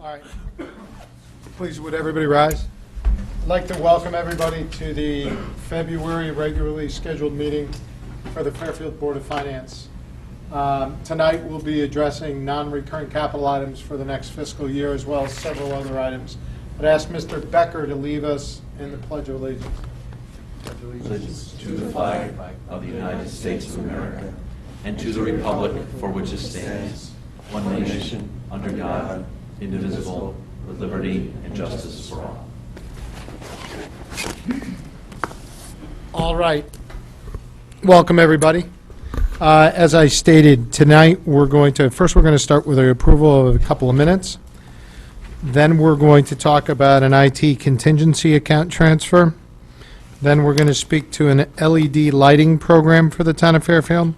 All right. Please, would everybody rise? I'd like to welcome everybody to the February regularly scheduled meeting for the Fairfield Board of Finance. Tonight, we'll be addressing non-recurring capital items for the next fiscal year, as well as several other items. I'd ask Mr. Becker to lead us in the Pledge of Allegiance. Allegiance to the flag of the United States of America and to the republic for which it stands, one nation, under God, indivisible, with liberty and justice for all. All right. Welcome, everybody. As I stated, tonight we're going to start with the approval of a couple of minutes. Then we're going to talk about an IT contingency account transfer. Then we're going to speak to an LED lighting program for the town of Fairfield.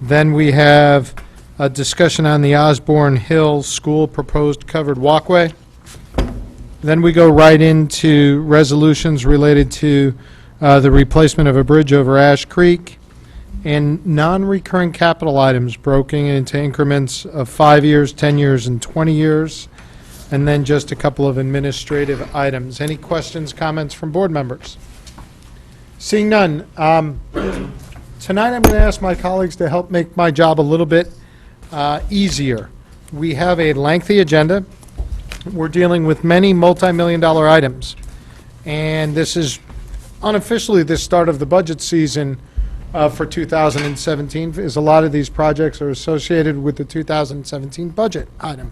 Then we have a discussion on the Osborne Hill School proposed covered walkway. Then we go right into resolutions related to the replacement of a bridge over Ash Creek and non-recurring capital items broken into increments of 5 years, 10 years, and 20 years. And then just a couple of administrative items. Any questions, comments from board members? Seeing none, tonight I'm going to ask my colleagues to help make my job a little bit easier. We have a lengthy agenda. We're dealing with many multi-million-dollar items. And this is unofficially the start of the budget season for 2017, as a lot of these projects are associated with the 2017 budget item.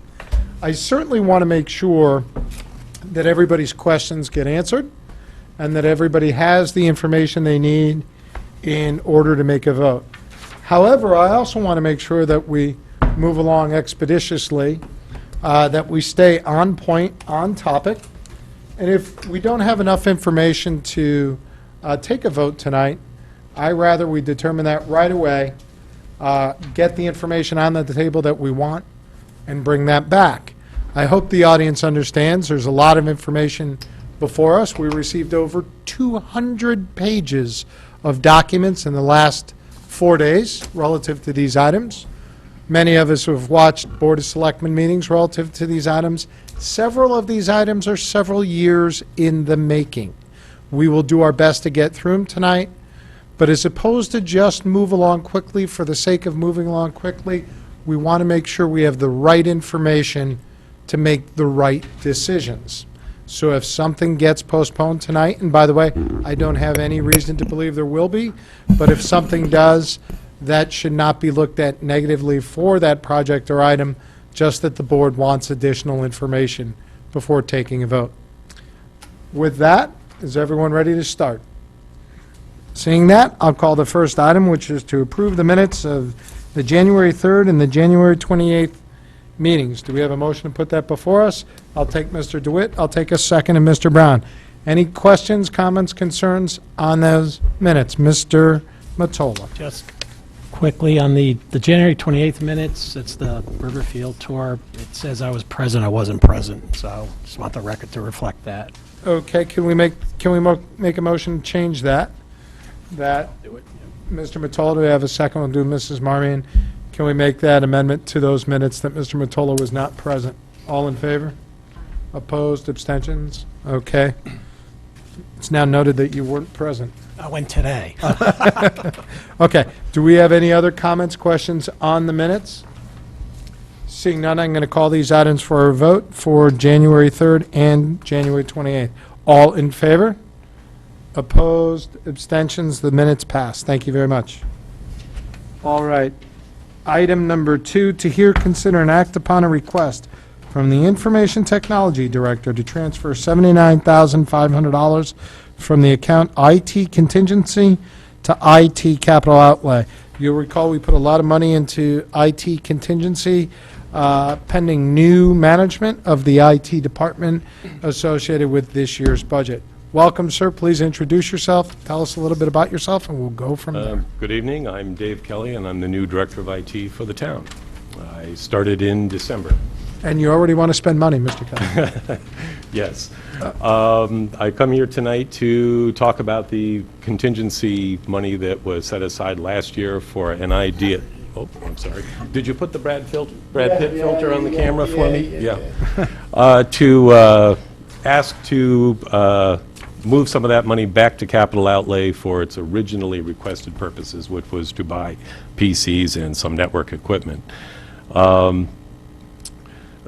I certainly want to make sure that everybody's questions get answered and that everybody has the information they need in order to make a vote. However, I also want to make sure that we move along expeditiously, that we stay on point, on topic, and if we don't have enough information to take a vote tonight, I rather we determine that right away, get the information on the table that we want, and bring that back. I hope the audience understands there's a lot of information before us. We received over 200 pages of documents in the last 4 days relative to these items. Many of us have watched Board of Selectmen meetings relative to these items. Several of these items are several years in the making. We will do our best to get through them tonight, but as opposed to just move along quickly for the sake of moving along quickly, we want to make sure we have the right information to make the right decisions. So if something gets postponed tonight, and by the way, I don't have any reason to believe there will be, but if something does, that should not be looked at negatively for that project or item, just that the board wants additional information before taking a vote. With that, is everyone ready to start? Seeing that, I'll call the first item, which is to approve the minutes of the January 3rd and the January 28th meetings. Do we have a motion to put that before us? I'll take Mr. DeWitt. I'll take a second, and Mr. Brown. Any questions, comments, concerns on those minutes? Mr. Mottola. Just quickly on the January 28th minutes, it's the Riverfield tour. It says I was present, I wasn't present, so just want the record to reflect that. Okay, can we make a motion to change that? Do it. Mr. Mottola, do we have a second? We'll do Mrs. Marmion. Can we make that amendment to those minutes that Mr. Mottola was not present? All in favor? Opposed? Abstentions? Okay. It's now noted that you weren't present. I went today. Okay. Do we have any other comments, questions on the minutes? Seeing none, I'm going to call these items for a vote for January 3rd and January 28th. All in favor? Opposed? Abstentions? The minutes pass. Thank you very much. All right. Item number 2, to hear, consider, and act upon a request from the Information Technology Director to transfer $79,500 from the account IT contingency to IT capital outlay. You'll recall we put a lot of money into IT contingency pending new management of the IT department associated with this year's budget. Welcome, sir. Please introduce yourself. Tell us a little bit about yourself, and we'll go from there. Good evening. I'm Dave Kelly, and I'm the new Director of IT for the town. I started in December. And you already want to spend money, Mr. Kelly. Yes. I come here tonight to talk about the contingency money that was set aside last year for an Oh, I'm sorry. Did you put the Brad Pitt filter on the camera for me? Yeah. To ask to move some of that money back to capital outlay for its originally requested purposes, which was to buy PCs and some network equipment.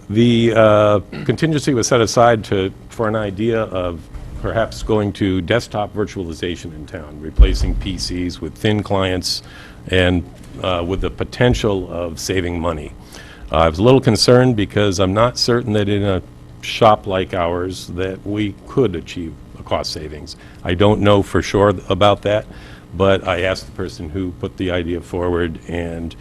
The contingency was set aside for an idea of perhaps going to desktop virtualization in town, replacing PCs with thin clients and with the potential of saving money. I was a little concerned because I'm not certain that in a shop like ours that we could achieve a cost savings. I don't know for sure about that, but I asked the person who put the idea forward and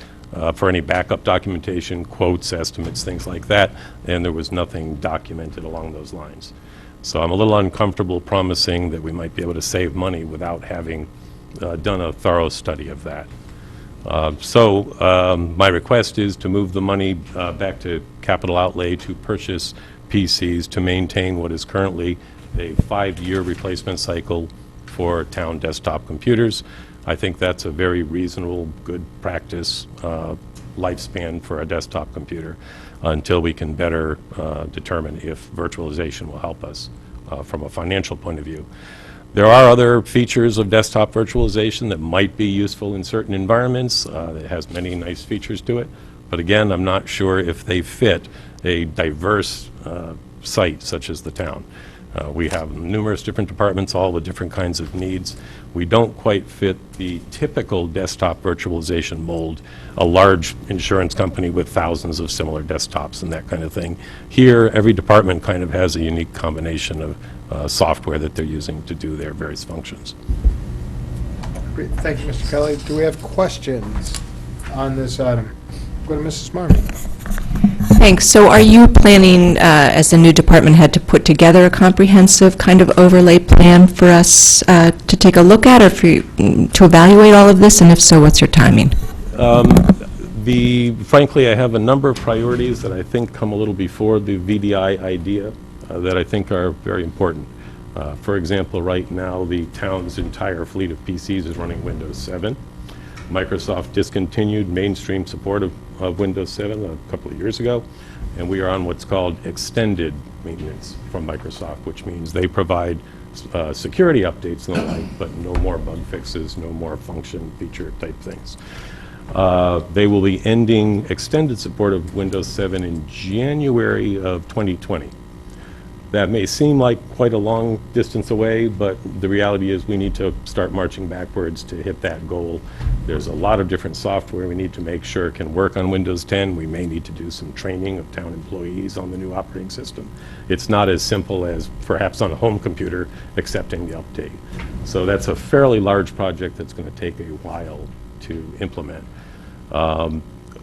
for any backup documentation, quotes, estimates, things like that, and there was nothing documented along those lines. So I'm a little uncomfortable promising that we might be able to save money without having done a thorough study of that. My request is to move the money back to capital outlay to purchase PCs to maintain what is currently a 5-year replacement cycle for town desktop computers. I think that's a very reasonable, good practice lifespan for a desktop computer until we can better determine if virtualization will help us from a financial point of view. There are other features of desktop virtualization that might be useful in certain environments. It has many nice features to it, but again, I'm not sure if they fit a diverse site such as the town. We have numerous different departments, all with different kinds of needs. We don't quite fit the typical desktop virtualization mold, a large insurance company with thousands of similar desktops and that kind of thing. Here, every department kind of has a unique combination of software that they're using to do their various functions. Great. Thank you, Mr. Kelly. Do we have questions on this item? Go to Mrs. Marmee. Thanks. So are you planning, as the new department head, to put together a comprehensive kind of overlay plan for us to take a look at, or to evaluate all of this? And if so, what's your timing? Frankly, I have a number of priorities that I think come a little before the VDI idea that I think are very important. For example, right now, the town's entire fleet of PCs is running Windows 7. Microsoft discontinued mainstream support of Windows 7 a couple of years ago, and we are on what's called extended maintenance from Microsoft, which means they provide security updates and the like, but no more bug fixes, no more function feature type things. They will be ending extended support of Windows 7 in January of 2020. That may seem like quite a long distance away, but the reality is we need to start marching backwards to hit that goal. There's a lot of different software we need to make sure can work on Windows 10. We may need to do some training of town employees on the new operating system. It's not as simple as perhaps on a home computer accepting the update. So that's a fairly large project that's going to take a while to implement.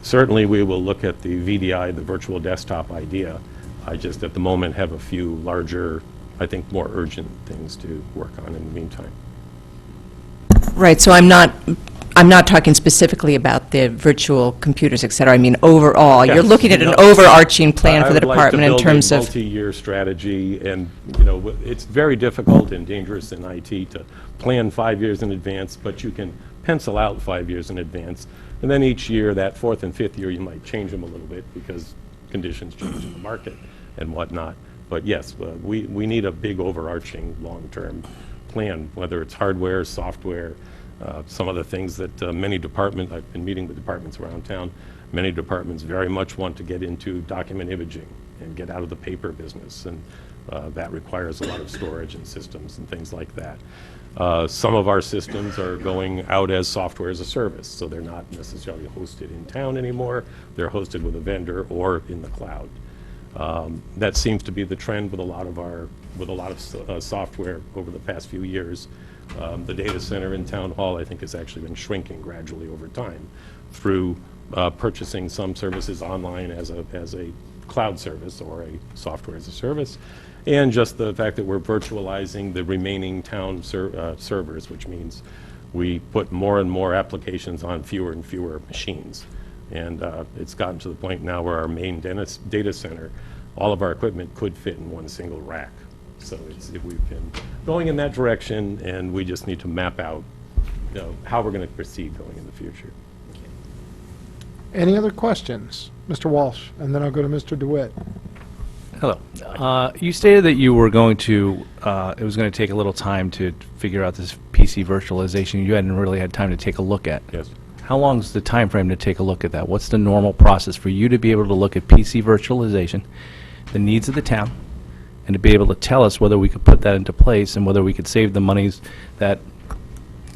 Certainly we will look at the VDI, the virtual desktop idea. I just, at the moment, have a few larger, I think, more urgent things to work on in the meantime. Right. So I'm not talking specifically about the virtual computers, et cetera. I mean, overall, you're Yes. looking at an overarching plan for the department in terms I of... would like to build a multi-year strategy, and, you know, it's very difficult and dangerous in IT to plan 5 years in advance, but you can pencil out 5 years in advance, and then each year, that fourth and fifth year, you might change them a little bit because conditions change in the market and whatnot. But yes, we need a big overarching long-term plan, whether it's hardware, software, some of the things that many departments, I've been meeting with departments around town, many departments very much want to get into document imaging and get out of the paper business, and that requires a lot of storage and systems and things like that. Some of our systems are going out as software as a service, so they're not necessarily hosted in town anymore. They're hosted with a vendor or in the cloud. That seems to be the trend with a lot of software over the past few years. The data center in Town Hall, I think, has actually been shrinking gradually over time through purchasing some services online as a cloud service or a software as a service, and just the fact that we're virtualizing the remaining town servers, which means we put more and more applications on fewer and fewer machines. And it's gotten to the point now where our main data center, all of our equipment could fit in one single rack. So we've been going in that direction, and we just need to map out how we're going to proceed going in the future. Any other questions? Mr. Walsh, and then I'll go to Mr. DeWitt. Hello. You stated that you were going to, it was going to take a little time to figure out this PC virtualization. You hadn't really had time to take a look at. Yes. How long is the time frame to take a look at that? What's the normal process for you to be able to look at PC virtualization, the needs of the town, and to be able to tell us whether we could put that into place and whether we could save the monies that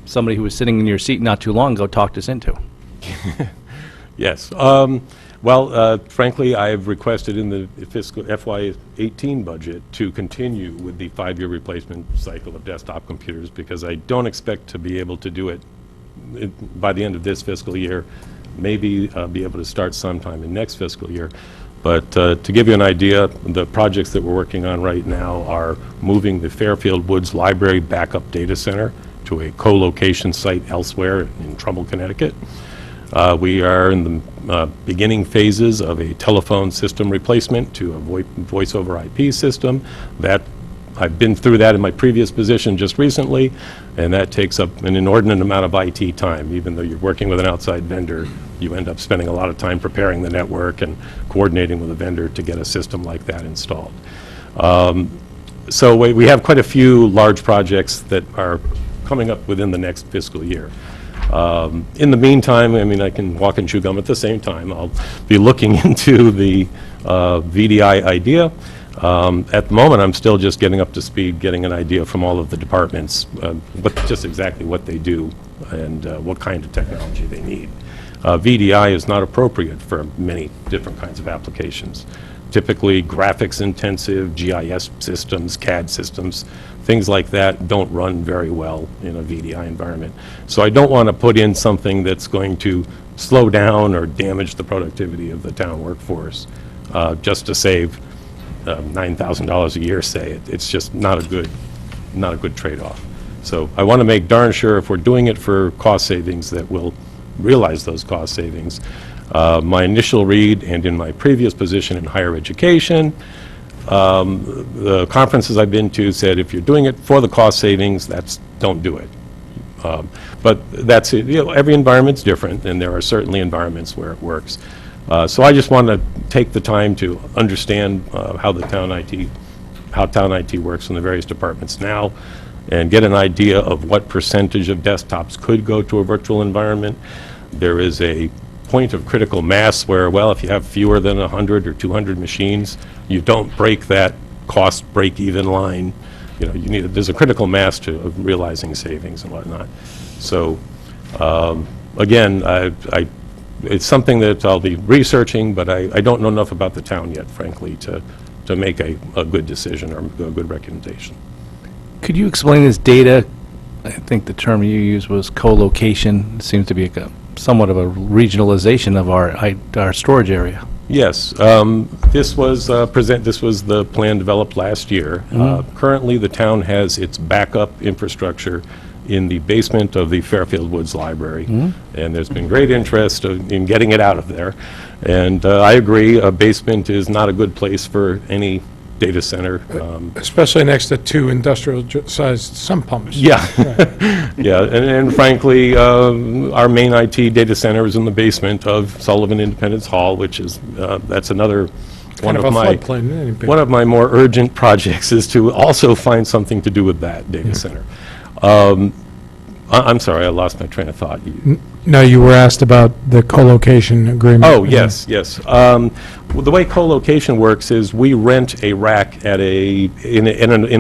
somebody who was sitting in your seat not too long ago talked us into? Yes. Well, frankly, I've requested in the fiscal FY18 budget to continue with the 5-year replacement cycle of desktop computers because I don't expect to be able to do it by the end of this fiscal year, maybe be able to start sometime in next fiscal year. But to give you an idea, the projects that we're working on right now are moving the Fairfield Woods Library backup data center to a co-location site elsewhere in Trumbull, Connecticut. We are in the beginning phases of a telephone system replacement to a voice over IP system. That I've been through that in my previous position just recently, and that takes up an inordinate amount of IT time. Even though you're working with an outside vendor, you end up spending a lot of time preparing the network and coordinating with a vendor to get a system like that installed. So we have quite a few large projects that are coming up within the next fiscal year. In the meantime, I mean, I can walk and chew gum at the same time. I'll be looking into the VDI idea. At the moment, I'm still just getting up to speed, getting an idea from all of the departments, just exactly what they do and what kind of technology they need. VDI is not appropriate for many different kinds of applications. Typically, graphics-intensive, GIS systems, CAD systems, things like that don't run very well in a VDI environment. So I don't want to put in something that's going to slow down or damage the productivity of the town workforce just to save $9,000 a year, say. It's just not a good trade-off. So I want to make darn sure if we're doing it for cost savings that we'll realize those cost savings. My initial read and in my previous position in higher education, the conferences I've been to said if you're doing it for the cost savings, don't do it. But that's it. You know, every environment's different, and there are certainly environments where it works. So I just want to take the time to understand how town IT works in the various departments now, and get an idea of what percentage of desktops could go to a virtual environment. There is a point of critical mass where, well, if you have fewer than 100 or 200 machines, you don't break that cost break-even line. You know, there's a critical mass of realizing savings and whatnot. So, again, it's something that I'll be researching, but I don't know enough about the town yet, frankly, to make a good decision or a good recommendation. Could you explain this data? I think the term you used was co-location. It seems to be somewhat of a regionalization of our storage area. Yes, this was the plan developed last year. Currently, the town has its backup infrastructure in the basement of the Fairfield Woods Library, and there's been great interest in getting it out of there. And I agree, a basement is not a good place for any data center. Especially next to two industrial-sized sump pumps. Yeah, yeah, and frankly, our main IT data center is in the basement of Sullivan Independence Hall, which is, that's another one of my more urgent projects is to also find something to do with that data center. I'm sorry, I lost my train of thought. No, you were asked about the co-location agreement. Oh, yes, yes. Well, the way co-location works is we rent a rack at in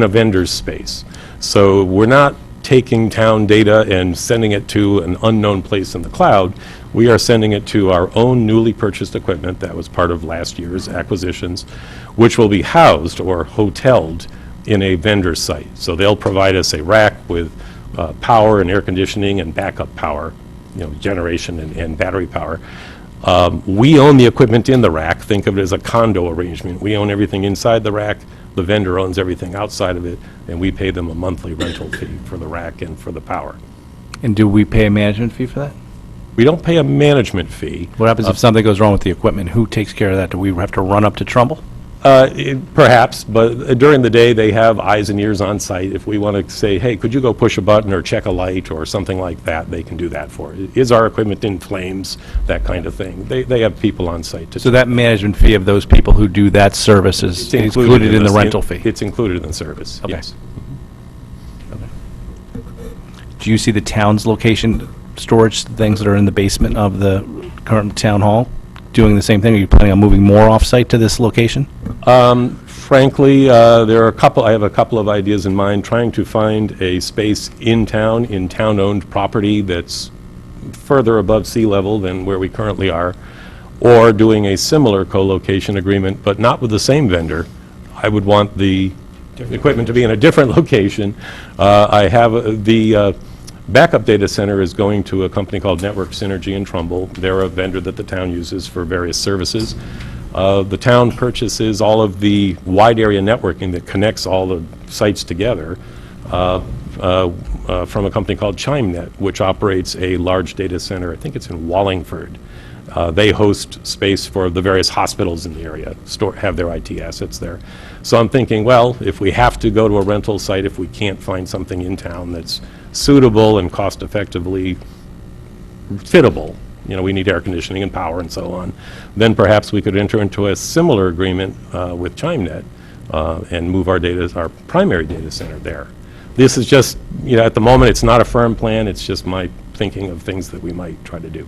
a vendor's space. So we're not taking town data and sending it to an unknown place in the cloud. We are sending it to our own newly purchased equipment that was part of last year's acquisitions, which will be housed or hoteled in a vendor site. So they'll provide us a rack with power and air conditioning and backup power, you know, generation and battery power. We own the equipment in the rack. Think of it as a condo arrangement. We own everything inside the rack. The vendor owns everything outside of it, and we pay them a monthly rental fee for the rack and for the power. And do we pay a management fee for that? We don't pay a management fee. What happens if something goes wrong with the equipment? Who takes care of that? Do we have to run up to Trumbull? Perhaps, but during the day, they have eyes and ears on site. If we want to say, hey, could you go push a button or check a light or something like that, they can do that for it. Is our equipment in flames, that kind of thing. They have people on site to. So that management fee of those people who do that service is It's included in the this. rental fee? It's included in the service, Okay. yes. Do you see the town's location storage things that are in the basement of the current town hall doing the same thing? Are you planning on moving more off-site to this location? Frankly, there are I have a couple of ideas in mind, trying to find a space in town-owned property that's further above sea level than where we currently are, or doing a similar co-location agreement, but not with the same vendor. I would want the equipment to be in a different location. I have the backup data center is going to a company called Network Synergy in Trumbull. They're a vendor that the town uses for various services. The town purchases all of the wide area networking that connects all the sites together from a company called ChimeNet, which operates a large data center. I think it's in Wallingford. They host space for the various hospitals in the area, have their IT assets there. So I'm thinking, well, if we have to go to a rental site, if we can't find something in town that's suitable and cost-effectively fittable, we need air conditioning and power and so on, then perhaps we could enter into a similar agreement with ChimeNet and move our primary data center there. This is just, at the moment, it's not a firm plan, it's just my thinking of things that we might try to do.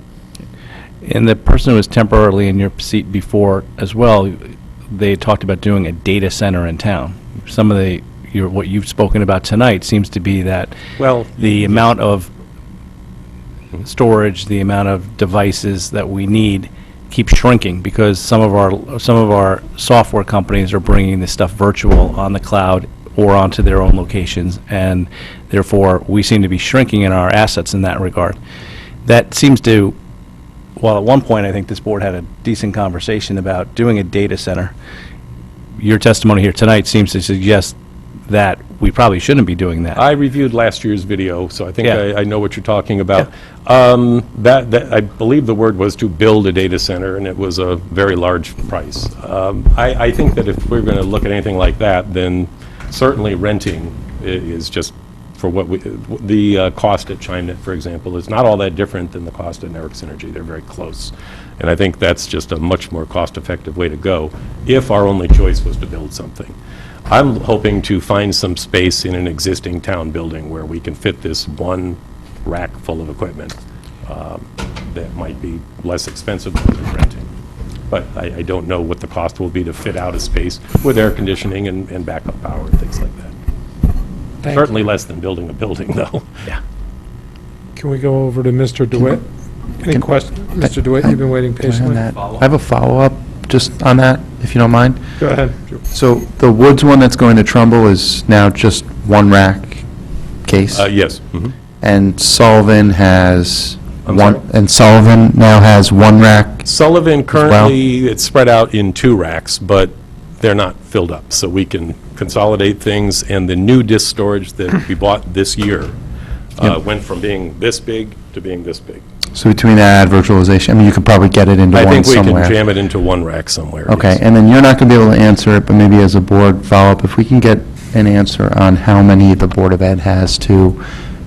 And the person who was temporarily in your seat before as well, they talked about doing a data center in town. Some of what you've spoken about tonight seems to be that Well, the amount of storage, the amount of devices that we need keeps shrinking because some of our software companies are bringing this stuff virtual on the cloud or onto their own locations, and therefore we seem to be shrinking in our assets in that regard. That seems to, well, at one point I think this board had a decent conversation about doing a data center. Your testimony here tonight seems to suggest that we probably shouldn't be doing that. I reviewed last year's video, so I think Yeah. I know what you're talking about. That I believe the word was to build a data center, and it was a very large price. I think that if we're going to look at anything like that, then certainly renting is just for what the cost at ChimeNet, for example, is not all that different than the cost at Network Synergy. They're very close. And I think that's just a much more cost-effective way to go if our only choice was to build something. I'm hoping to find some space in an existing town building where we can fit this one rack full of equipment that might be less expensive than renting. But I don't know what the cost will be to fit out a space with air conditioning and backup power and things like that. Thank Certainly less than building a building, though. Can we go over to Mr. DeWitt? Any questions? Mr. DeWitt, you've been waiting Can I patiently. have that? I have a follow-up just on that, if you don't mind. Go ahead. So the Woods one that's going to Trumbull is now just one rack case? Yes. Mhm. And Sullivan has I'm one, sorry? and Sullivan now has one rack? Sullivan currently, it's spread out in 2 racks, but they're not filled up, so we can consolidate things, and the new disk storage that we bought this year went from being this big to being this big. So between that, virtualization, I mean, you could probably get it into I one think we somewhere. can jam it into 1 rack somewhere. Okay, yes. and then you're not going to be able to answer it, but maybe as a board follow-up, if we can get an answer on how many the Board of Ed has to,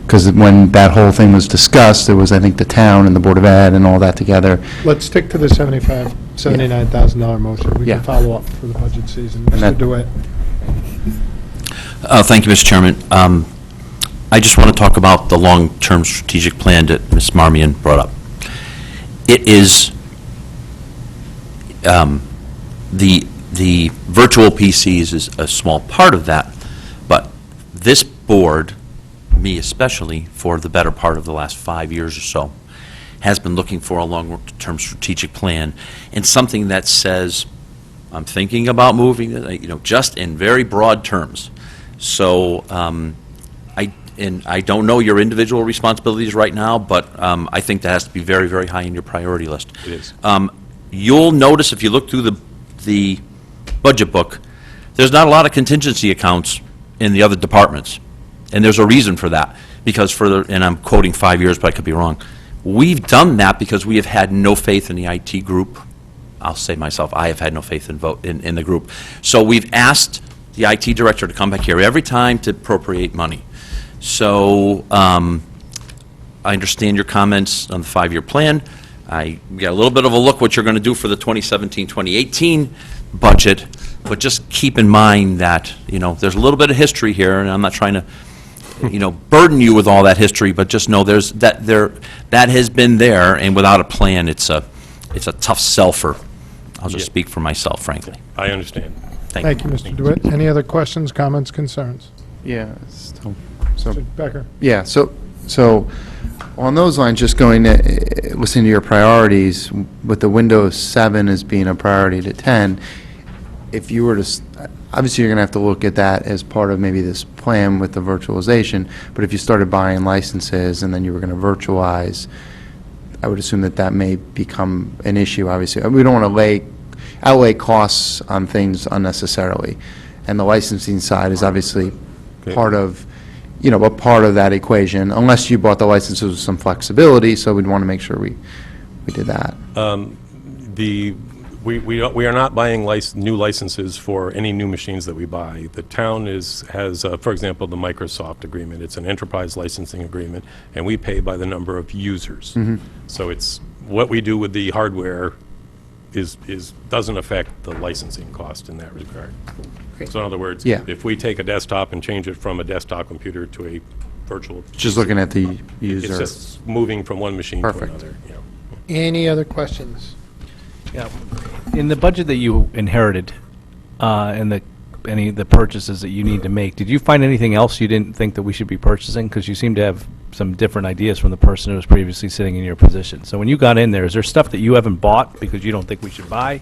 because when that whole thing was discussed, there was, I think, the town and the Board of Ed and all that together. Let's stick to the $79,000 motion. We Yeah. can follow up for the budget season. And Mr. that- DeWitt. Thank you, Mr. Chairman. I just want to talk about the long-term strategic plan that Ms. Marmion brought up. It is, the virtual PCs is a small part of that, but this board, me especially, for the better part of the last 5 years or so, has been looking for a long-term strategic plan and something that says, I'm thinking about moving, just in very broad terms. So I don't know your individual responsibilities right now, but I think that has to be very, very high in your priority list. It is. You'll notice if you look through the budget book, there's not a lot of contingency accounts in the other departments. And there's a reason for that, because and I'm quoting 5 years, but I could be wrong. We've done that because we have had no faith in the IT group I'll say myself, I have had no faith in the group. So we've asked the IT director to come back here every time to appropriate money. So I understand your comments on the 5-year plan. I got a little bit of a look what you're going to do for the 2017-2018 budget, but just keep in mind that, there's a little bit of history here, and I'm not trying to, burden you with all that history, but just know that has been there, and without a plan, it's a tough sell for, I'll just speak for myself, frankly. I understand. Thank you, Mr. DeWitt. Any other questions, comments, concerns? Yeah, so, Mr. Becker? yeah, so on those lines, just going to, listening to your priorities, with the Windows 7 as being a priority to 10, if you were to, obviously you're going to have to look at that as part of maybe this plan with the virtualization, but if you started buying licenses and then you were going to virtualize, I would assume that may become an issue, obviously. We don't want to outlay costs on things unnecessarily. And the licensing side is obviously part of, a part of that equation, unless you bought the licenses with some flexibility, so we'd want to make sure we did that. We are not buying new licenses for any new machines that we buy. The town has, for example, the Microsoft agreement. It's an enterprise licensing agreement, and we pay by the number of users. So it's what we do with the hardware doesn't affect the licensing cost in that regard. So in other words, Yeah. if we take a desktop and change it from a desktop computer to a virtual, Just looking at the it's user. just moving from one machine to Perfect. another. Any other questions? Yeah. In the budget that you inherited, and the purchases that you need to make, did you find anything else you didn't think that we should be purchasing? Because you seem to have some different ideas from the person who was previously sitting in your position. So when you got in there, is there stuff that you haven't bought because you don't think we should buy?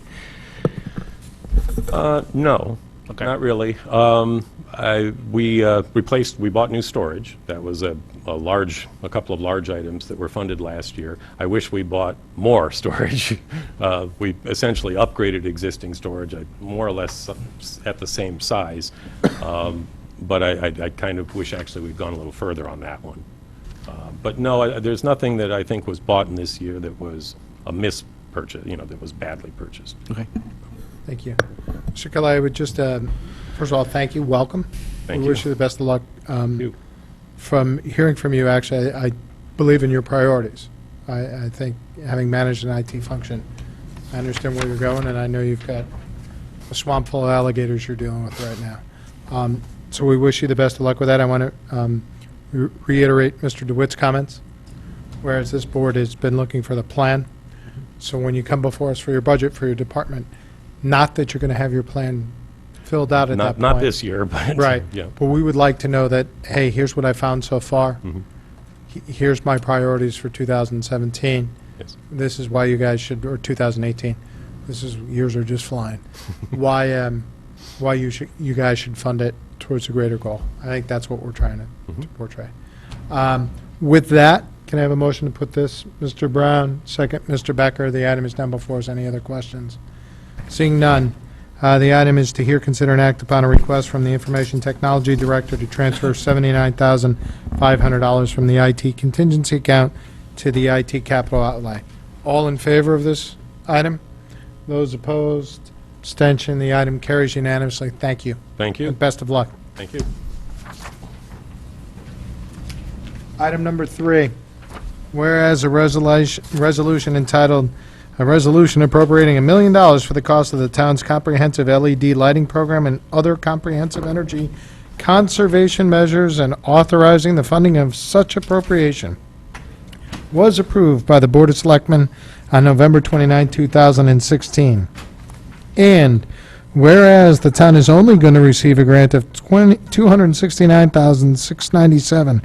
No, Okay. not really. We bought new storage. That was a couple of large items that were funded last year. I wish we bought more storage. We essentially upgraded existing storage, more or less at the same size. But I kind of wish actually we'd gone a little further on that one. But no, there's nothing that I think was bought in this year that was a mispurchase, that was badly purchased. Okay. Thank you. Mr. Kelly, I would just, first of all, thank you, welcome. Thank We you. wish you the best of luck. You. From hearing from you, actually, I believe in your priorities. I think, having managed an IT function, I understand where you're going, and I know you've got a swamp full of alligators you're dealing with right now. So we wish you the best of luck with that. I want to reiterate Mr. DeWitt's comments, whereas this board has been looking for the plan. So when you come before us for your budget for your department, not that you're going to have your plan filled out at that point. Not this year, but. Right. Yeah. But we would like to know that, hey, here's what I found so far. Here's my priorities for 2017. Yes. This is why you guys should, or 2018. Years are just flying. Why you guys should fund it towards a greater goal. I think that's what we're trying to portray. With that, can I have a motion to put this, Mr. Brown, second, Mr. Becker? The item is down before us. Any other questions? Seeing none, the item is to hear, consider, and act upon a request from the Information Technology Director to transfer $79,500 from the IT contingency account to the IT capital outlay. All in favor of this item? Those opposed? Abstention? The item carries unanimously. Thank you. Thank you. And best of luck. Thank you. Item number 3, whereas a resolution entitled, "A Resolution Appropriating $1 million for the cost of the town's comprehensive LED lighting program and other comprehensive energy conservation measures and authorizing the funding of such appropriation," was approved by the Board of Selectmen on November 29, 2016. And whereas the town is only going to receive a grant of $269,697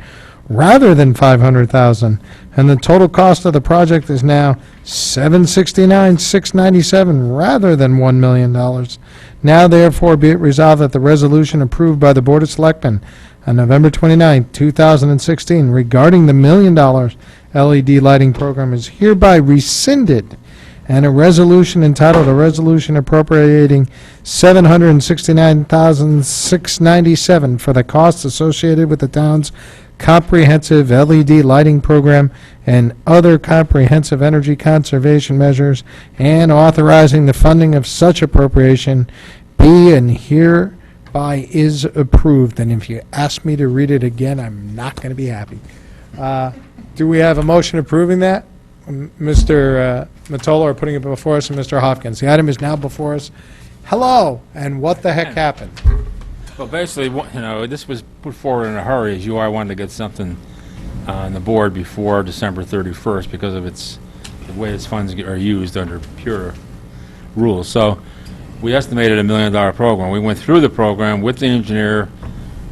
rather than $500,000, and the total cost of the project is now $769,697 rather than $1 million. Now therefore be it resolved that the resolution approved by the Board of Selectmen on November 29, 2016 regarding the $1 million LED lighting program is hereby rescinded, and a resolution entitled, "A Resolution Appropriating $769,697 for the costs associated with the town's comprehensive LED lighting program and other comprehensive energy conservation measures, and authorizing the funding of such appropriation be and hereby is approved." And if you ask me to read it again, I'm not going to be happy. Do we have a motion approving that? Mr. Mottola are putting it before us, and Mr. Hopkins. The item is now before us. Hello, and what the heck happened? Well, basically, this was put forward in a hurry, as UI wanted to get something on the board before December 31st because of the way its funds are used under pure rules. So we estimated $1 million program. We went through the program with the engineer,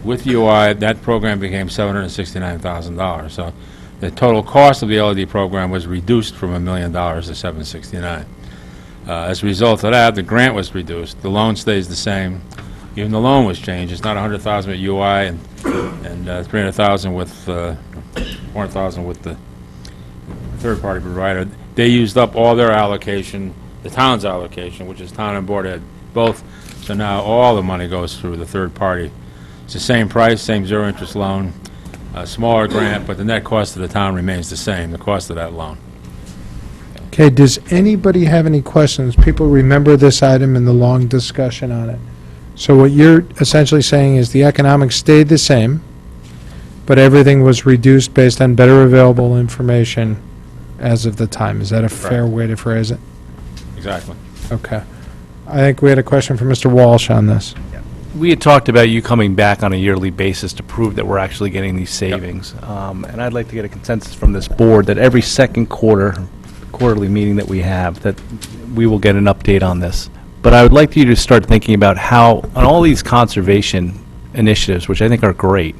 with UI. That program became $769,000. So the total cost of the LED program was reduced from $1 million to $769,000. As a result of that, the grant was reduced. The loan stays the same. Even the loan was changed. It's not $100,000 with UI and $300,000 with $400,000 with the third-party provider. They used up all their allocation, the town's allocation, which is town and board ed both. So now all the money goes through the third party. It's the same price, same zero-interest loan, a smaller grant, but the net cost of the town remains the same, the cost of that loan. Okay, does anybody have any questions? People remember this item and the long discussion on it. So what you're essentially saying is the economics stayed the same, but everything was reduced based on better available information as of the time. Is that a fair way to phrase it? Exactly. Okay. I think we had a question from Mr. Walsh on this. We had talked about you coming back on a yearly basis to prove that we're actually getting these savings. And I'd like to get a consensus from this board that every second quarterly meeting that we have, that we will get an update on this. But I would like you to start thinking about how, on all these conservation initiatives, which I think are great,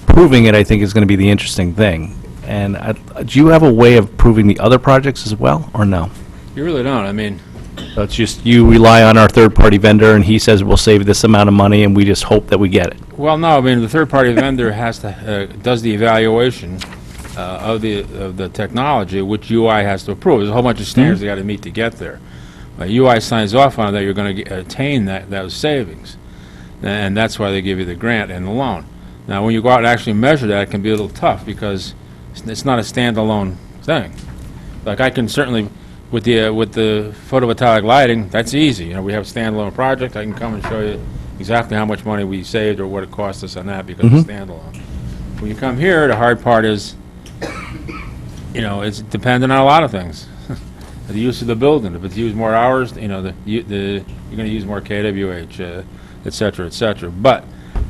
proving it, I think, is going to be the interesting thing. And do you have a way of proving the other projects as well, or no? You really don't. I mean, So it's just you rely on our third-party vendor, and he says we'll save this amount of money, and we just hope that we get it. well, no, I mean, the third-party vendor has to, does the evaluation of the technology, which UI has to approve. There's a whole bunch of standards they got to meet to get there. UI signs off on it that you're going to attain those savings, and that's why they give you the grant and the loan. Now, when you go out and actually measure that, it can be a little tough because it's not a standalone thing. Like, I can certainly, with the photovoltaic lighting, that's easy. You know, we have a standalone project. I can come and show you exactly how much money we saved or what it cost us on that because it's standalone. When you come here, the hard part is, you know, it's dependent on a lot of things. The use of the building. If it's used more hours, you know, you're going to use more KWH, et cetera, et cetera. But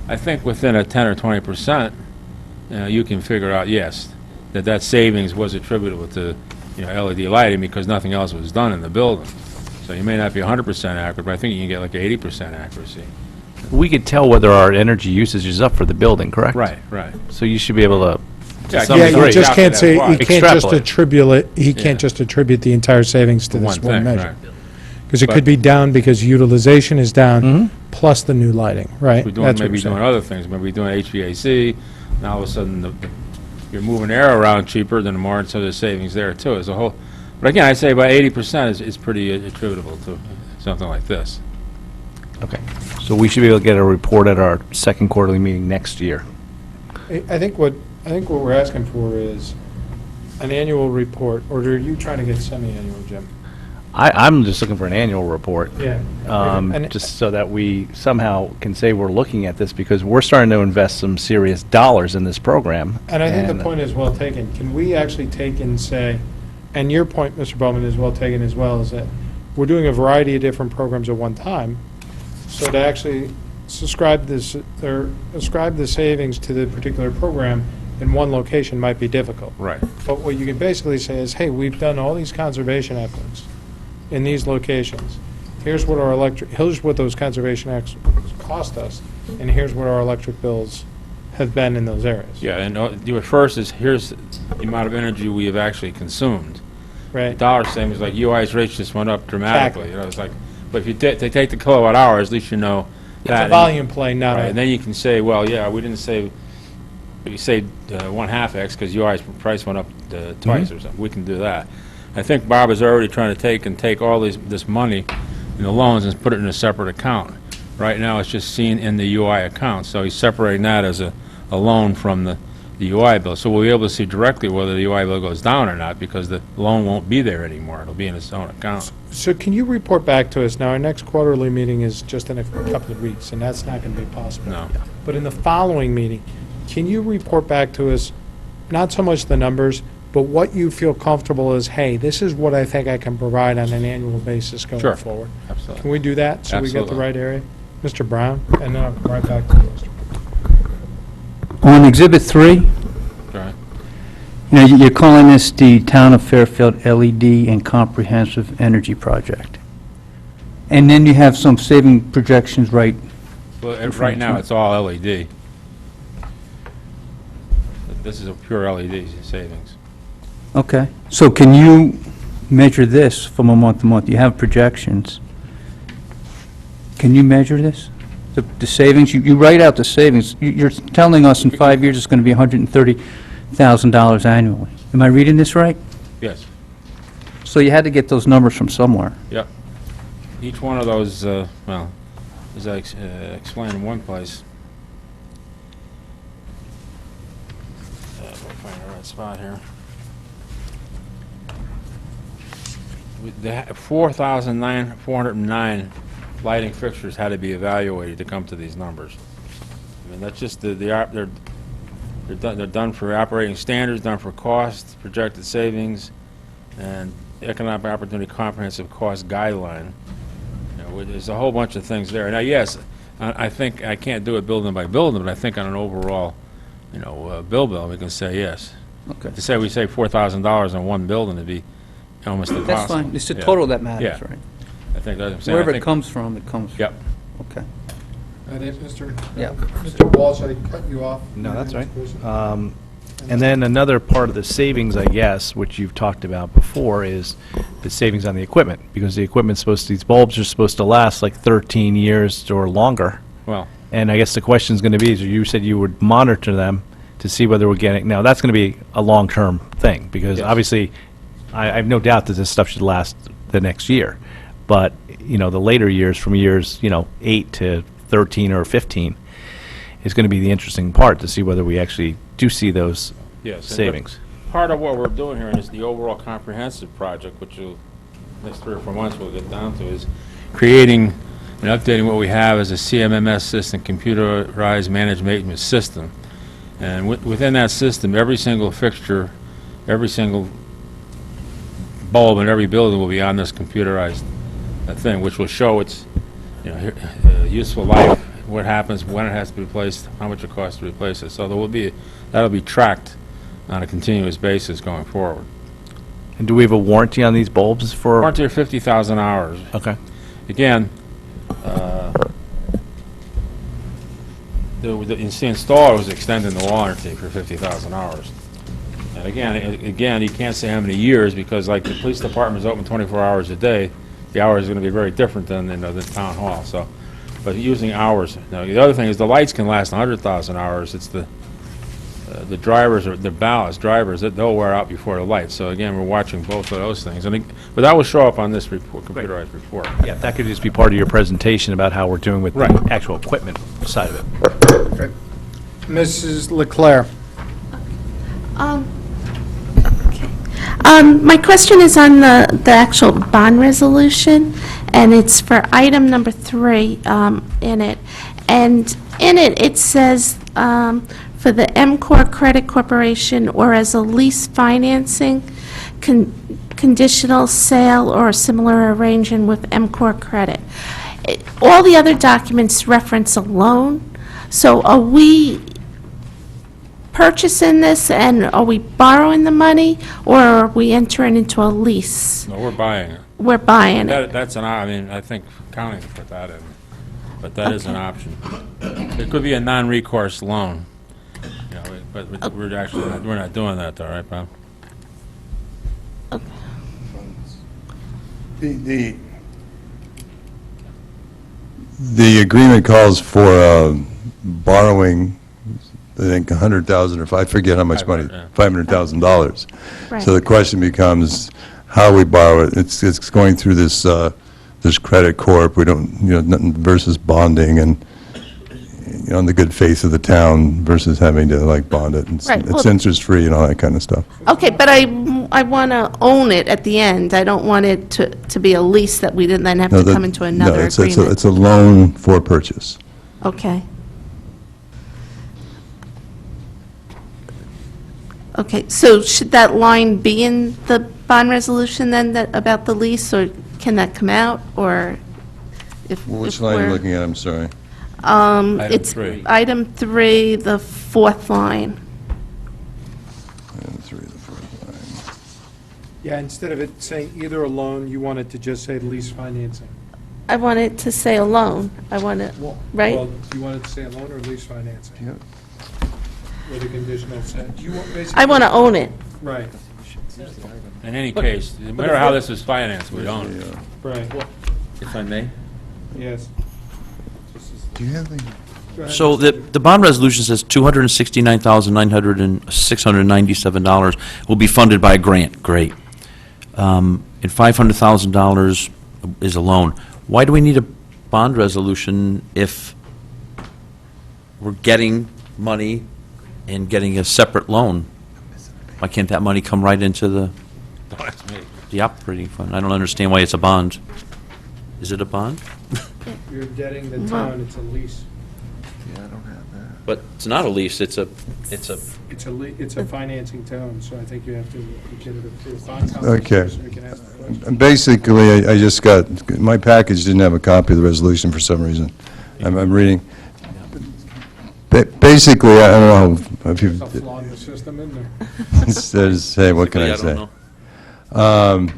I think within a 10 or 20%, you can figure out, yes, that savings was attributable to, you know, LED lighting because nothing else was done in the building. So you may not be 100% accurate, but I think you can get like 80% accuracy. We could tell whether our energy usage is up for the building, correct? Right, right. So you should be able to Yeah, some Yeah, you degree. just can't say, you can't just Extrapolate. attribute it, he Yeah. can't just attribute the entire savings to this one thing, measure. right. Because it But- could be down because utilization is down, plus the new lighting, right? We're doing, That's what maybe you're saying. doing other things, maybe we're doing HVAC, now all of a sudden you're moving air around cheaper than the more, so there's savings there too, as a whole. But again, I'd say about 80% is pretty attributable to something like this. Okay. So we should be able to get a report at our second quarterly meeting next year. I think what we're asking for is an annual report, or are you trying to get semi-annual, Jim? I'm just looking for an annual report. Yeah. And- Just so that we somehow can say we're looking at this, because we're starting to invest some serious dollars in this program. And I think the point is well taken. Can we actually take and say, and your point, Mr. Bowman, is well taken as well, is that we're doing a variety of different programs at one time, so to actually ascribe the savings to the particular program in one location might be difficult. Right. But what you can basically say is, hey, we've done all these conservation efforts in these locations. Here's what here's what those conservation efforts cost us, and here's what our electric bills have been in those areas. Yeah, and your first is, here's the amount of energy we have actually consumed. Right? Dollar savings, like UI's rates just went up dramatically, Exactly. you know, it's like, but if you they take the kilowatt hours, at least you know that. It's a volume play, not Right, and a, then you can say, well, yeah, we didn't save, we saved 1/2 X because UI's price went up twice or something. We can do that. I think Bob is already trying to take all this money in the loans and put it in a separate account. Right now, it's just seen in the UI account, so he's separating that as a loan from the UI bill. So we'll be able to see directly whether the UI bill goes down or not, because the loan won't be there anymore. It'll be in its own account. So can you report back to us, now, our next quarterly meeting is just in a couple of weeks, and that's not going to be possible. No. But in the following meeting, can you report back to us, not so much the numbers, but what you feel comfortable is, hey, this is what I think I can provide on an annual basis going Sure. forward? Absolutely. Can we do that, so we get the Absolutely. right area? Mr. Brown, and then I'll come right back to you, Mr. On Exhibit 3, Right. you're calling this the Town of Fairfield LED and Comprehensive Energy Project. And then you have some saving projections, right? Well, right now, it's all LED. This is a pure LED savings. Okay. So can you measure this from a month to month? You have projections. Can you measure this? The savings, you write out the savings. You're telling us in 5 years it's going to be $130,000 annually. Am I reading this right? Yes. So you had to get those numbers from somewhere. Yep. Each one of those, well, as I explained in one place. We'll find the right spot here. The 4,409 lighting fixtures had to be evaluated to come to these numbers. I mean, that's just they're done for operating standards, done for cost, projected savings, and economic opportunity comprehensive cost guideline. You know, there's a whole bunch of things there. Now, yes, I think I can't do it building by building, but I think on an overall, bill, we can say yes. Okay. To say we save $4,000 on one building would be almost impossible. That's fine. It's the Yeah. total that matters, Yeah. right? I think that's what I'm saying. Wherever I it think- comes from, it comes from. Yep. Okay. That is, Mr. Yeah. Mr. Walsh, I cut you off. No, that's right. And then another part of the savings, I guess, which you've talked about before, is the savings on the equipment, because the equipment's these bulbs are supposed to last like 13 years or longer. Well, And I guess the question's going to be, is you said you would monitor them to see whether we're getting, now, that's going to be a long-term thing, because Yes. obviously, I have no doubt that this stuff should last the next year. But, the later years, from years, 8 to 13 or 15, is going to be the interesting part, to see whether we actually do see those yes. and savings. Part of what we're doing here is the overall comprehensive project, which will, next 3 or 4 months we'll get down to, is creating and updating what we have as a CMMS system, computerized managed maintenance system. And within that system, every single fixture, every single bulb in every building will be on this computerized thing, which will show its useful life, what happens, when it has to be replaced, how much it costs to replace it. So that'll be tracked on a continuous basis going forward. And do we have a warranty on these bulbs for? Warranty of 50,000 hours. Okay. Again, the installer was extending the warranty for 50,000 hours. And again, you can't say how many years, because like the police department is open 24 hours a day, the hours are going to be very different than the town hall. So, but using hours. Now, the other thing is the lights can last 100,000 hours. It's the drivers or the ballast drivers that they'll wear out before the lights. So again, we're watching both of those things. But that will show up on this report, computerized report. Yeah, that could just be part of your presentation about how we're doing with Right. the actual equipment side of it. Mrs. Leclerc. My question is on the actual bond resolution, and it's for item number 3 in it. And in it, it says, for the MCOR Credit Corporation or as a lease financing, conditional sale or a similar arrangement with MCOR Credit. All the other documents reference a loan, so are we purchasing this, and are we borrowing the money, or are we entering into a lease? No, we're buying it. We're buying it. That's I think county can put that in, but that is an option. It could be a non-recourse loan, but we're actually we're not doing that, though, right, Bob? The agreement calls for borrowing, I think, $100,000, or I forget how much money, yeah. $500,000. Right. So the question becomes, how we borrow it. It's going through this, this credit corp, we don't, nothing versus bonding and, on the good faith of the town versus having to like bond it. Right, It's well- interest-free and all that kind of stuff. Okay, but I want to own it at the end. I don't want it to be a lease that we then have to come into another It's agreement. a loan for purchase. Okay. Okay, so should that line be in the bond resolution then, that, about the lease, or can that come out, or if Which if line are you we're- looking at, I'm sorry? It's 3. item 3, the fourth line. Item 3, the fourth line. Yeah, instead of it saying either a loan, you want it to just say lease financing. I want it to say a loan. I want it, right? Well, do you want it to say a loan or lease financing? With a conditional set? Do you want basically? I want to own it. Right, In any case, no matter how this is financed, we own it. right, If I may? yes. Do you have the? Go ahead, So Mr. the bond resolution says $269,697 will be funded by a grant. Great. And $500,000 is a loan. Why do we need a bond resolution if we're getting money and getting a separate loan? Why can't that money come right into the operating fund? I don't understand why it's a bond. Is it a bond? You're indebting the town, it's a lease. But it's not a lease, it's a, It's a financing tone, so I think you have to get it through bond Okay. council so we can ask the question. Basically, I just got, my package didn't have a copy of the resolution for some reason. I'm reading. Basically, I don't know if There's a you've, flaw in the system, isn't there? there's, hey, what can I Basically, say? don't know.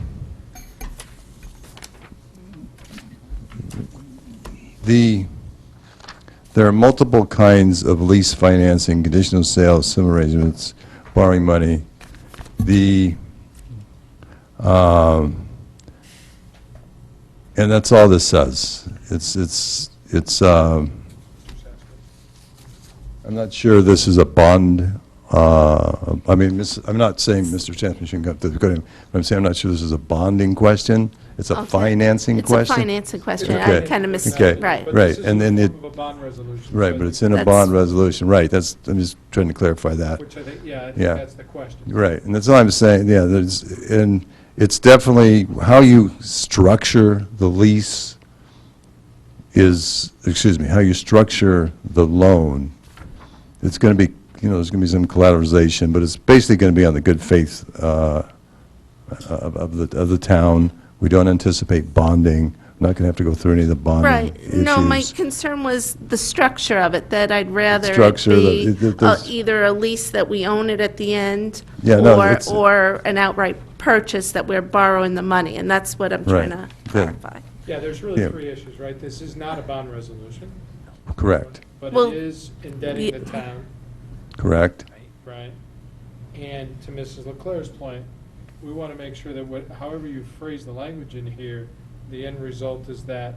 There are multiple kinds of lease financing, conditional sales, sim arrangements, borrowing money. And that's all this says. I'm not sure this is a bond, I mean, I'm not saying Mr. Chancellor shouldn't go to him, but I'm saying I'm not sure this is a bonding question. It's a Okay. financing It's a question. financing question. I Okay. kind of missed, Okay. right. But Right, this is and then in the it- form of a bond resolution. so Right, I but it's think- in a That's- bond resolution, right, I'm just trying to clarify that. Which I think, yeah, I think Yeah. that's the question. Right, and that's all I'm saying, yeah, and it's definitely, how you structure the lease is, how you structure the loan, it's going to be, there's going to be some collateralization, but it's basically going to be on the good faith of the town. We don't anticipate bonding, we're not going to have to go through any of the bonding Right. issues. No, my concern was the structure of it, that I'd rather it Structure, be there's- either a lease that we own it at the end, Yeah, no, it's- or an outright purchase that we're borrowing the money, and that's what I'm trying Right. to Yeah. clarify. Yeah, there's really Yeah. 3 issues, right? This is not a bond resolution, Correct, but Well, it is indebting the town, correct. right? And to Mrs. Leclerc's point, we want to make sure that however you phrase the language in here, the end result is that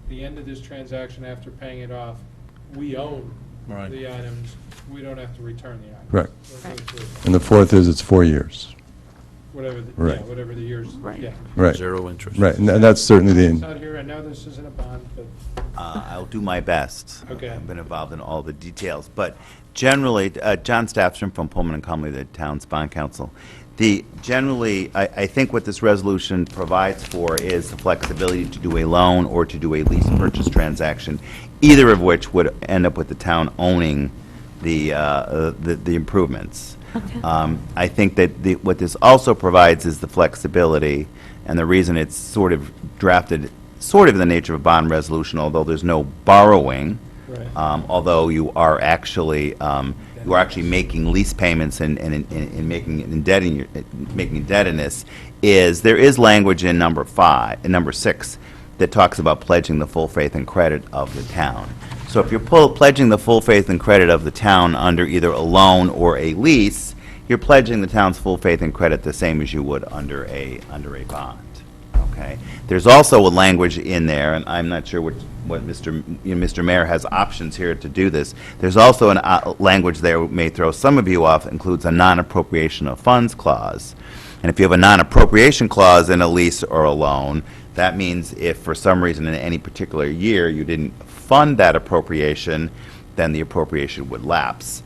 the end of this transaction, after paying it off, we own Right. the items, we don't have to return the items. Correct. Those are the three. And the fourth is it's 4 years. Whatever, Right. whatever the years, Right. yeah. Right, Zero interest. right, and that's certainly It's the, not here, I know this isn't a bond, but I'll do my best. Okay. I've been involved in all the details, but generally, John Staffstrom from Pullman and Comley, the town's bond counsel. Generally, I think what this resolution provides for is the flexibility to do a loan or to do a lease purchase transaction, either of which would end up with the town owning the improvements. I think that what this also provides is the flexibility, and the reason it's sort of drafted, sort of in the nature of a bond resolution, although there's no borrowing, Right. although you are actually making lease payments and making indebtedness, is there is language in number 6, that talks about pledging the full faith and credit of the town. So if you're pledging the full faith and credit of the town under either a loan or a lease, you're pledging the town's full faith and credit the same as you would under a bond. Okay? There's also a language in there, and I'm not sure what Mr. Mayor has options here to do this. There's also a language there that may throw some of you off, includes a non-appropriation of funds clause, And if you have a non-appropriation clause in a lease or a loan, that means if for some reason in any particular year you didn't fund that appropriation, then the appropriation would lapse.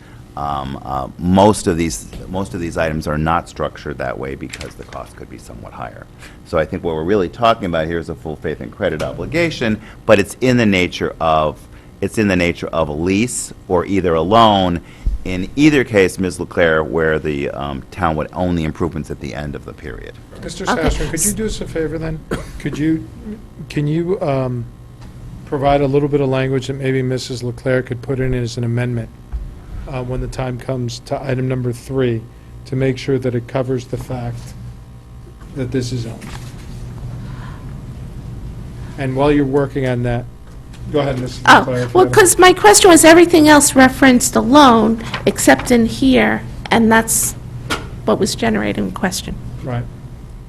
Most of these items are not structured that way because the cost could be somewhat higher. So I think what we're really talking about here is a full faith and credit obligation, but it's in the nature of a lease or either a loan. In either case, Ms. Leclerc, where the town would own the improvements at the end of the period. Mr. Okay. Sasser, could you do us a favor then? Can you provide a little bit of language that maybe Mrs. Leclerc could put in as an amendment when the time comes to item number 3, to make sure that it covers the fact that this is owned? And while you're working on that, go ahead, Mrs. Leclerc. Oh, if you well, have a- because my question was, everything else referenced a loan, except in here, and that's what was generating the question. Right.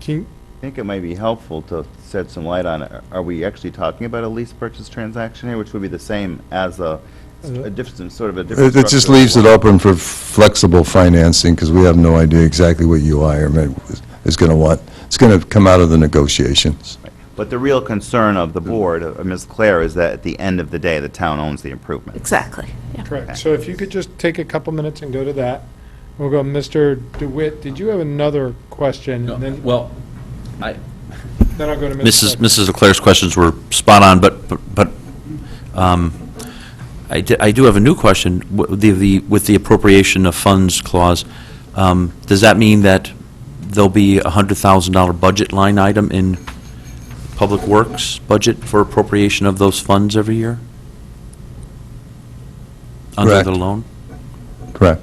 Can, I think it might be helpful to shed some light on, are we actually talking about a lease purchase transaction here, which would be the same as a different, sort of a different It just structure? leaves it open for flexible financing, because we have no idea exactly what UI is going to want. It's going to come out of the negotiations. But the real concern of the board, Ms. Claire, is that at the end of the day, the town owns the improvement. Exactly, yeah. correct. So if you could just take a couple minutes and go to that. We'll go, Mr. DeWitt, did you have another question? And then Well, then I'll go to Mrs. Mrs. Leclerc's questions were spot on, but I do have a new question. With the appropriation of funds clause, does that mean that there'll be a $100,000 budget line item in Public Works budget for appropriation of those funds every year? Under Correct. the loan? Correct.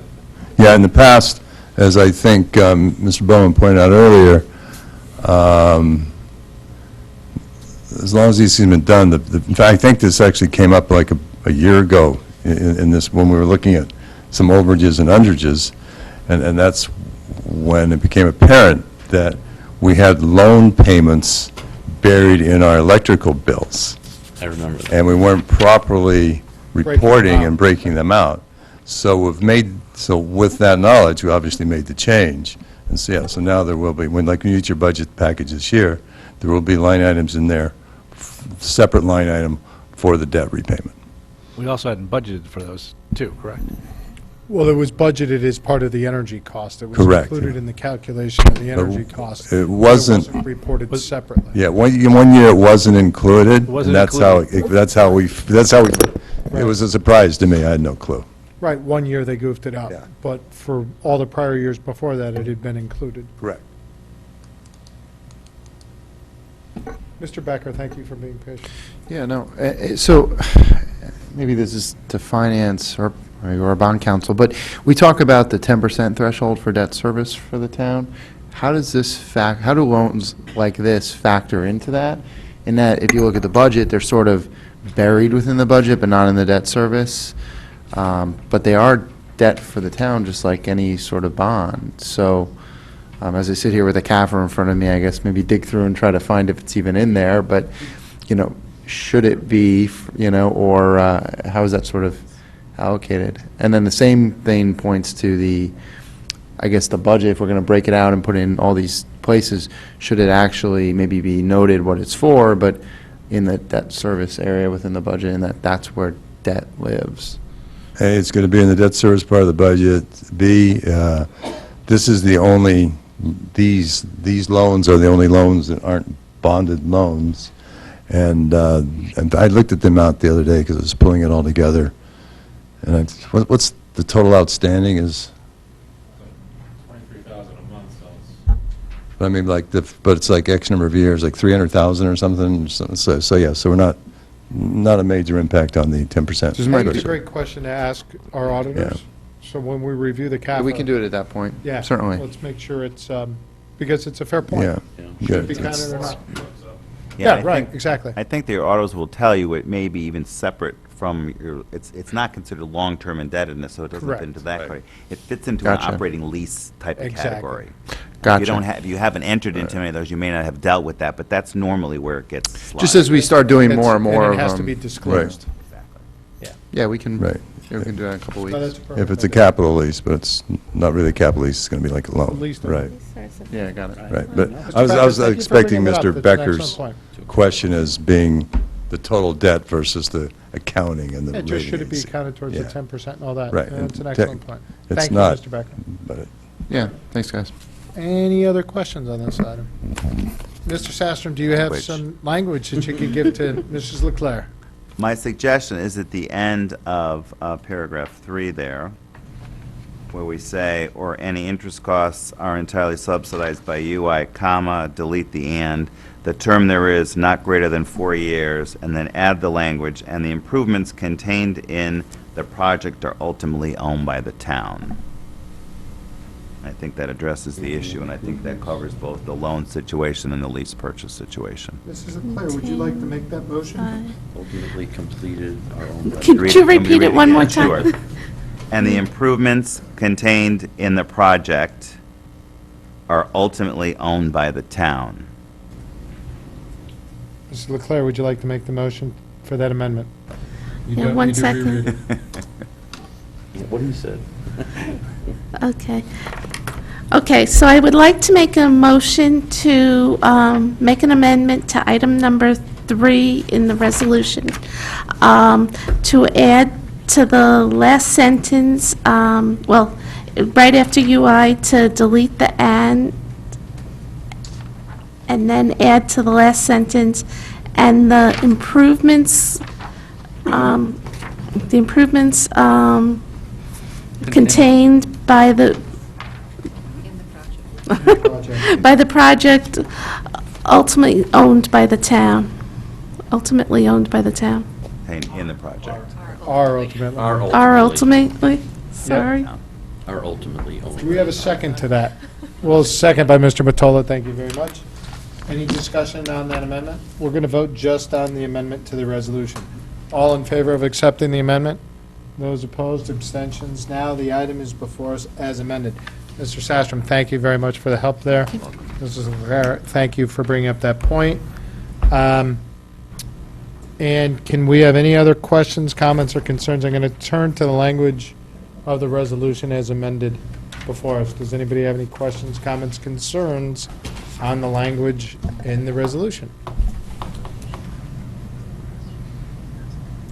Yeah, in the past, as I think Mr. Bowman pointed out earlier, as long as these have been done, in fact, I think this actually came up like a year ago in this, when we were looking at some overages and underages, and that's when it became apparent that we had loan payments buried in our electrical bills, I remember that. and we weren't properly them reporting out. and breaking them out. So with that knowledge, we obviously made the change. And so, yeah, so now there will be, when you use your budget package this year, there will be line items in there, separate line item for the debt repayment. We also hadn't budgeted for those, too, correct? Well, it was budgeted as part of the energy cost. It was Correct. included in the calculation of the energy cost. it wasn't- reported separately. Yeah, one year it wasn't included, wasn't and it was a surprise to me, I had no clue. Right, 1 year they goofed it out. Yeah. But for all the prior years before that, it had been included. Correct. Mr. Becker, thank you for being patient. Yeah, no, so maybe this is to finance or our bond council, but we talk about the 10% threshold for debt service for the town. How does how do loans like this factor into that? In that, if you look at the budget, they're sort of buried within the budget, but not in the debt service. But they are debt for the town, just like any sort of bond. So, as I sit here with a CAFR in front of me, I guess maybe dig through and try to find if it's even in there, but, should it be, or how is that sort of allocated? And then the same thing points to the budget, if we're going to break it out and put it in all these places, should it actually maybe be noted what it's for, but in the debt service area within the budget, and that's where debt lives? A, it's going to be in the debt service part of the budget. B, this is the only, these loans are the only loans that aren't bonded loans. And I looked at the amount the other day because I was pulling it all together. And what's the total outstanding is? 23,000 a month, so I mean, but it's like X number of years, like 300,000 or something. So yeah, so we're not a major impact on the 10%. Just I think my- it's a great question to ask our auditors. So when we review the CAFR. We can do it at that point, Yeah. certainly. Let's make sure it's, because it's a fair point. Yeah. Should it be Good. counted or not? I Yeah, right, think- exactly. I think the auditors will tell you it may be even separate from your, it's not considered long-term indebtedness, so it doesn't fit Correct. into that category. It fits into an Gotcha. operating lease type of Exactly. category. Gotcha. If you haven't entered into any of those, you may not have dealt with that, but that's normally where it gets slotted. Just as we start doing more and more And of it has to them. be disclosed. Exactly. Yeah, we can, Right. we can do that in a couple No, weeks. that's a perfect If it's a idea. capital lease, but it's not really a capital lease, it's going to be like a loan. Lease, Right. Yeah, I got it. Right, but Mr. I was Becker, thank you for expecting bringing it up. Mr. That's an excellent Becker's point. question as being the total debt versus the accounting and the Yeah, rating just should it be agency. counted towards the Yeah. 10% and all that? Right. That's an and excellent tech- point. It's Thank you, not, Mr. Becker. but Yeah, thanks, guys. Any other questions on this item? Mr. Sastram, do you have Language. some language that you could give to Mrs. Leclerc? My suggestion is at the end of paragraph 3 there, where we say, "or any interest costs are entirely subsidized by UI, comma, delete the and, the term there is not greater than 4 years," and then add the language, "and the improvements contained in the project are ultimately owned by the town." I think that addresses the issue, and I think that covers both the loan situation and the lease purchase situation. Mrs. Leclerc, would you like to make that motion? Ultimately completed our own. Could you repeat it one more time? Sure. And the improvements contained in the project are ultimately owned by the town. Mrs. Leclerc, would you like to make the motion for that amendment? You Yeah, don't one need to reread second. it. What he said. Okay. Okay, so I would like to make a motion to make an amendment to item number 3 in the resolution, to add to the last sentence, well, right after UI, to delete the and then add to the last sentence, and the improvements contained by the by the project ultimately owned by the town. Ultimately owned by the town. In the project. Are ultimately. Are ultimately, sorry. Are ultimately owned. Do we have a second to that? Well, second by Mr. Mottola, thank you very much. Any discussion on that amendment? We're going to vote just on the amendment to the resolution. All in favor of accepting the amendment? Those opposed, abstentions? Now the item is before us as amended. Mr. Sastram, thank you very much for the help there. Mrs. Leclerc, thank you for bringing up that point. And can we have any other questions, comments, or concerns? I'm going to turn to the language of the resolution as amended before us. Does anybody have any questions, comments, concerns on the language in the resolution?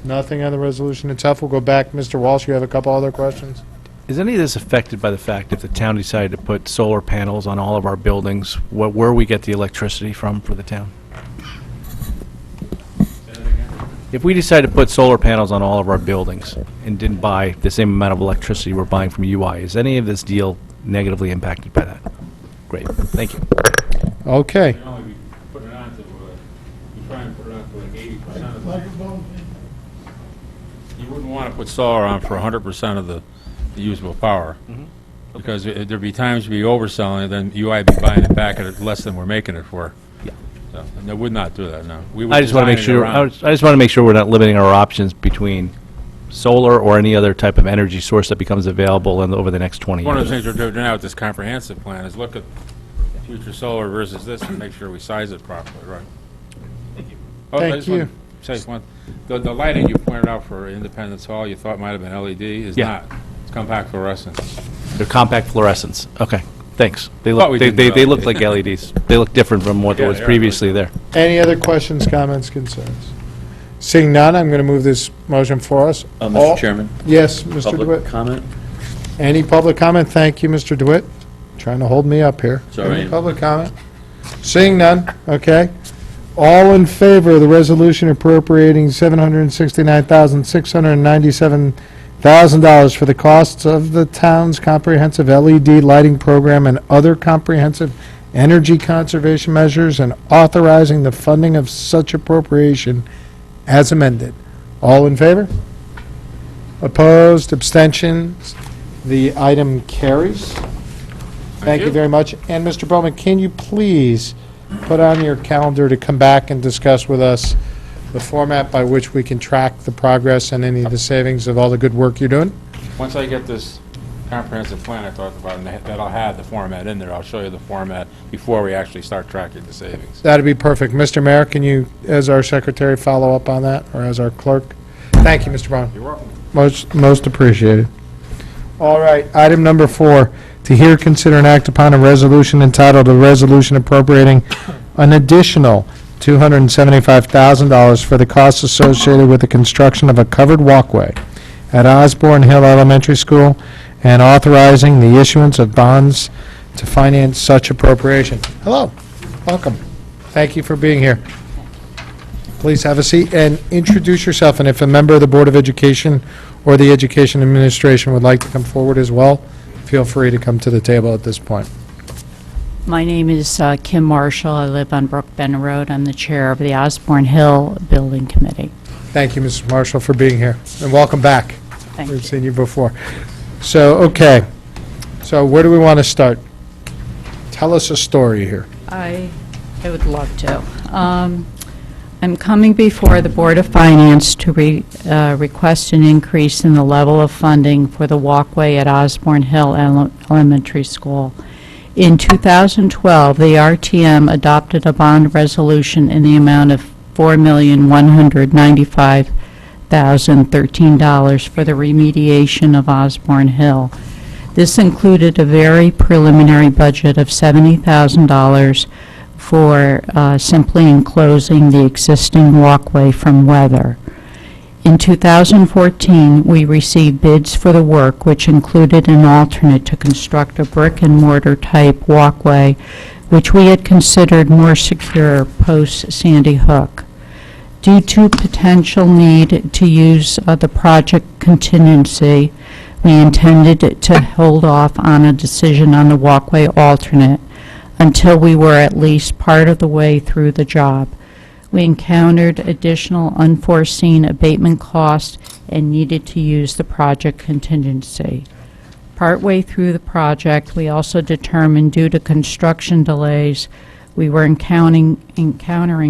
Nothing on the resolution itself. We'll go back. Mr. Walsh, you have a couple other questions? Is any of this affected by the fact if the town decided to put solar panels on all of our buildings, where we get the electricity from for the town? If we decided to put solar panels on all of our buildings and didn't buy the same amount of electricity we're buying from UI, is any of this deal negatively impacted by that? Great, thank you. Okay. You only be putting it on to, you try and put it on to like 80% of the... You wouldn't want to put solar on for 100% of the usable power. Because there'd be times you'd be overselling it, then UI would be buying it back at less than we're making it for. Yeah. So, and they would not do that, no. We would I just want to make design it sure, around- I just want to make sure we're not limiting our options between solar or any other type of energy source that becomes available over the next 20 years. One of the things we're doing now with this comprehensive plan is look at future solar versus this and make sure we size it properly, right? Thank you. Thank you. Say one, the lighting you pointed out for Independence Hall, you thought might have been LED, is Yeah. not. It's compact fluorescence. They're compact fluorescents. Okay, thanks. They Thought we look, didn't they know. look like LEDs. They look different from what Yeah, was they are. previously there. Any other questions, comments, concerns? Seeing none, I'm going to move this motion for us. All- Mr. Chairman, Yes, Mr. public DeWitt. comment? Any public comment? Thank you, Mr. DeWitt. Trying to hold me up here. Sorry. Any public comment? Seeing none, okay. All in favor of the resolution appropriating $769,697,000 for the costs of the town's comprehensive LED lighting program and other comprehensive energy conservation measures and authorizing the funding of such appropriation as amended. All in favor? Opposed, abstentions? The item carries. Thank you you. very much. And Mr. Bowman, can you please put on your calendar to come back and discuss with us the format by which we can track the progress and any of the savings of all the good work you're doing? Once I get this comprehensive plan I talked about, and that'll have the format in there, I'll show you the format before we actually start tracking the savings. That'd be perfect. Mr. Mayor, can you, as our secretary, follow up on that, or as our clerk? Thank you, Mr. Bowman. You're welcome. Most appreciated. All right, item number 4, to hear, consider, and act upon a resolution entitled, "A Resolution Appropriating an Additional $275,000 for the costs associated with the construction of a covered walkway at Osborne Hill Elementary School, and authorizing the issuance of bonds to finance such appropriation." Hello, welcome. Thank you for being here. Please have a seat and introduce yourself, and if a member of the Board of Education or the Education Administration would like to come forward as well, feel free to come to the table at this point. My name is Kim Marshall. I live on Brook Bend Road. I'm the chair of the Osborne Hill Building Committee. Thank you, Mrs. Marshall, for being here, and welcome back. Thank We've you. seen you before. So, okay, so where do we want to start? Tell us a story here. I would love to. I'm coming before the Board of Finance to request an increase in the level of funding for the walkway at Osborne Hill Elementary School. In 2012, the RTM adopted a bond resolution in the amount of $4,195,013 for the remediation of Osborne Hill. This included a very preliminary budget of $70,000 for simply enclosing the existing walkway from weather. In 2014, we received bids for the work, which included an alternate to construct a brick-and-mortar type walkway, which we had considered more secure post-Sandy Hook. Due to potential need to use the project contingency, we intended to hold off on a decision on the walkway alternate until we were at least part of the way through the job. We encountered additional unforeseen abatement costs and needed to use the project contingency. Partway through the project, we also determined due to construction delays we were encountering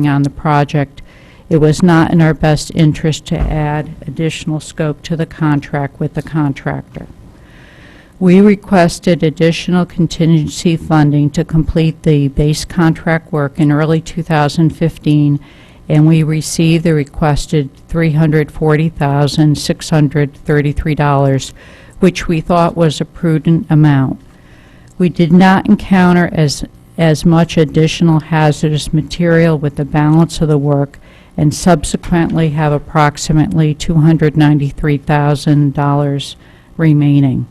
on the project, it was not in our best interest to add additional scope to the contract with the contractor. We requested additional contingency funding to complete the base contract work in early 2015, and we received the requested $340,633, which we thought was a prudent amount. We did not encounter as much additional hazardous material with the balance of the work, and subsequently have approximately $293,000 remaining.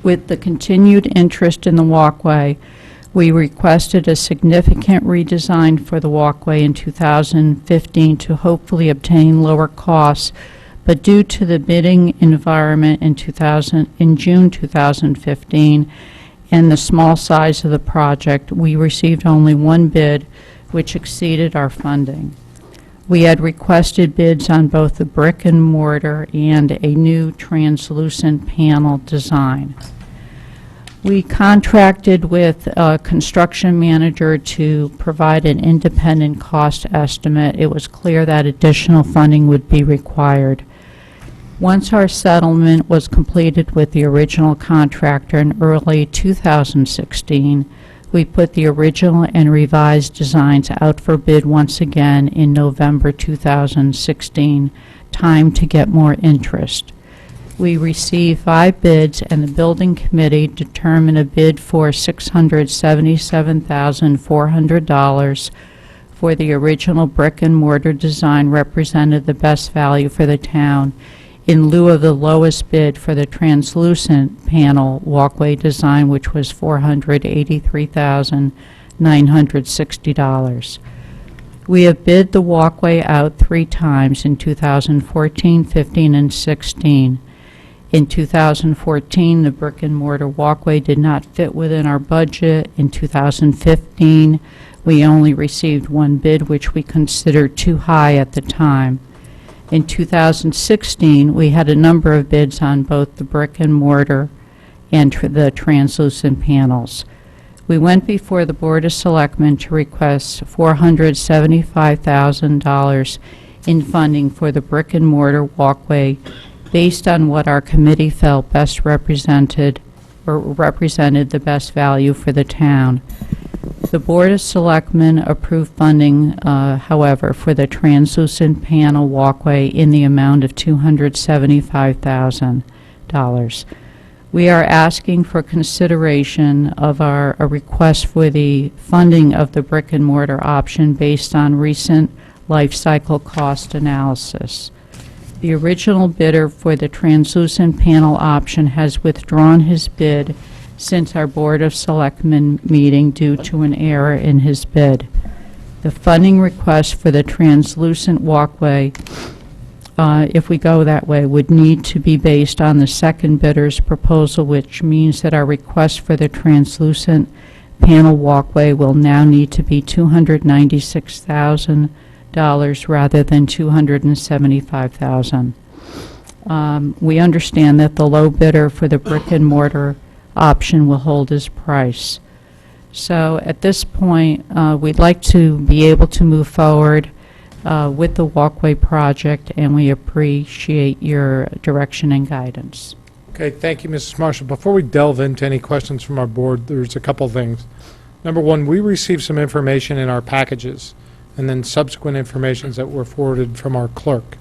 With the continued interest in the walkway, we requested a significant redesign for the walkway in 2015 to hopefully obtain lower costs, but due to the bidding environment in June 2015 and the small size of the project, we received only one bid, which exceeded our funding. We had requested bids on both the brick and mortar and a new translucent panel design. We contracted with a construction manager to provide an independent cost estimate. It was clear that additional funding would be required. Once our settlement was completed with the original contractor in early 2016, we put the original and revised designs out for bid once again in November 2016, time to get more interest. We received 5 bids, and the building committee determined a bid for $677,400 for the original brick and mortar design represented the best value for the town, in lieu of the lowest bid for the translucent panel walkway design, which was $483,960. We have bid the walkway out 3 times in 2014, 15, and 16. In 2014, the brick and mortar walkway did not fit within our budget. In 2015, we only received 1 bid, which we considered too high at the time. In 2016, we had a number of bids on both the brick and mortar and the translucent panels. We went before the Board of Selectmen to request $475,000 in funding for the brick and mortar walkway based on what our committee felt best represented the best value for the town. The Board of Selectmen approved funding, however, for the translucent panel walkway in the amount of $275,000. We are asking for consideration of a request for the funding of the brick and mortar option based on recent life cycle cost analysis. The original bidder for the translucent panel option has withdrawn his bid since our Board of Selectmen meeting due to an error in his bid. The funding request for the translucent walkway, if we go that way, would need to be based on the second bidder's proposal, which means that our request for the translucent panel walkway will now need to be $296,000 rather than $275,000. We understand that the low bidder for the brick and mortar option will hold his price. So at this point, we'd like to be able to move forward with the walkway project, and we appreciate your direction and guidance. Okay, thank you, Mrs. Marshall. Before we delve into any questions from our board, there's a couple things. Number one, we received some information in our packages, and then subsequent informations that were forwarded from our clerk.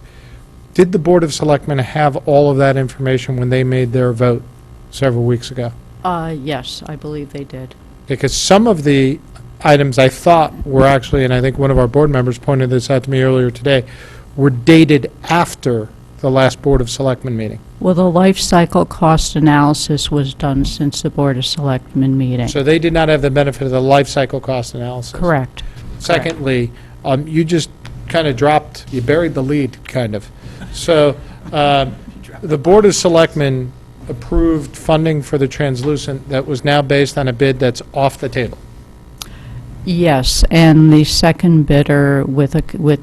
Did the Board of Selectmen have all of that information when they made their vote several weeks ago? Yes, I believe they did. Because some of the items I thought were actually, and I think one of our board members pointed this out to me earlier today, were dated after the last Board of Selectmen meeting. Well, the life cycle cost analysis was done since the Board of Selectmen meeting. So they did not have the benefit of the life cycle cost analysis. Correct. Secondly, you just kind of you buried the lead, kind of. So the Board of Selectmen approved funding for the translucent that was now based on a bid that's off the table. Yes, and the second bidder with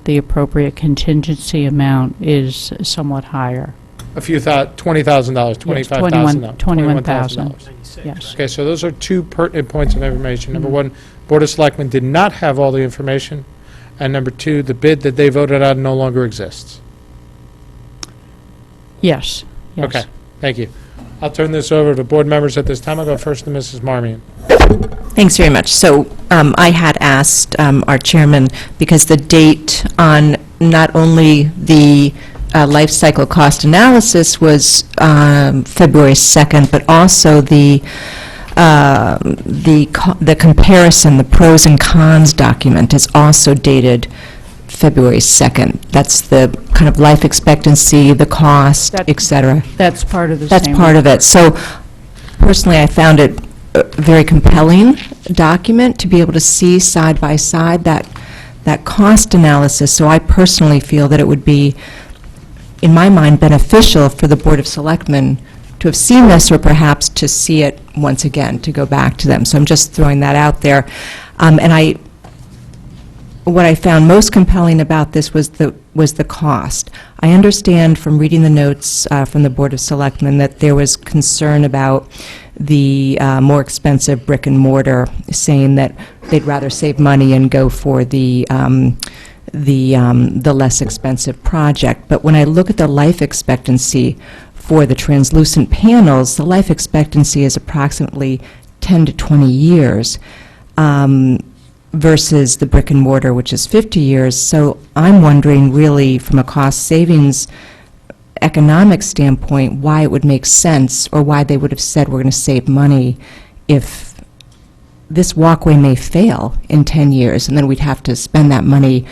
the appropriate contingency amount is somewhat higher. A few thought, $20,000, $25,000. $21,000. Yes. Okay, so those are two pertinent points of information. Number one, Board of Selectmen did not have all the information, and number two, the bid that they voted on no longer exists. Yes, yes. Okay, thank you. I'll turn this over to board members at this time. I'll go first to Mrs. Marmion. Thanks very much. So I had asked our chairman, because the date on not only the life cycle cost analysis was February 2nd, but also the comparison, the pros and cons document is also dated February 2nd. That's the kind of life expectancy, the cost, et cetera. That's part of the That's same. part of it. So personally, I found it a very compelling document to be able to see side by side that cost analysis. So I personally feel that it would be, in my mind, beneficial for the Board of Selectmen to have seen this, or perhaps to see it once again, to go back to them. So I'm just throwing that out there. What I found most compelling about this was the cost. I understand from reading the notes from the Board of Selectmen that there was concern about the more expensive brick and mortar, saying that they'd rather save money and go for the less expensive project. But when I look at the life expectancy for the translucent panels, the life expectancy is approximately 10 to 20 years. Versus the brick and mortar, which is 50 years. So I'm wondering, really, from a cost savings economic standpoint, why it would make sense, or why they would have said we're going to save money if this walkway may fail in 10 years, and then we'd have to spend that money,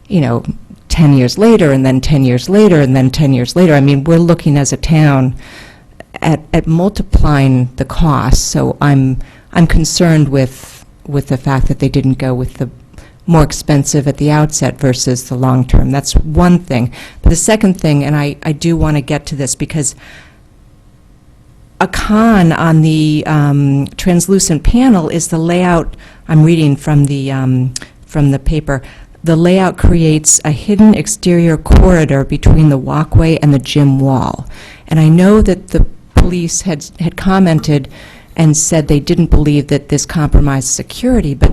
10 years later, and then 10 years later, and then 10 years later. I mean, we're looking as a town at multiplying the costs. So I'm concerned with the fact that they didn't go with the more expensive at the outset versus the long term. That's one thing. But the second thing, and I do want to get to this, because a con on the translucent panel is the layout. I'm reading from the paper. The layout creates a hidden exterior corridor between the walkway and the gym wall. And I know that the police had commented and said they didn't believe that this compromised security, but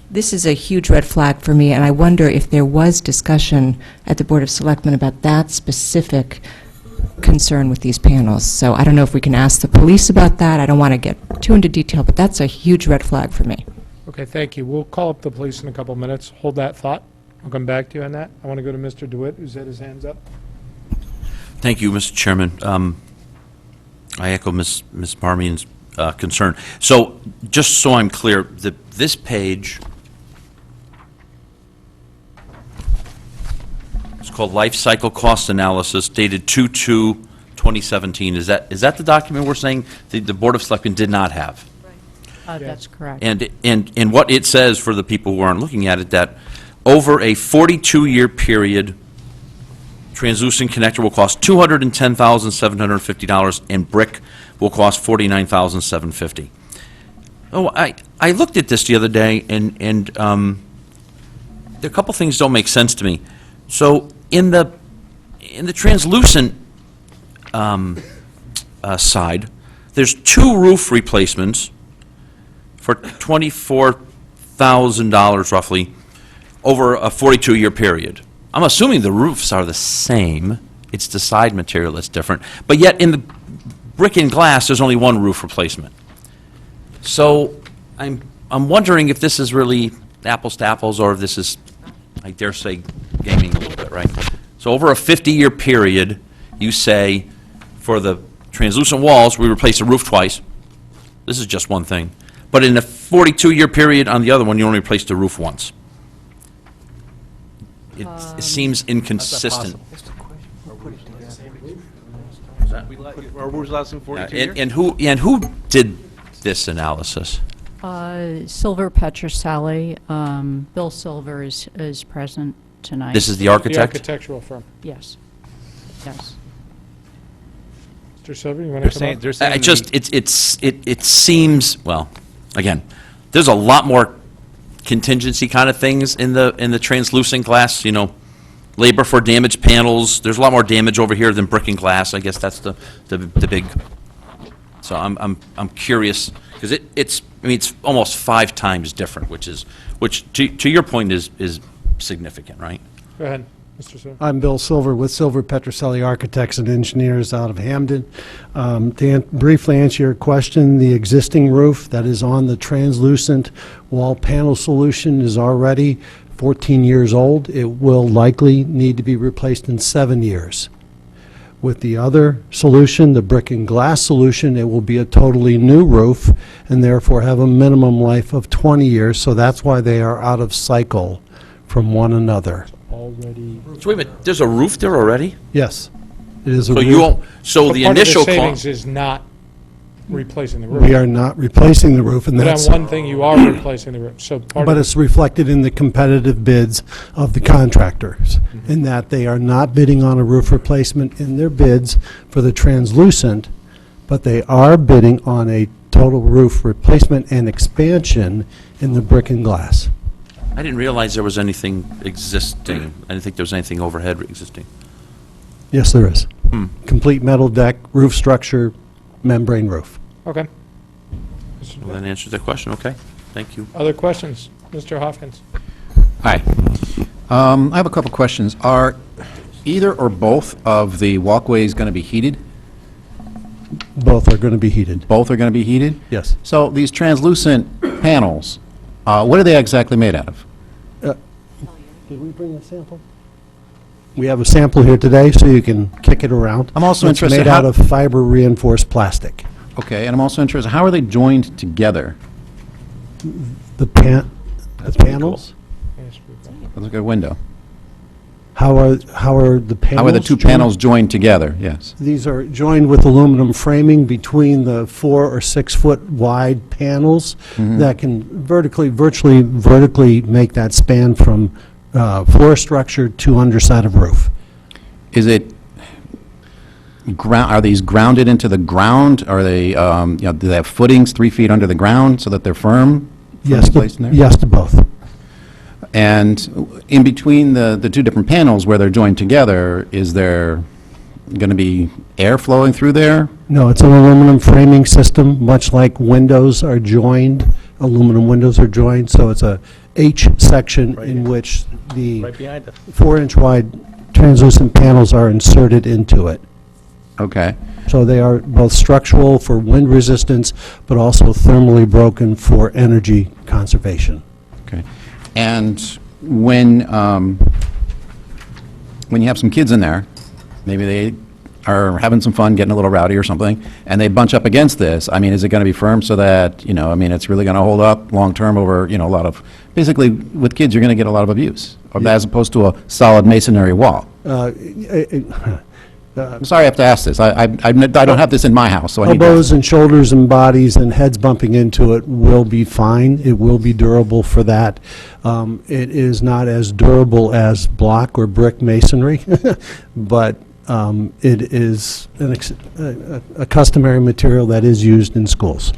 this is a huge red flag for me, and I wonder if there was discussion at the Board of Selectmen about that specific concern with these panels. So I don't know if we can ask the police about that. I don't want to get too into detail, but that's a huge red flag for me. Okay, thank you. We'll call up the police in a couple minutes. Hold that thought. I'll come back to you on that. I want to go to Mr. DeWitt, who's had his hands up. Thank you, Mr. Chairman. I echo Ms. Parmean's concern. So, just so I'm clear, this page, it's called Life Cycle Cost Analysis, dated 2/2/2017. Is that the document we're saying the Board of Selectmen did not have? That's correct. And what it says, for the people who aren't looking at it, that over a 42-year period, translucent connector will cost $210,750, and brick will cost $49,750. Oh, I looked at this the other day, and there are a couple things don't make sense to me. So in the translucent side, there's 2 roof replacements for $24,000 roughly over a 42-year period. I'm assuming the roofs are the same. It's the side material that's different. But yet, in the brick and glass, there's only 1 roof replacement. So I'm wondering if this is really apples to apples, or if this is, I dare say, gaming a little bit, right? So over a 50-year period, you say, for the translucent walls, we replace the roof twice. This is just one thing. But in a 42-year period, on the other one, you only replace the roof once. It seems inconsistent. And who did this analysis? Silver Petroselli, Bill Silver is present tonight. This is the The architect? architectural firm. Yes, yes. Mr. Silver, you want to come up? I just, it seems, well, again, there's a lot more contingency kind of things in the translucent glass, labor for damaged panels. There's a lot more damage over here than brick and glass. I guess that's the big, so I'm curious, because it's almost 5 times different, which to your point is significant, right? Go ahead, Mr. Silver. I'm Bill Silver with Silver Petroselli Architects and Engineers out of Hamden. Briefly answer your question, the existing roof that is on the translucent wall panel solution is already 14 years old. It will likely need to be replaced in 7 years. With the other solution, the brick and glass solution, it will be a totally new roof and therefore have a minimum life of 20 years, so that's why they are out of cycle from one another. Already. So wait a minute, there's a roof there already? Yes, it is a So roof. the Part of initial the savings cost, is not replacing the roof. We are not replacing the roof, and But that's, on one thing, you are replacing the roof, so part but of, it's reflected in the competitive bids of the contractors, in that they are not bidding on a roof replacement in their bids for the translucent, but they are bidding on a total roof replacement and expansion in the brick and glass. I didn't realize there was anything existing. I didn't think there was anything overhead existing. Yes, there is. Complete metal deck, roof structure, membrane roof. okay. Well, that answers that question, okay, thank you. Other questions? Mr. Hopkins? Hi. I have a couple questions. Are either or both of the walkways going to be heated? Both are going to be heated. Both are going to be heated? Yes. So these translucent panels, what are they exactly made out of? Did we bring a sample? We have a sample here today, so you can kick it around. I'm also interested It's made out how- of fiber reinforced plastic. Okay, and I'm also interested, how are they joined together? The That's pretty panels? Let's look at a window. How are the panels? How are the two joined? panels joined together? Yes. These are joined with aluminum framing between the 4 or 6 foot wide panels that can virtually vertically make that span from floor structure to underside of roof. Is it, are these grounded into the ground? Are they, do they have footings 3 feet under the ground so that they're firm? Yes, placed in there? yes to both. And in between the two different panels where they're joined together, is there going to be air flowing through there? No, it's an aluminum framing system, much like windows are joined, aluminum windows are joined, so it's a H section in which the Right behind us. 4-inch wide translucent panels are inserted into it. Okay. So they are both structural for wind resistance, but also thermally broken for energy conservation. Okay. And when you have some kids in there, maybe they are having some fun, getting a little rowdy or something, and they bunch up against this, I mean, is it going to be firm so that, it's really going to hold up long-term over, a lot of, basically, with kids, you're going to get a lot of abuse, as opposed to a solid masonry wall? I'm sorry I have to ask this. I don't have this in my house, so I need to... Elbows and shoulders and bodies and heads bumping into it will be fine. It will be durable for that. It is not as durable as block or brick masonry, but it is a customary material that is used in schools.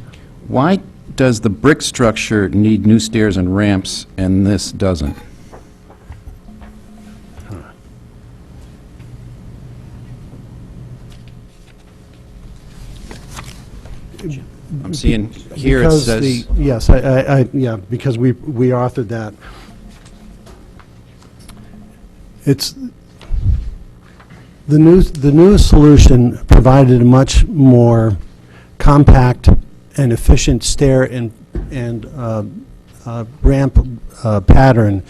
Why does the brick structure need new stairs and ramps, and this doesn't? I'm seeing here it Because says... Yes, because we authored that. It's, the new solution provided a much more compact and efficient stair and ramp pattern,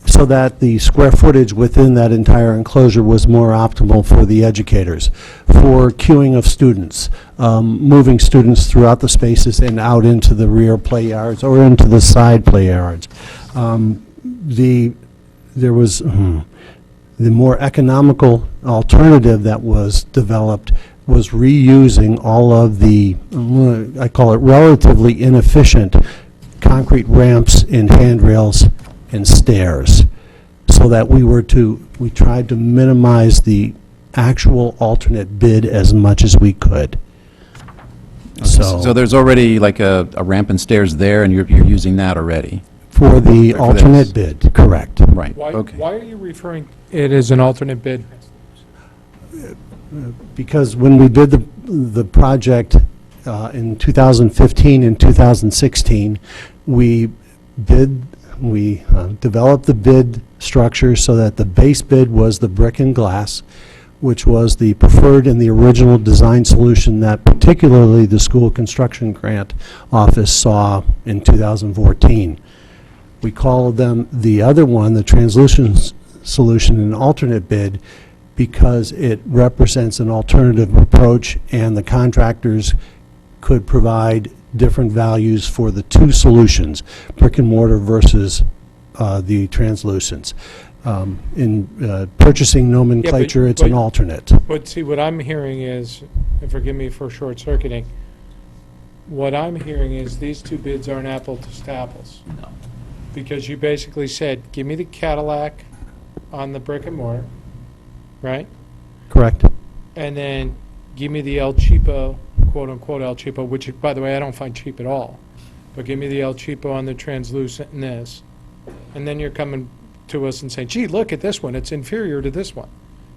so that the square footage within that entire enclosure was more optimal for the educators, for queuing of students, moving students throughout the spaces and out into the rear play yards or into the side play yards. There was the more economical alternative that was developed was reusing all of the, I call it relatively inefficient, concrete ramps and handrails and stairs, so that we tried to minimize the actual alternate bid as much as we could. So there's already like a ramp and stairs there, and you're using that already? For the For alternate this. bid, correct. Right, okay. Why are you referring it as an alternate bid? Because when we did the project in 2015 and 2016, we developed the bid structure so that the base bid was the brick and glass, which was the preferred and the original design solution that particularly the School Construction Grant Office saw in 2014. We called them the other one, the translucent solution, an alternate bid, because it represents an alternative approach, and the contractors could provide different values for the two solutions, brick and mortar versus the translucents. In purchasing nomenclature, it's an alternate. But see, what I'm hearing is, and forgive me for short-circuiting, what I'm hearing is these two bids aren't apples to apples. No. Because you basically said, give me the Cadillac on the brick and mortar, right? Correct. And then give me the El Cheapo, quote-unquote El Cheapo, which, by the way, I don't find cheap at all. But give me the El Cheapo on the translucent and this. And then you're coming to us and saying, gee, look at this one. It's inferior to this one.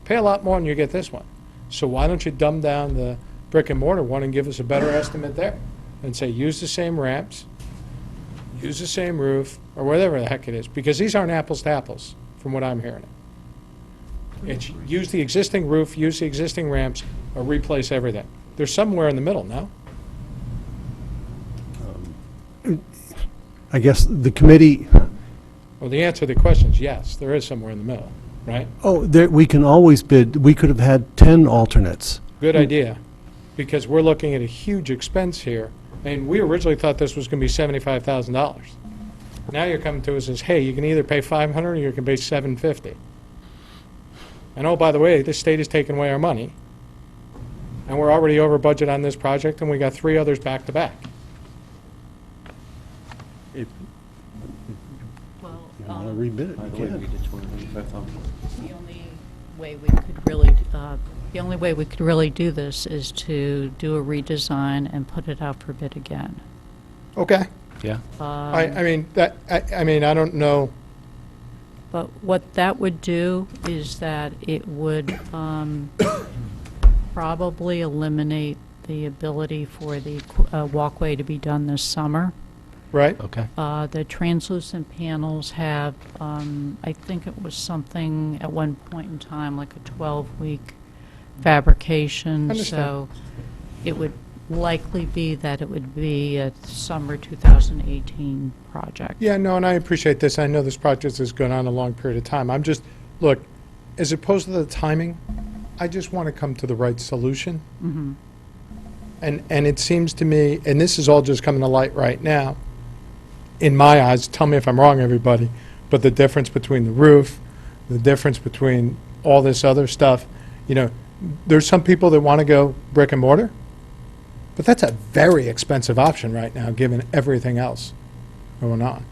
Pay a lot more and you get this one. So why don't you dumb down the brick and mortar one and give us a better estimate there? And say, use the same ramps, use the same roof, or whatever the heck it is. Because these aren't apples to apples, from what I'm hearing. It's use the existing roof, use the existing ramps, or replace everything. There's somewhere in the middle, no? I guess the committee, Well, the answer to the question is yes, there is somewhere in the middle, right? we can always bid, we could have had 10 alternates. Good idea, because we're looking at a huge expense here. And we originally thought this was going to be $75,000. Now you're coming to us and says, hey, you can either pay $500 or you can pay $750. And oh, by the way, the state is taking away our money. And we're already over budget on this project, and we got 3 others back to back. Well, You want to rebid it, you can. the only way we could really, the only way we could really do this is to do a redesign and put it out for bid again. Okay. Yeah. I mean, I don't know. But what that would do is that it would probably eliminate the ability for the walkway to be done this summer. Right? Okay. The translucent panels have, I think it was something at one point in time, like a 12-week fabrication. Understand. So it would likely be that it would be a summer 2018 project. Yeah, no, and I appreciate this. I know this project has gone on a long period of time. I'm just, look, as opposed to the timing, I just want to come to the right solution. And it seems to me, and this is all just coming to light right now, in my eyes, tell me if I'm wrong, everybody, but the difference between the roof, the difference between all this other stuff, you know, there's some people that want to go brick and mortar, but that's a very expensive option right now, given everything else going on.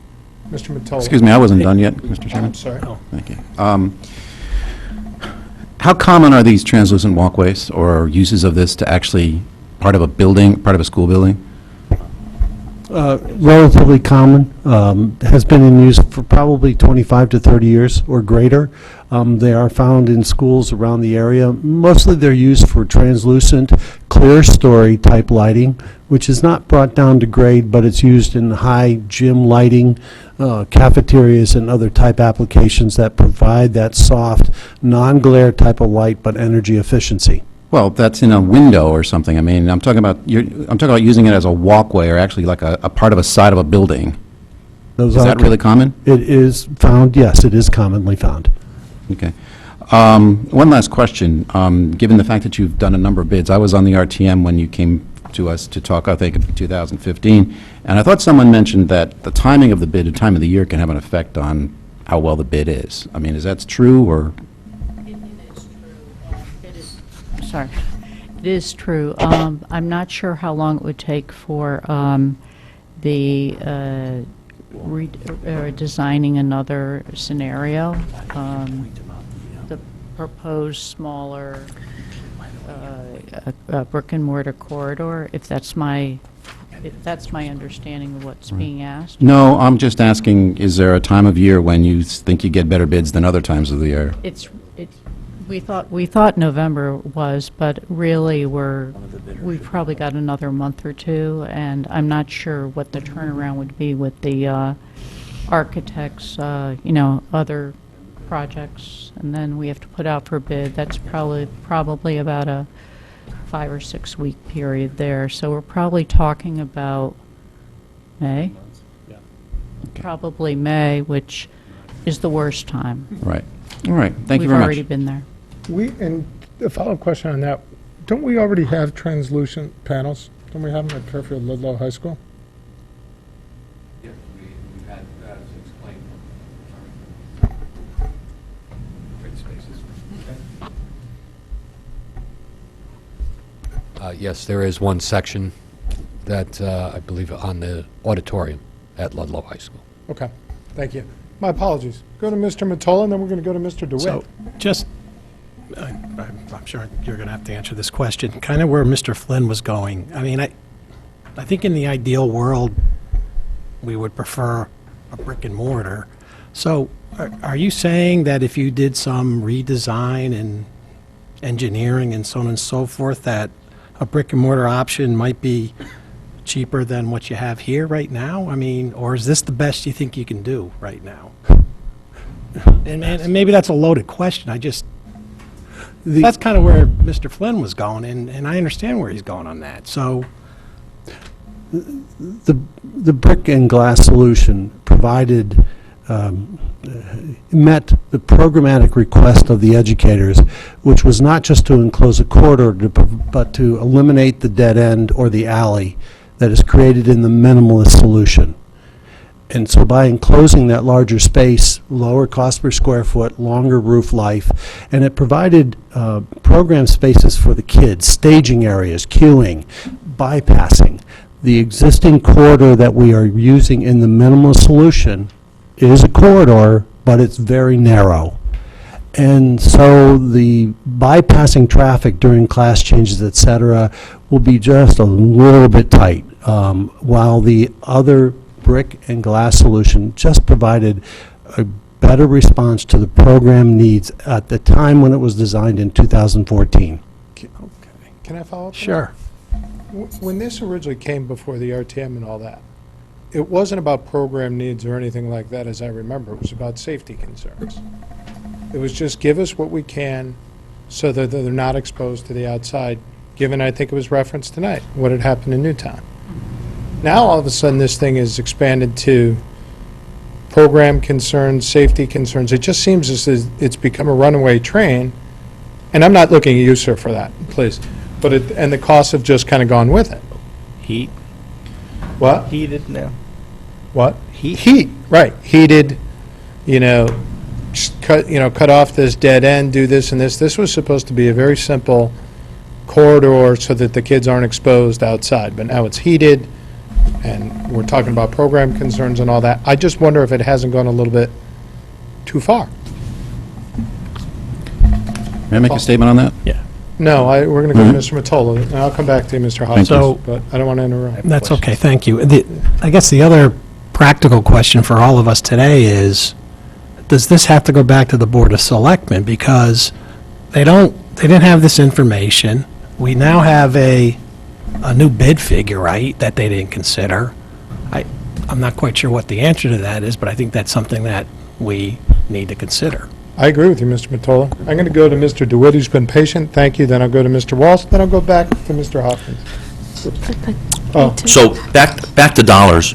Mr. Mottola. Excuse me, I wasn't done yet, Mr. Chairman. I'm sorry. Thank you. How common are these translucent walkways or uses of this to actually part of a building, part of a school building? Relatively common, has been in use for probably 25 to 30 years or greater. They are found in schools around the area. Mostly they're used for translucent, clear story type lighting, which is not brought down to grade, but it's used in high gym lighting, cafeterias and other type applications that provide that soft, non-glare type of light, but energy efficiency. Well, that's in a window or something. I mean, I'm talking about using it as a walkway or actually like a part of a side of a building. Those Is are that really common? It is found, yes, it is commonly found. Okay. One last question. Given the fact that you've done a number of bids, I was on the RTM when you came to us to talk, I think, in 2015, and I thought someone mentioned that the timing of the bid and time of the year can have an effect on how well the bid is. I mean, is that true, or? Sorry. It is true. I'm not sure how long it would take for designing another scenario. The proposed smaller brick and mortar corridor, if that's my understanding of what's being asked. No, I'm just asking, is there a time of year when you think you get better bids than other times of the year? We thought November was, but really we've probably got another month or two, and I'm not sure what the turnaround would be with the architects, other projects, and then we have to put out for bid. That's probably about a 5 or 6 week period there. So we're probably talking about May. Probably May, which is the worst time. Right. All right. Thank you very We've much. already been there. And a follow-up question on that, don't we already have translucent panels? Don't we have them at Fairfield Ludlow High School? Yes, we've had that explained. Great spaces. Yes, there is one section that I believe on the auditorium at Ludlow High School. Okay, thank you. My apologies. Go to Mr. Mottola, and then we're going to go to Mr. DeWitt. So, just, I'm sure you're going to have to answer this question, kind of where Mr. Flynn was going. I mean, I think in the ideal world, we would prefer a brick and mortar. So, are you saying that if you did some redesign and engineering and so on and so forth, that a brick and mortar option might be cheaper than what you have here right now? I mean, or is this the best you think you can do right now? And maybe that's a loaded question. That's kind of where Mr. Flynn was going, and I understand where he's going on that. So, The brick and glass solution provided, met the programmatic request of the educators, which was not just to enclose a corridor, but to eliminate the dead end or the alley that is created in the minimalist solution. And so by enclosing that larger space, lower cost per square foot, longer roof life, and it provided program spaces for the kids, staging areas, queuing, bypassing. The existing corridor that we are using in the minimalist solution is a corridor, but it's very narrow. And so the bypassing traffic during class changes, et cetera, will be just a little bit tight, while the other brick and glass solution just provided a better response to the program needs at the time when it was designed in 2014. Okay. Can I follow up? sure. When this originally came before the RTM and all that, it wasn't about program needs or anything like that, as I remember. It was about safety concerns. It was just give us what we can so that they're not exposed to the outside, given, I think it was referenced tonight, what had happened in Newtown. Now, all of a sudden, this thing is expanded to program concerns, safety concerns. It just seems as if it's become a runaway train, and I'm not looking at you, sir, for that, please, but and the costs have just kind of gone with it. Heat, What? heated now. What? Heat. Right, heated, cut off this dead end, do this and this. This was supposed to be a very simple corridor so that the kids aren't exposed outside, but now it's heated, and we're talking about program concerns and all that. I just wonder if it hasn't gone a little bit too far. May I make a statement on that? Yeah. No, we're going to go to Mr. Mottola, and I'll come back to you, Mr. Thank you. Hopkins, but I don't want to interrupt. That's okay, thank you. I guess the other practical question for all of us today is, does this have to go back to the Board of Selectmen? Because they didn't have this information. We now have a new bid figure, right, that they didn't consider. I'm not quite sure what the answer to that is, but I think that's something that we need to consider. I agree with you, Mr. Mottola. I'm going to go to Mr. DeWitt, who's been patient, thank you, then I'll go to Mr. Walsh, then I'll go back to Mr. Hopkins. Oh. So back to dollars.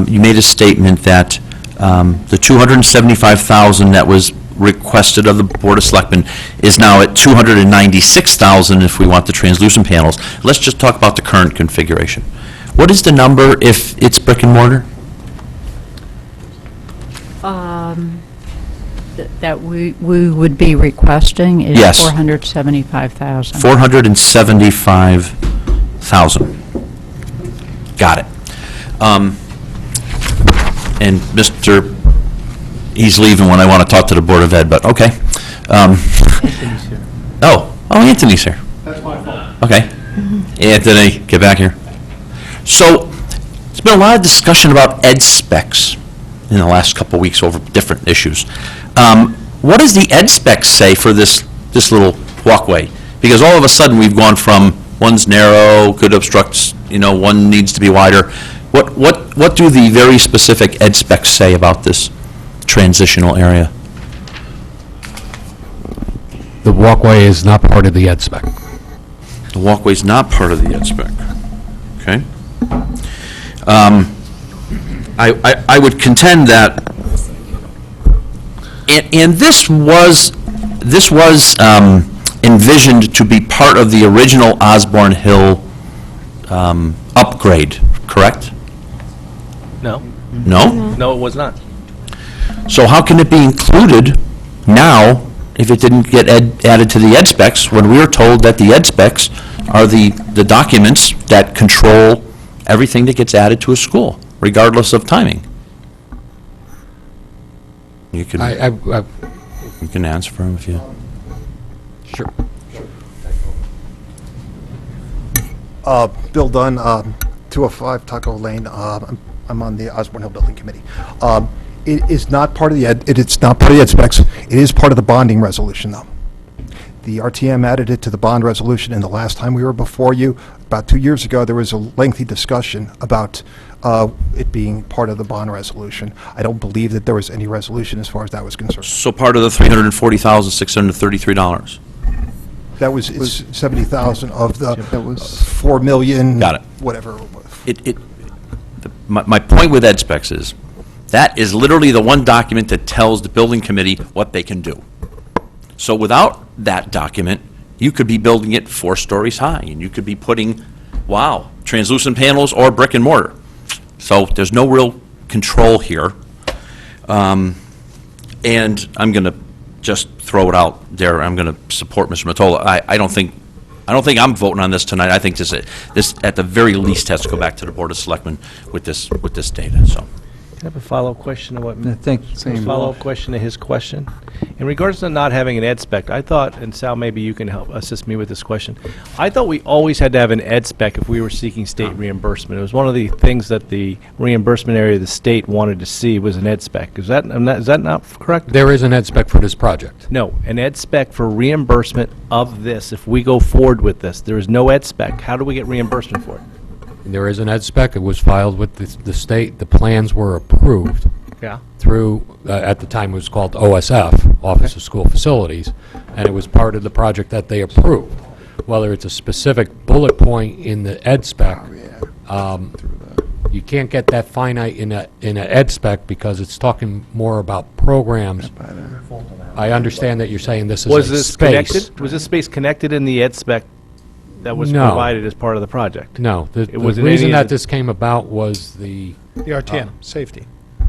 You made a statement that the $275,000 that was requested of the Board of Selectmen is now at $296,000 if we want the translucent panels. Let's just talk about the current configuration. What is the number if it's brick and mortar? That we would be requesting is Yes. $475,000. $475,000. Got it. And Mr., he's leaving when I want to talk to the Board of Ed, but okay. Anthony's here. Oh, Anthony's here. That's my fault. Okay. Anthony, get back here. So, there's been a lot of discussion about ed specs in the last couple of weeks over different issues. What does the ed specs say for this little walkway? Because all of a sudden, we've gone from one's narrow, could obstruct, one needs to be wider. What do the very specific ed specs say about this transitional area? The walkway is not part of the ed spec. The walkway's not part of the ed spec. Okay. I would contend that, and this was envisioned to be part of the original Osborne Hill upgrade, correct? No. No? No, it was not. So how can it be included now if it didn't get added to the ed specs, when we were told that the ed specs are the documents that control everything that gets added to a school, regardless of timing? You can, you can answer for him if you... Sure. Bill Dunn, 205 Taco Lane. I'm on the Osborne Hill Building Committee. It is not part of the it's not part of the ed specs. It is part of the bonding resolution, though. The RTM added it to the bond resolution, and the last time we were before you, about 2 years ago, there was a lengthy discussion about it being part of the bond resolution. I don't believe that there was any resolution as far as that was concerned. So part of the $340,633. That was it's 70,000 of the 4 million. Got it. Whatever. My point with ed specs is, that is literally the one document that tells the building committee what they can do. So without that document, you could be building it 4 stories high, and you could be putting, translucent panels or brick and mortar. So there's no real control here. And I'm going to just throw it out there. I'm going to support Mr. Mottola. I don't think I'm voting on this tonight. I think this at the very least has to go back to the Board of Selectmen with this data. So. Can I have a follow-up question to what? Thank you. Follow-up question to his question. In regards to not having an ed spec, I thought, and Sal, maybe you can help assist me with this question. I thought we always had to have an ed spec if we were seeking state reimbursement. It was one of the things that the reimbursement area of the state wanted to see was an ed spec. Is that not correct? There is an ed spec for this project. No, an ed spec for reimbursement of this. If we go forward with this, there is no ed spec. How do we get reimbursement for it? There is an ed spec. It was filed with the state. The plans were approved Yeah. through, at the time it was called OSF, Office of School Facilities, and it was part of the project that they approved. Whether it's a specific bullet point in the ed spec, You can't get that finite in a ed spec because it's talking more about programs. I understand that you're saying this is Was a this space. connected? Was this space connected in the ed spec that was No. provided as part of the project? No, the was in reason any of that the- this came about was the, The RTM, safety.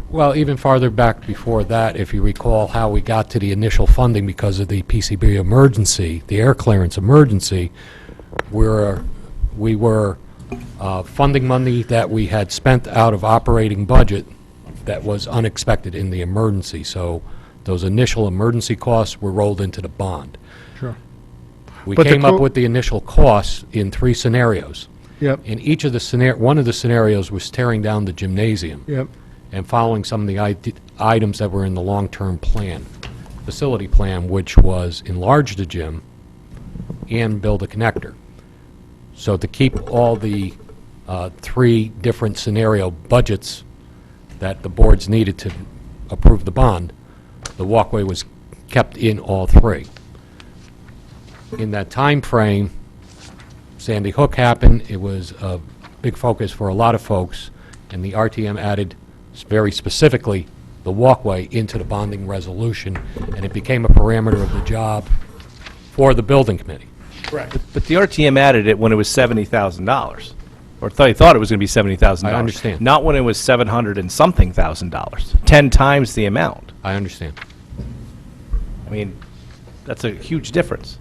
well, even farther back before that, if you recall how we got to the initial funding because of the PCB emergency, the air clearance emergency, we were funding money that we had spent out of operating budget that was unexpected in the emergency. So those initial emergency costs were rolled into the bond. Sure. We But the came up co- with the initial costs in 3 scenarios. Yep, In each of the one of the scenarios was tearing down the gymnasium yep. and following some of the items that were in the long-term plan, facility plan, which was enlarge the gym and build a connector. So to keep all the 3 different scenario budgets that the boards needed to approve the bond, the walkway was kept in all 3. In that time frame, Sandy Hook happened. It was a big focus for a lot of folks, and the RTM added very specifically the walkway into the bonding resolution, and it became a parameter of the job for the building committee. Correct. But the RTM added it when it was $70,000, or they thought it was going to be $70,000. I understand. Not when it was 700 and something thousand dollars, 10 times the amount. I understand. I mean, that's a huge difference.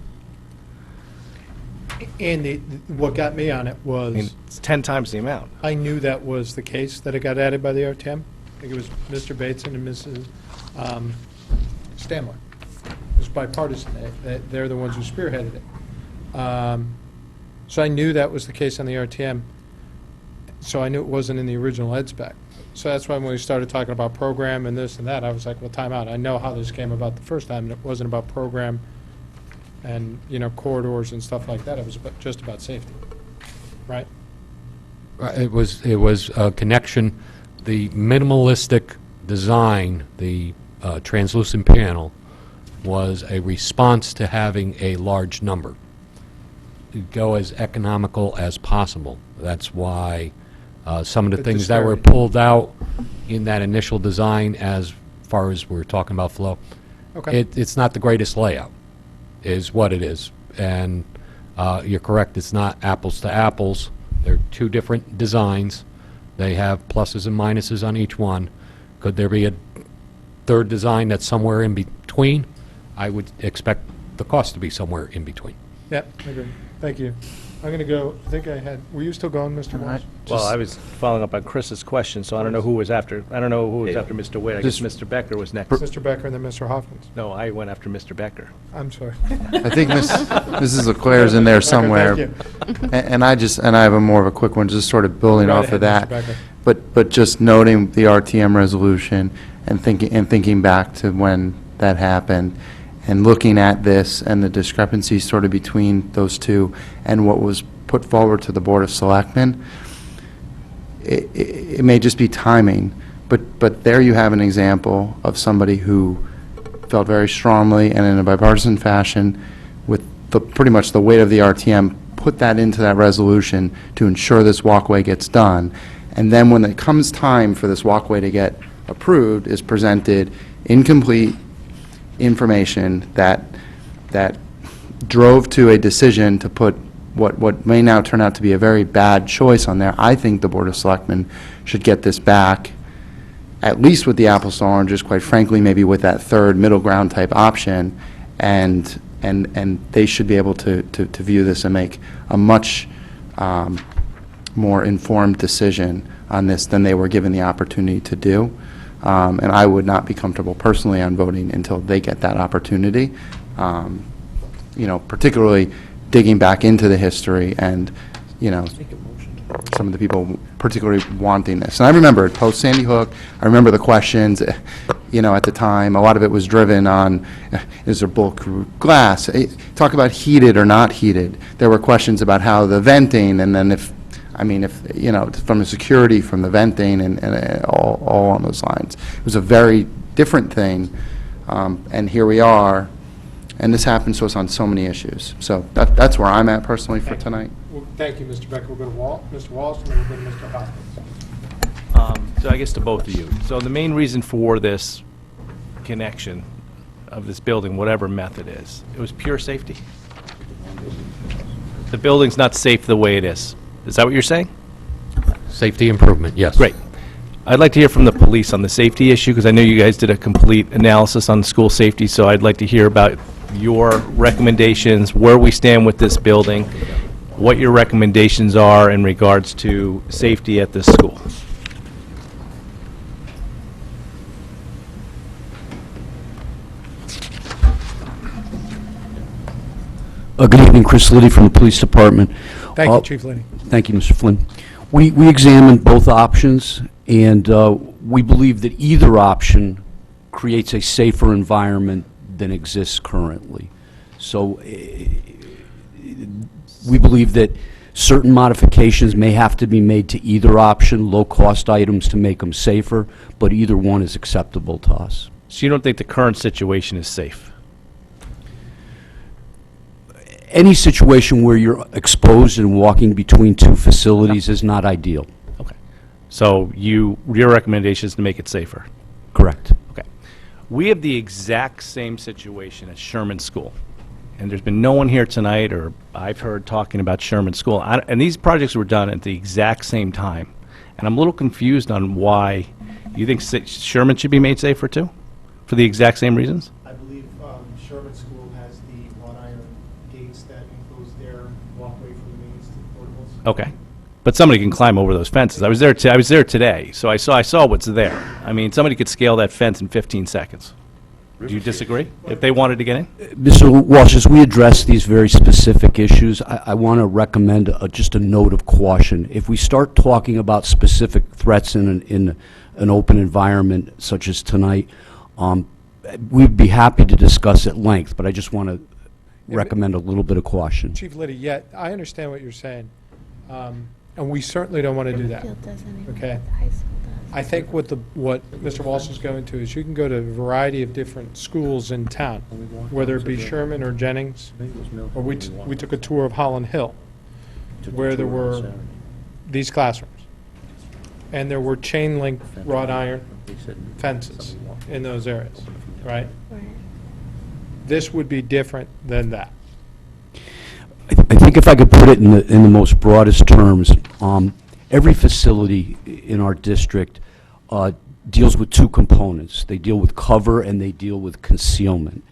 And what got me on it I mean, was, it's 10 times the amount. I knew that was the case, that it got added by the RTM. I think it was Mr. Bateson and Mrs. Stamler. It was bipartisan. They're the ones who spearheaded it. So I knew that was the case on the RTM. So I knew it wasn't in the original ed spec. So that's why when we started talking about program and this and that, I was like, well, time out. I know how this came about the first time, and it wasn't about program and, corridors and stuff like that. It was just about safety, right? It was a connection, the minimalistic design, the translucent panel, was a response to having a large number. Go as economical as possible. That's why some of the The things that were disparity. pulled out in that initial design, as far as we're talking about flow, Okay. it's not the greatest layout, is what it is. And you're correct, it's not apples to apples. They're 2 different designs. They have pluses and minuses on each one. Could there be a third design that's somewhere in between? I would expect the cost to be somewhere in between. Yep, I agree. Thank you. I'm going to go, I think I had, were you still going, Mr. Walsh? Well, I was following up on Chris's question, so I don't know who was after Mr. Witt. I guess Mr. Becker was next. Mr. Becker and then Mr. Hoffman's. No, I went after Mr. Becker. I'm sorry. I think Mrs. Leclerc's in there somewhere. thank And I have a more of a quick one, just sort of building Right off of ahead, Mr. that. Becker. But just noting the RTM resolution and thinking back to when that happened and looking at this and the discrepancies sort of between those two and what was put forward to the Board of Selectmen, it may just be timing, but there you have an example of somebody who felt very strongly and in a bipartisan fashion with pretty much the weight of the RTM, put that into that resolution to ensure this walkway gets done. And then when it comes time for this walkway to get approved, is presented incomplete information that drove to a decision to put what may now turn out to be a very bad choice on there. I think the Board of Selectmen should get this back, at least with the apples to oranges, quite frankly, maybe with that third middle ground type option, and they should be able to view this and make a much more informed decision on this than they were given the opportunity to do. And I would not be comfortable personally on voting until they get that opportunity. Particularly digging back into the history and, some of the people particularly wanting this. And I remember post Sandy Hook, I remember the questions, at the time. A lot of it was driven on, is there bulletproof glass? Talk about heated or not heated. There were questions about how the venting, and then if from the security, from the venting, and all on those lines. It was a very different thing, and here we are, and this happens to us on so many issues. So that's where I'm at personally for tonight. Well, thank you, Mr. Becker. We'll go to Mr. Walsh, and then we'll go to Mr. Hoffman. So I guess to both of you. So the main reason for this connection of this building, whatever method is, it was pure safety? The building's not safe the way it is. Is that what you're saying? Safety improvement, yes. Great. I'd like to hear from the police on the safety issue, because I know you guys did a complete analysis on school safety, so I'd like to hear about your recommendations, where we stand with this building, what your recommendations are in regards to safety at this school. Good evening, Chris Liddy from the Police Department. Thank you, Chief Liddy. Thank you, Mr. Flynn. We examined both options, and we believe that either option creates a safer environment than exists currently. So we believe that certain modifications may have to be made to either option, low-cost items to make them safer, but either one is acceptable to us. So you don't think the current situation is safe? Any situation where you're exposed and walking between two facilities is not ideal. Okay. So your recommendation is to make it safer? Correct. Okay. We have the exact same situation at Sherman School. And there's been no one here tonight, or I've heard talking about Sherman School. And these projects were done at the exact same time. And I'm a little confused on why you think Sherman should be made safer too? For the exact same reasons? I believe Sherman School has the wrought iron gates that enclose their walkway from the mains to the portables. Okay. But somebody can climb over those fences. I was there today, so I saw what's there. I mean, somebody could scale that fence in 15 seconds. Do you disagree? If they wanted to get in? Mr. Walsh, as we address these very specific issues, I want to recommend just a note of caution. If we start talking about specific threats in an open environment such as tonight, we'd be happy to discuss at length, but I just want to recommend a little bit of caution. Chief Liddy, yeah, I understand what you're saying, and we certainly don't want to do that, okay? I think what Mr. Walsh is going to is you can go to a variety of different schools in town, whether it be Sherman or Jennings, or we took a tour of Holland Hill, where there were these classrooms, and there were chain link wrought iron fences in those areas, right? This would be different than that. I think if I could put it in the most broadest terms, every facility in our district deals with two components. They deal with cover and they deal with concealment.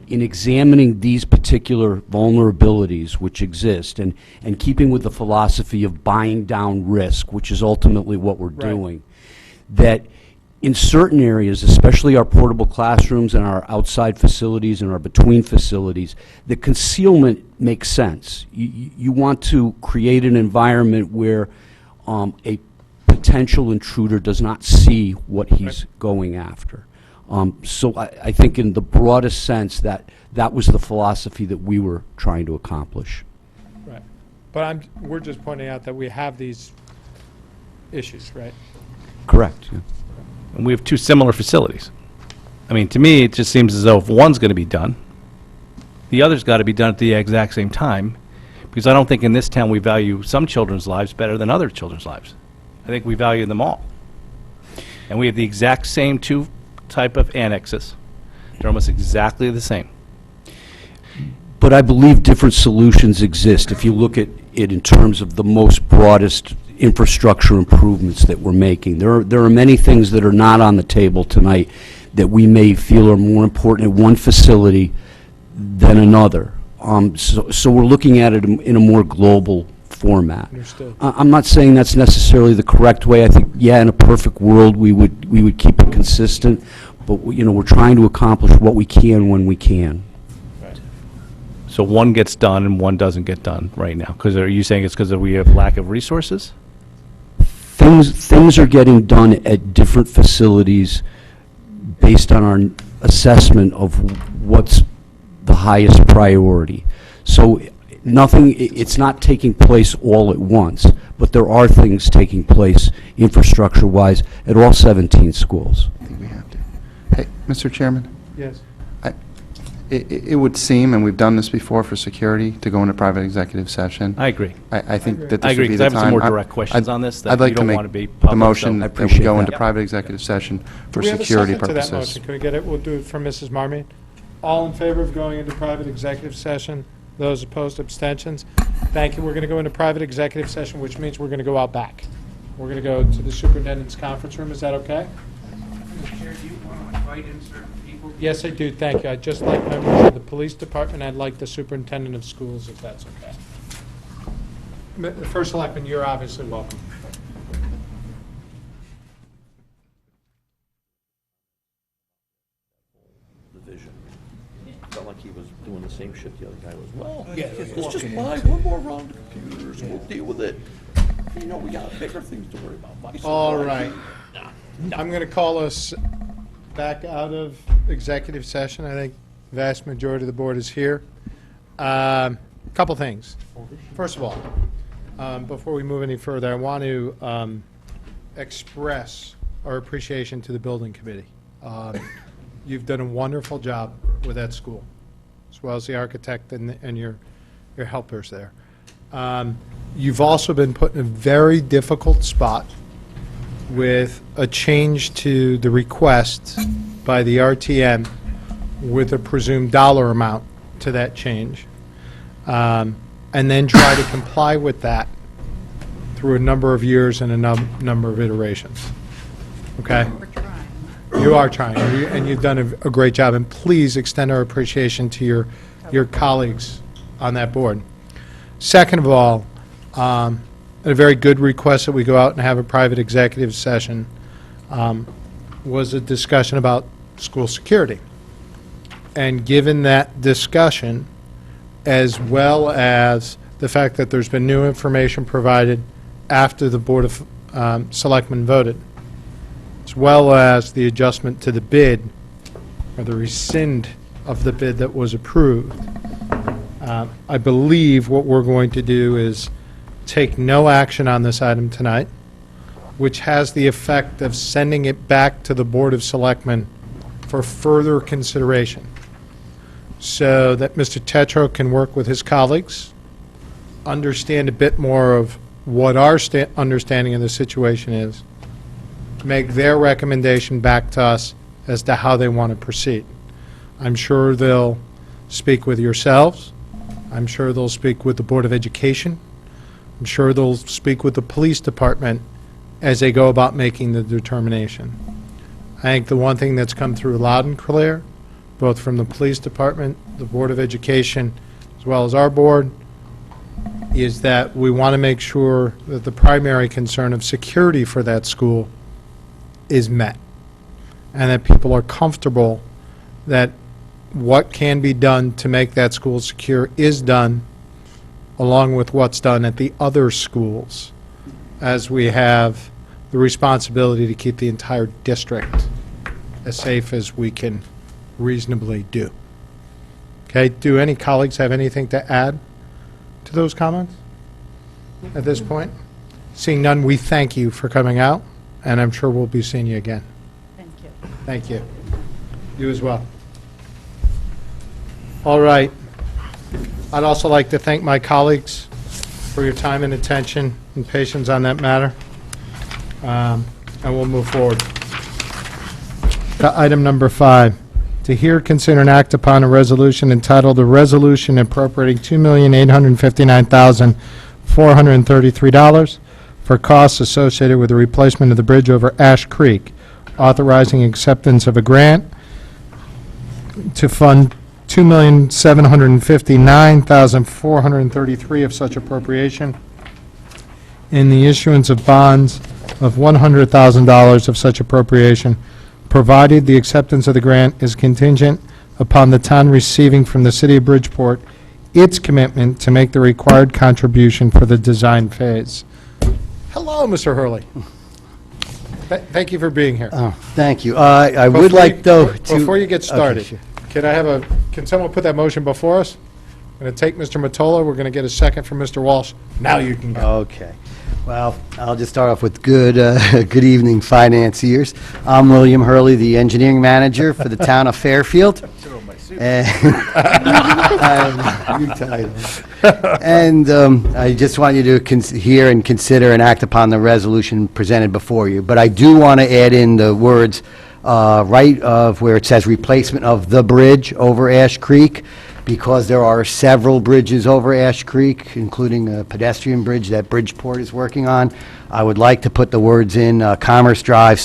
In examining these particular vulnerabilities which exist and keeping with the philosophy of buying down risk, which is ultimately what we're doing, that in certain areas, especially our portable classrooms and our outside facilities and our between facilities, the concealment makes sense. You want to create an environment where a potential intruder does not see what he's going after. So I think in the broadest sense that was the philosophy that we were trying to accomplish. Right. But we're just pointing out that we have these issues, right? Correct. Yeah. And we have two similar facilities. I mean, to me, it just seems as though if one's going to be done, the other's got to be done at the exact same time, because I don't think in this town we value some children's lives better than other children's lives. I think we value them all. And we have the exact same two type of annexes. They're almost exactly the same. But I believe different solutions exist if you look at it in terms of the most broadest infrastructure improvements that we're making. There are many things that are not on the table tonight that we may feel are more important at one facility than another. So we're looking at it in a more global format. Understood. I'm not saying that's necessarily the correct way. I think, yeah, in a perfect world, we would keep it consistent, but we're trying to accomplish what we can when we can. So one gets done and one doesn't get done right now. Because are you saying it's because we have lack of resources? Things are getting done at different facilities based on our assessment of what's the highest priority. So it's not taking place all at once, but there are things taking place infrastructure-wise at all 17 schools. I think we have to. Hey, Mr. Chairman? Yes. it would seem, and we've done this before for security, to go into private executive session. I agree. I think that I this agree, would be 'cause the I have time. some more direct questions on this that I'd like you to don't make wanna be the public, motion so I that we appreciate go into that. private executive session for Do we have a security second to that purposes. motion? Can we get it? We'll do it from Mrs. Marmion. All in favor of going into private executive session? Those opposed, abstentions? Thank you. We're going to go into private executive session, which means we're going to go out back. We're going to go to the superintendent's conference room. Is that okay? Yes, I do. Thank you. I'd just like members of the police department. I'd like the superintendent of schools, if that's okay. First Selectman, you're obviously welcome. The vision. Felt like he was doing the same shit the other guy was. Well, let's just buy one more round of computers. We'll deal with it. You know, we got bigger things to worry about. All right. I'm going to call us back out of executive session. I think the vast majority of the board is here. Couple things. First of all, before we move any further, I want to express our appreciation to the building committee. You've done a wonderful job with that school, as well as the architect and your helpers there. You've also been put in a very difficult spot with a change to the request by the RTM with a presumed dollar amount to that change, and then try to comply with that through a number of years and a number of iterations. Okay? You are trying, and you've done a great job, and please extend our appreciation to your colleagues on that board. Second of all, a very good request that we go out and have a private executive session was a discussion about school security. And given that discussion, as well as the fact that there's been new information provided after the Board of Selectmen voted, as well as the adjustment to the bid, or the rescind of the bid that was approved, I believe what we're going to do is take no action on this item tonight, which has the effect of sending it back to the Board of Selectmen for further consideration, so that Mr. Tetro can work with his colleagues, understand a bit more of what our understanding of the situation is, make their recommendation back to us as to how they want to proceed. I'm sure they'll speak with yourselves. I'm sure they'll speak with the Board of Education. I'm sure they'll speak with the police department as they go about making the determination. I think the one thing that's come through loud and clear, both from the police department, the Board of Education, as well as our board, is that we want to make sure that the primary concern of security for that school is met, and that people are comfortable that what can be done to make that school secure is done, along with what's done at the other schools, as we have the responsibility to keep the entire district as safe as we can reasonably do. Okay, do any colleagues have anything to add to those comments at this point? Seeing none, we thank you for coming out, and I'm sure we'll be seeing you again. Thank you. Thank you. You as well. All right. I'd also like to thank my colleagues for your time and attention and patience on that matter. And we'll move forward. Item number 5, to hear, consider, and act upon a resolution entitled, "A Resolution Appropriating $2,859,433 for costs associated with the replacement of the bridge over Ash Creek, authorizing acceptance of a grant to fund $2,759,433 of such appropriation, in the issuance of bonds of $100,000 of such appropriation, provided the acceptance of the grant is contingent upon the town receiving from the City of Bridgeport its commitment to make the required contribution for the design phase." Hello, Mr. Hurley. Thank you for being here. Thank you. I would like, though, to... Before you get started, Okay, sure. can someone put that motion before us? I'm going to take Mr. Mottola, we're going to get a second from Mr. Walsh. Now you can go. Okay. Well, I'll just start off with good evening, financiers. I'm William Hurley, the engineering manager for the town of Fairfield. New title. And I just want you to hear and consider and act upon the resolution presented before you. But I do want to add in the words right of where it says replacement of the bridge over Ash Creek, because there are several bridges over Ash Creek, including a pedestrian bridge that Bridgeport is working on. I would like to put the words in Commerce Drive /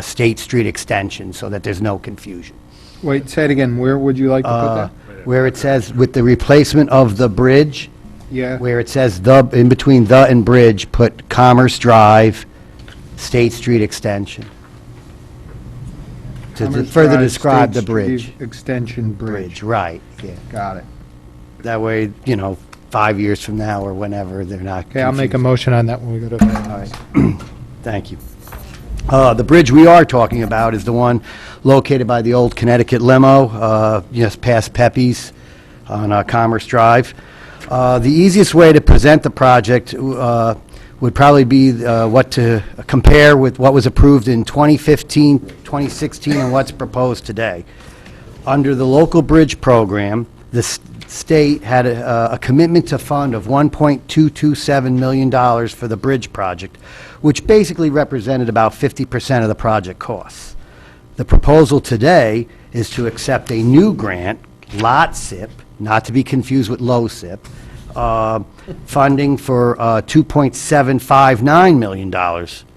State Street Extension, so that there's no confusion. Wait, say it again. Where would you like to put that? Where it says, with the replacement of the bridge, Yeah. where it says the, in between the and bridge, put Commerce Drive, State Street Extension. To Commerce further Drive, describe the State bridge. Street Extension Bridge. Right, yeah. Got it. That way, 5 years from now or whenever, they're not Okay, I'll make a confused. motion on that when we go to vote. All right. Thank you. The bridge we are talking about is the one located by the old Connecticut limo, just past Pepe's on Commerce Drive. The easiest way to present the project would probably be what to compare with what was approved in 2015, 2016, and what's proposed today. Under the local bridge program, the state had a commitment to fund of $1.227 million for the bridge project, which basically represented about 50% of the project costs. The proposal today is to accept a new grant, LOTSIP, not to be confused with LOSIP, funding for $2.759 million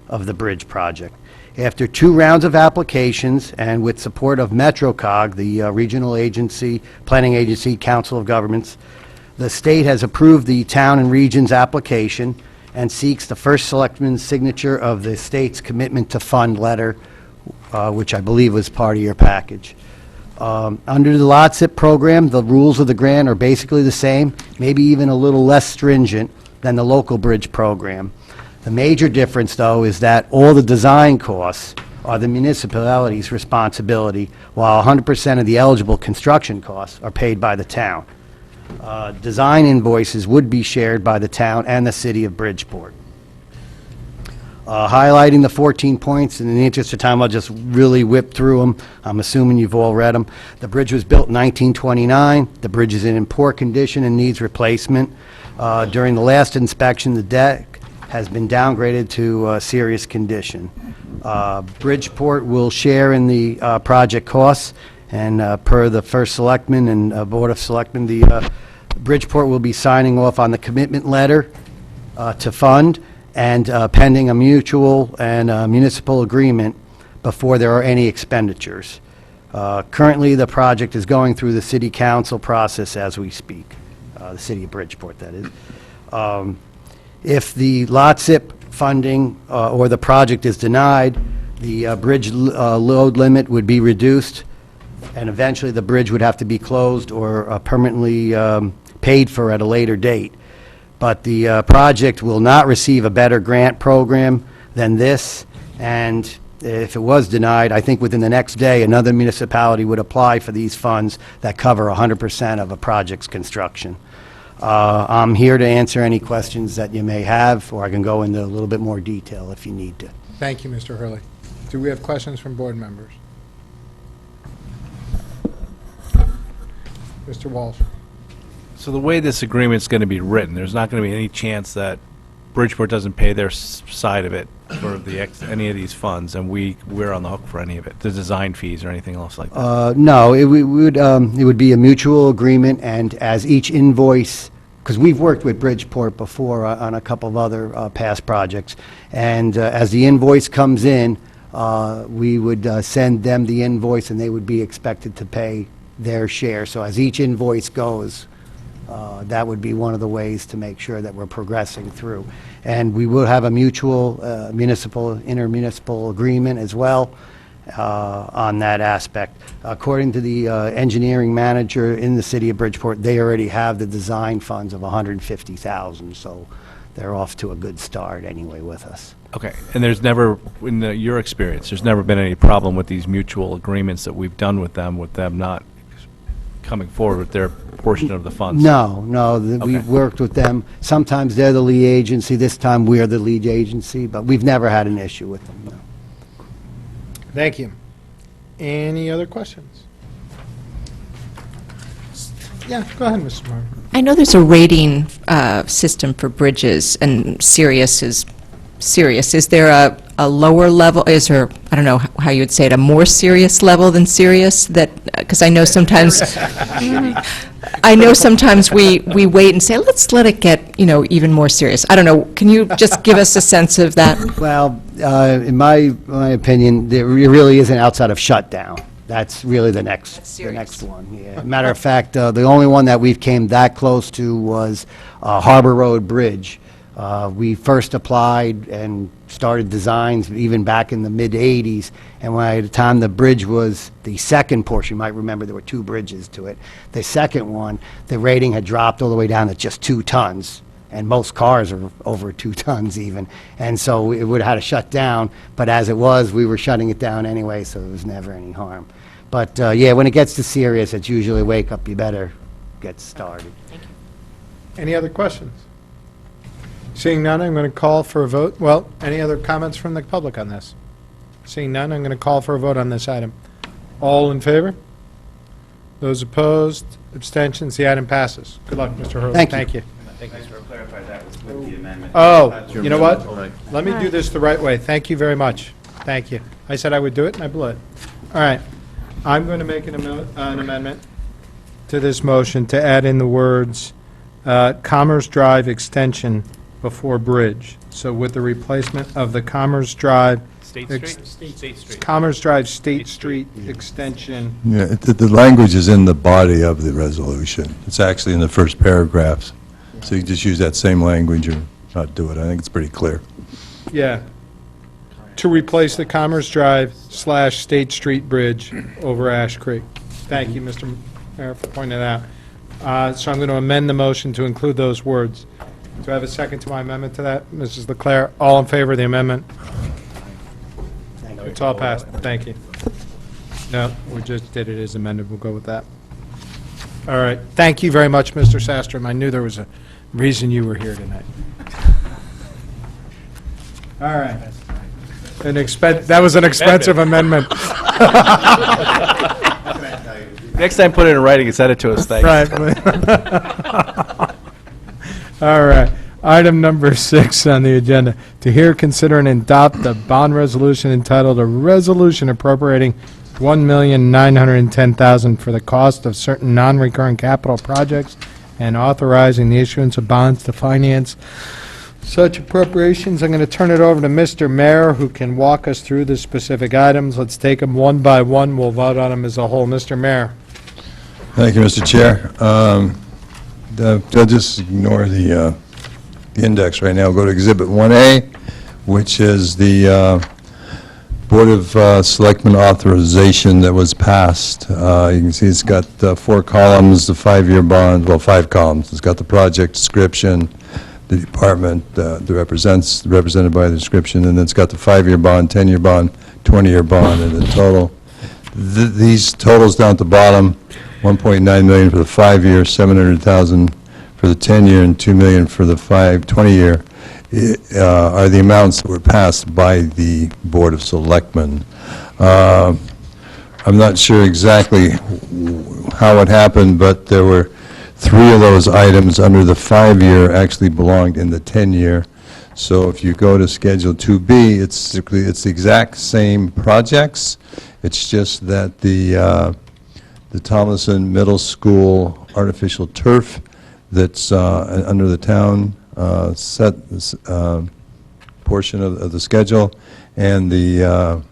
of the bridge project. After 2 rounds of applications and with support of MetroCog, the regional agency, planning agency, Council of Governments, the state has approved the town and region's application and seeks the first selectman's signature of the state's commitment to fund letter, which I believe was part of your package. Under the LOTSIP program, the rules of the grant are basically the same, maybe even a little less stringent than the local bridge program. The major difference, though, is that all the design costs are the municipality's responsibility, while 100% of the eligible construction costs are paid by the town. Design invoices would be shared by the town and the city of Bridgeport. Highlighting the 14 points, and in the interest of time, I'll just really whip through them. I'm assuming you've all read them. The bridge was built in 1929. The bridge is in poor condition and needs replacement. During the last inspection, the deck has been downgraded to serious condition. Bridgeport will share in the project costs, and per the first selectman and Board of Selectmen, the Bridgeport will be signing off on the commitment letter to fund, and pending a mutual and municipal agreement before there are any expenditures. Currently, the project is going through the city council process as we speak, the city of Bridgeport, that is. If the LOTSIP funding or the project is denied, the bridge load limit would be reduced, and eventually the bridge would have to be closed or permanently paid for at a later date. But the project will not receive a better grant program than this, and if it was denied, I think within the next day, another municipality would apply for these funds that cover 100% of a project's construction. I'm here to answer any questions that you may have, or I can go into a little bit more detail if you need to. Thank you, Mr. Hurley. Do we have questions from board members? Mr. Walsh? So the way this agreement's going to be written, there's not going to be any chance that Bridgeport doesn't pay their side of it for any of these funds, and we're on the hook for any of it, the design fees or anything else like that? No, it would be a mutual agreement, and as each invoice, because we've worked with Bridgeport before on a couple of other past projects, and as the invoice comes in, we would send them the invoice, and they would be expected to pay their share. So as each invoice goes, that would be one of the ways to make sure that we're progressing through. And we will have a mutual intermunicipal agreement as well on that aspect. According to the engineering manager in the city of Bridgeport, they already have the design funds of $150,000, so they're off to a good start anyway with us. Okay, and there's never, in your experience, there's never been any problem with these mutual agreements that we've done with them not coming forward with their portion of the funds? No, we've worked with them. Sometimes they're the lead agency, this time we're the lead agency, but we've never had an issue with them, no. Thank you. Any other questions? Yeah, go ahead, Mr. Martin. I know there's a rating system for bridges, and serious is serious. Is there a lower level, is there, I don't know how you would say it, a more serious level than serious? That, because I know sometimes, we wait and say, let's let it get, even more serious. I don't know, can you just give us a sense of that? Well, in my opinion, there really isn't outside of shutdown. That's really the next one. Yeah. Matter of fact, the only one that we've came that close to was Harbor Road Bridge. We first applied and started designs even back in the mid-'80s, and by the time the bridge was the second portion, you might remember there were two bridges to it, the second one, the rating had dropped all the way down to just 2 tons, and most cars are over 2 tons even, and so it would have had to shut down, but as it was, we were shutting it down anyway, so there was never any harm. But, yeah, when it gets to serious, it's usually wake up, you better get started. Any other questions? Seeing none, I'm going to call for a vote. Well, any other comments from the public on this? Seeing none, I'm going to call for a vote on this item. All in favor? Those opposed? Abstentions? The item passes. Good luck, Mr. Hurley. Thank you. Thank you, sir. Clarify that was with the amendment. Oh, you know what? Let me do this the right way. Thank you very much. Thank you. I said I would do it, and I blew it. All right. I'm going to make an amendment to this motion to add in the words Commerce Drive extension before bridge. So with the replacement of the Commerce Drive. State Street. Commerce Drive State Street extension. Yeah, the language is in the body of the resolution. It's actually in the first paragraphs. So you just use that same language or not do it. I think it's pretty clear. Yeah. To replace the Commerce Drive / State Street Bridge over Ash Creek. Thank you, Mr. Mayor, for pointing that out. So I'm going to amend the motion to include those words. Do I have a second to my amendment to that? Mrs. Leclerc, all in favor of the amendment? It's all passed. Thank you. No, we just did it as amended. We'll go with that. All right. Thank you very much, Mr. Sastrom. I knew there was a reason you were here tonight. All right. That was an expensive amendment. Next time, put it in writing and send it to us, thanks. Right. All right. Item number 6 on the agenda, to hear, consider, and adopt a bond resolution entitled "A Resolution Appropriating $1,910,000 for the cost of certain non-recurring capital projects and authorizing the issuance of bonds to finance such appropriations." I'm going to turn it over to Mr. Mayor, who can walk us through the specific items. Let's take them one by one. We'll vote on them as a whole. Mr. Mayor. Thank you, Mr. Chair. I'll just ignore the index right now. Go to Exhibit 1A, which is the Board of Selectmen authorization that was passed. You can see it's got 4 columns, the 5-year bond, well, 5 columns. It's got the project description, the department that represented by the description, and then it's got the 5-year bond, 10-year bond, 20-year bond, and the total. These totals down at the bottom, $1.9 million for the 5-year, $700,000 for the 10-year, and $2 million for the 20-year, are the amounts that were passed by the Board of Selectmen. I'm not sure exactly how it happened, but there were 3 of those items under the 5-year actually belonged in the 10-year. So if you go to Schedule 2B, it's the exact same projects. It's just that the Tomlinson Middle School artificial turf that's under the town set portion of the schedule, and the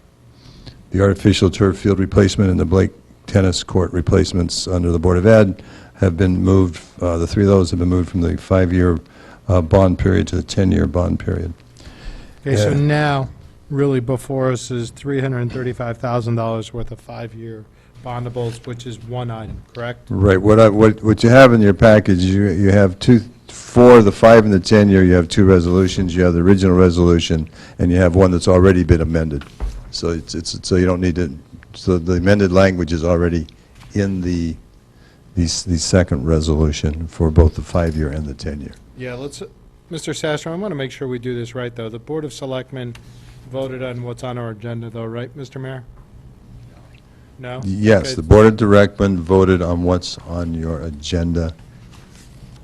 artificial turf field replacement and the Blake tennis court replacements under the Board of Ed have been moved. The 3 of those have been moved from the 5-year bond period to the 10-year bond period. Okay, so now, really before us is $335,000 worth of 5-year bondables, which is one item, correct? Right. What you have in your package, you have 2, for the 5 and the 10-year, you have 2 resolutions. You have the original resolution, and you have one that's already been amended. So so you don't need to. So the amended language is already in the second resolution for both the 5-year and the 10-year. Yeah, let's, Mr. Sastro, I want to make sure we do this right, though. The Board of Selectmen voted on what's on our agenda, though, right, Mr. Mayor? No? Yes, Okay. the Board of Directmen voted on what's on your agenda,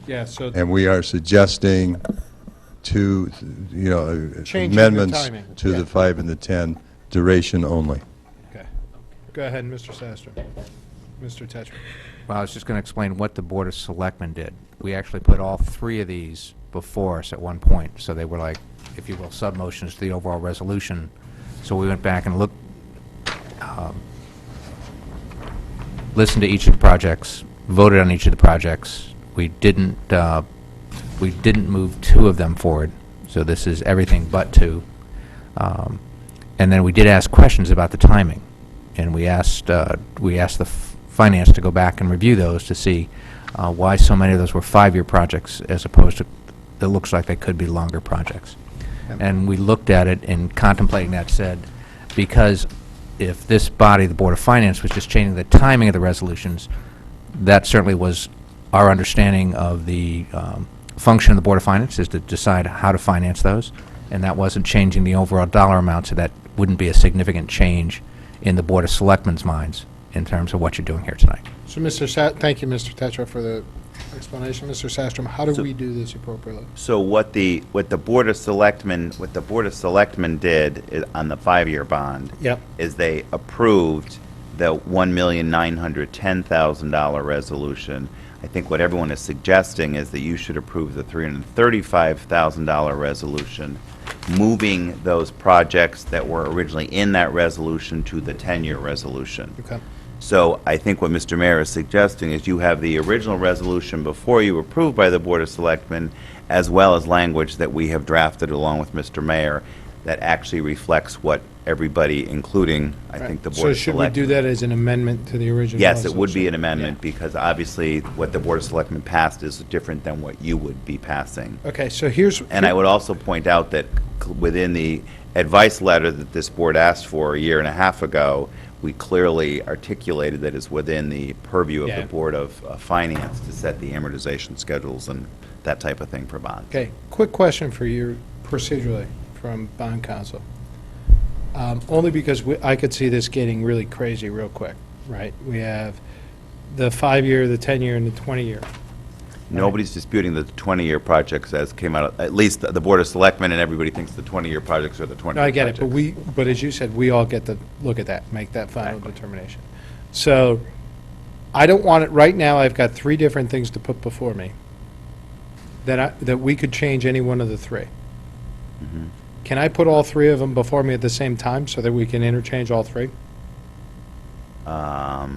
Yeah, so and we are suggesting two, Changing the amendments timing, to yeah. the 5 and the 10, duration only. Okay. Go ahead, Mr. Sastre. Mr. Tetra. Well, I was just going to explain what the Board of Selectmen did. We actually put all three of these before us at one point, so they were like, if you will, sub-motions to the overall resolution. So we went back and looked, listened to each of the projects, voted on each of the projects. We didn't move two of them forward, so this is everything but two. And then we did ask questions about the timing, and we asked the finance to go back and review those to see why so many of those were 5-year projects as opposed to, it looks like they could be longer projects. And we looked at it and contemplating that said, because if this body, the Board of Finance, was just changing the timing of the resolutions, that certainly was our understanding of the function of the Board of Finance, is to decide how to finance those, and that wasn't changing the overall dollar amount, so that wouldn't be a significant change in the Board of Selectmen's minds in terms of what you're doing here tonight. So, thank you, Mr. Tetra, for the explanation. Mr. Sastrom, how do we do this appropriately? So what the Board of Selectmen did on the 5-year bond Yep. is they approved the $1,910,000 resolution. I think what everyone is suggesting is that you should approve the $335,000 resolution, moving those projects that were originally in that resolution to the 10-year resolution. Okay. So I think what Mr. Mayor is suggesting is you have the original resolution before you approved by the Board of Selectmen, as well as language that we have drafted along with Mr. Mayor that actually reflects what everybody, including, I think, the Board So of should we Selectmen. do that as an amendment to the original? Yes, it would be resolution? an amendment, because obviously what the Board of Selectmen passed is different than what you would be passing. Okay, so here's. And I would also point out that within the advice letter that this board asked for a year and a half ago, we clearly articulated that it's within the purview of Yeah. the Board of Finance to set the amortization schedules and that type of thing for bonds. Okay, quick question for you procedurally from bond counsel. Only because I could see this getting really crazy real quick, right? We have the 5-year, the 10-year, and the 20-year. Nobody's disputing the 20-year projects as came out, at least the Board of Selectmen and everybody thinks the 20-year projects are the 20-year projects. No, I get it, but as you said, we all get to look at that, make that final determination. So, I don't want it, right now, I've got 3 different things to put before me that we could change any one of the 3. Mhm. Can I put all 3 of them before me at the same time so that we can interchange all 3? All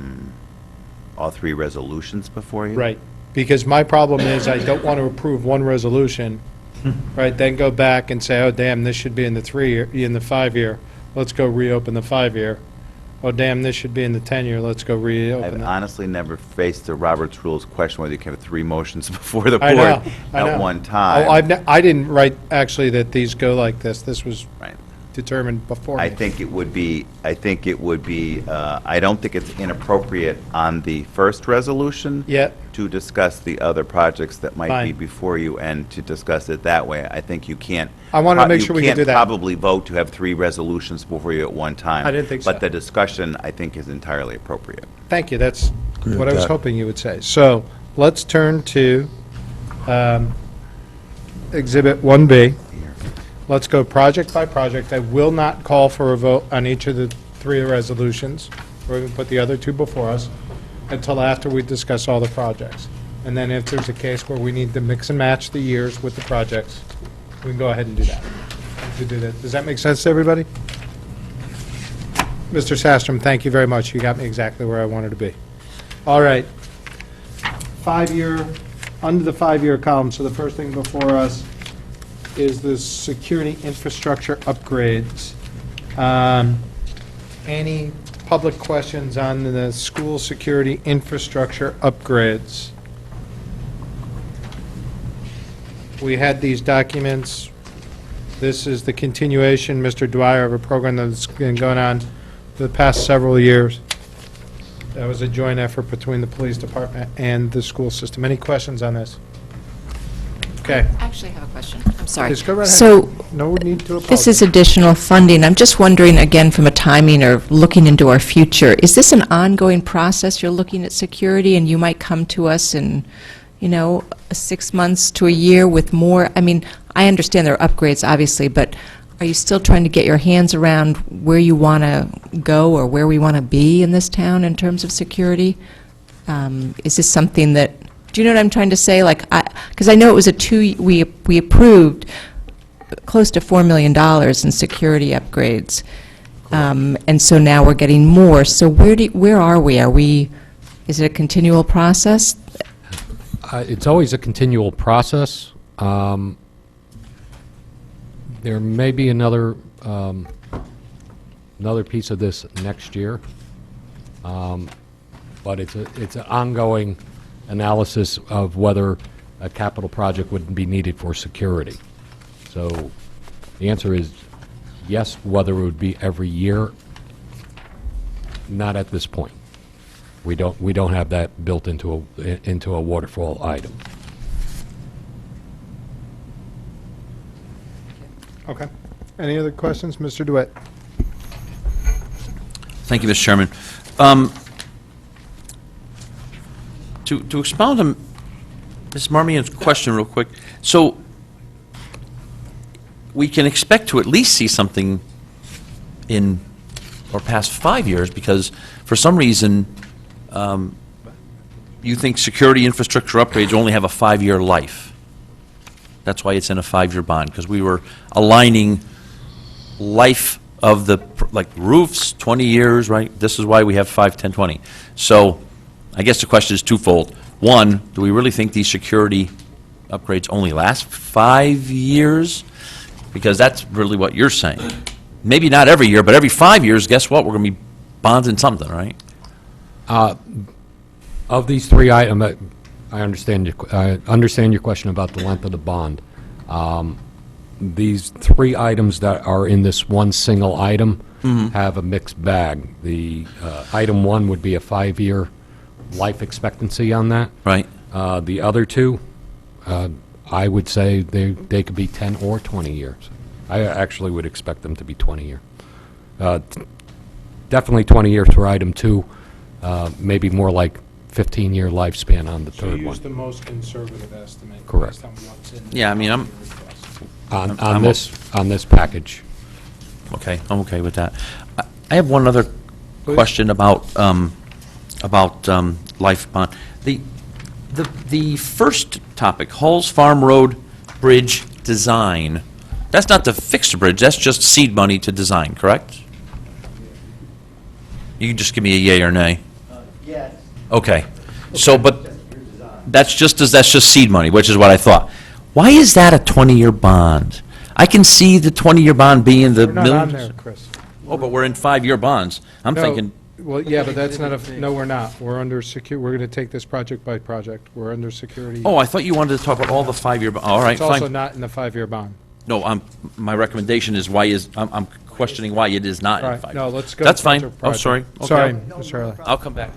3 resolutions before you? Right, because my problem is I don't want to approve one resolution, right, then go back and say, oh, damn, this should be in the 3-year, in the 5-year, let's go reopen the 5-year. Oh, damn, this should be in the 10-year, let's go reopen I've it. honestly never faced the Roberts Rules question whether you can have 3 motions before the I board know, I know. at one time. Oh, I didn't write, actually, that these go like this. This was determined before I me. think it would be, I don't think it's inappropriate on the first resolution to discuss the other projects that might be Fine. before you and to discuss it that way. I think you can't. I wanted to make sure we could do that. You can't probably vote to have 3 resolutions before you at one time. I didn't think so. But the discussion, I think, is entirely appropriate. Thank you, that's Agree what with I was that. hoping you would say. So, let's turn to Exhibit 1B. Let's go project by project. I will not call for a vote on each of the 3 resolutions, or even put the other 2 before us, until after we discuss all the projects. And then if there's a case where we need to mix and match the years with the projects, we can go ahead and do that. Does that make sense to everybody? Mr. Sastrom, thank you very much. You got me exactly where I wanted to be. All right. 5-year, under the 5-year column, so the first thing before us is the security infrastructure upgrades. Any public questions on the school security infrastructure upgrades? We had these documents. This is the continuation, Mr. Dwyer, of a program that's been going on for the past several years. That was a joint effort between the police department and the school system. Any questions on this? Okay. I actually have a question. I'm sorry. Just go right ahead. So, No need to apologize. this is additional funding. I'm just wondering, again, from a timing or looking into our future, is this an ongoing process? You're looking at security, and you might come to us in, 6 months to a year with more? I mean, I understand there are upgrades, obviously, but are you still trying to get your hands around where you want to go or where we want to be in this town in terms of security? Is this something that, do you know what I'm trying to say? Like, because I know it was we approved close to $4 million in security upgrades. And so now we're getting more. So where are we? Is it a continual process? It's always a continual process. There may be another piece of this next year, but it's an ongoing analysis of whether a capital project would be needed for security. So the answer is yes. Whether it would be every year, not at this point. We don't have that built into a waterfall item. Okay. Any other questions? Mr. DeWitt? Thank you, Mr. Chairman. To expound on Ms. Marmion's question real quick, so we can expect to at least see something in or past 5 years, because for some reason you think security infrastructure upgrades only have a 5-year life. That's why it's in a 5-year bond, because we were aligning life of the, like roofs, 20 years, right? This is why we have 5, 10, 20. So I guess the question is twofold. One, do we really think these security upgrades only last 5 years? Because that's really what you're saying. Maybe not every year, but every 5 years, guess what? We're going to be bonding something, right? Of these three items, I understand your question about the length of the bond. These three items that are in this one single item have a mixed bag. The item one would be a 5-year life expectancy on that. Right. The other two, I would say they could be 10 or 20 years. I actually would expect them to be 20 year. Definitely 20 years for item two, maybe more like 15-year lifespan on the So third use one. the most conservative estimate. Correct. based on what's in Yeah, I mean, On this package. Okay, I'm okay with that. I have one other question about life bond. The first topic, Halls Farm Road Bridge design, that's not to fix the bridge, that's just seed money to design, correct? You can just give me a yay or nay. Yes. Okay, so, but that's just seed money, which is what I thought. Why is that a 20-year bond? I can see the 20-year bond being the We're not on millions. there, Chris. Oh, but we're in 5-year bonds. I'm No, thinking, Well, yeah, but that's not no, we're not. We're under we're going to take this project by project. We're under security. oh, I thought you wanted to talk about all the 5-year, all right, It's also fine. not in the 5-year bond. No, my recommendation is I'm questioning why it is not All in right, 5 no, years. let's go. That's fine. project Oh, by sorry. project. Okay. Sorry, Mr. Early. I'll come back.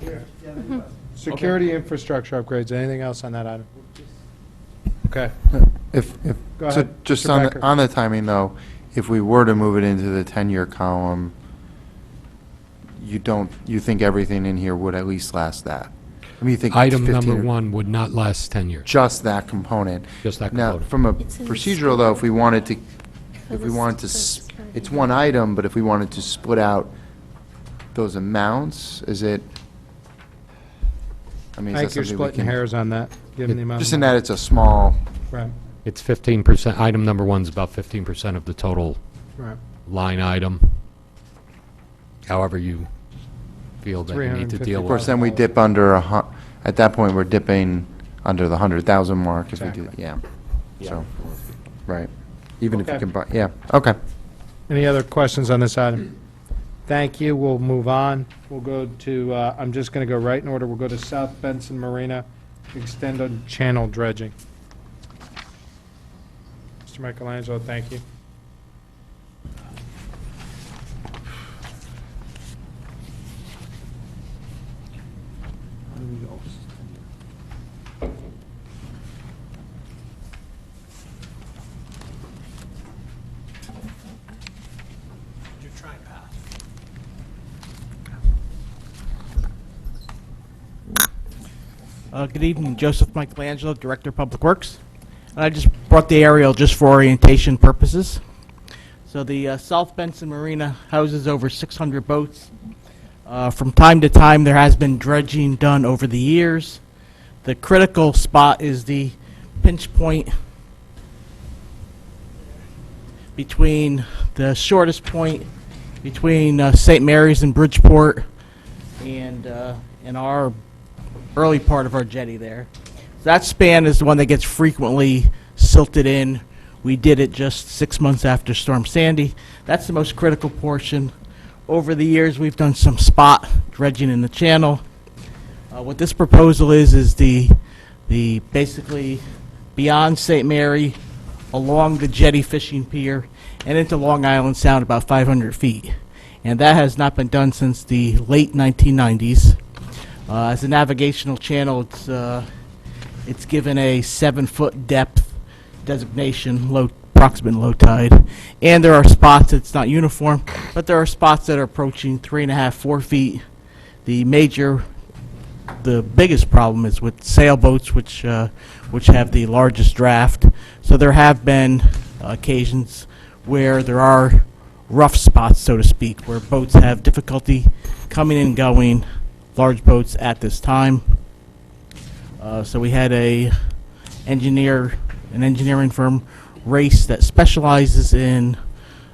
Security infrastructure upgrades, anything else on that item? Okay. Go So ahead, just Mr. on Becker. on the timing, though, if we were to move it into the 10-year column, you think everything in here would at least last that? I mean, you think Item 15 number or- one would not last 10 years. Just that component? Just that Now, component. from a It's in the procedural, though, if we wanted to, For if we the wanted to, security. it's one item, but if we wanted to split out those amounts, is it, I mean, I is think that you're something we splitting can? hairs on that, given the amount. Just of in money. that it's a small, Right, It's 15%, item number one's about 15% of the total right. line item. However you feel that you need to 350. deal of with. course, then we dip under at that point, we're dipping under the 100,000 mark if we do, Exactly. yeah. So, right. Even if you Okay. can buy, yeah, okay. Any other questions on this item? Thank you. We'll move on. We'll go to, I'm just going to go right in order. We'll go to South Benson Marina, extend on channel dredging. Mr. Michelangelo, thank you. Good evening, Joseph Michelangelo, Director of Public Works. I just brought the aerial just for orientation purposes. So the South Benson Marina houses over 600 boats. From time to time, there has been dredging done over the years. The critical spot is the pinch point between the shortest point between St. Mary's and Bridgeport and in our early part of our jetty there. That span is the one that gets frequently silted in. We did it just 6 months after Storm Sandy. That's the most critical portion. Over the years, we've done some spot dredging in the channel. What this proposal is the basically beyond St. Mary, along the jetty fishing pier, and into Long Island Sound about 500 feet. And that has not been done since the late 1990s. As a navigational channel, it's given a 7-foot depth designation, approximate low tide. And there are spots that's not uniform, but there are spots that are approaching 3.5, 4 feet. The biggest problem is with sailboats, which have the largest draft. So there have been occasions where there are rough spots, so to speak, where boats have difficulty coming and going, large boats at this time. So we had an engineering firm, Race, that specializes in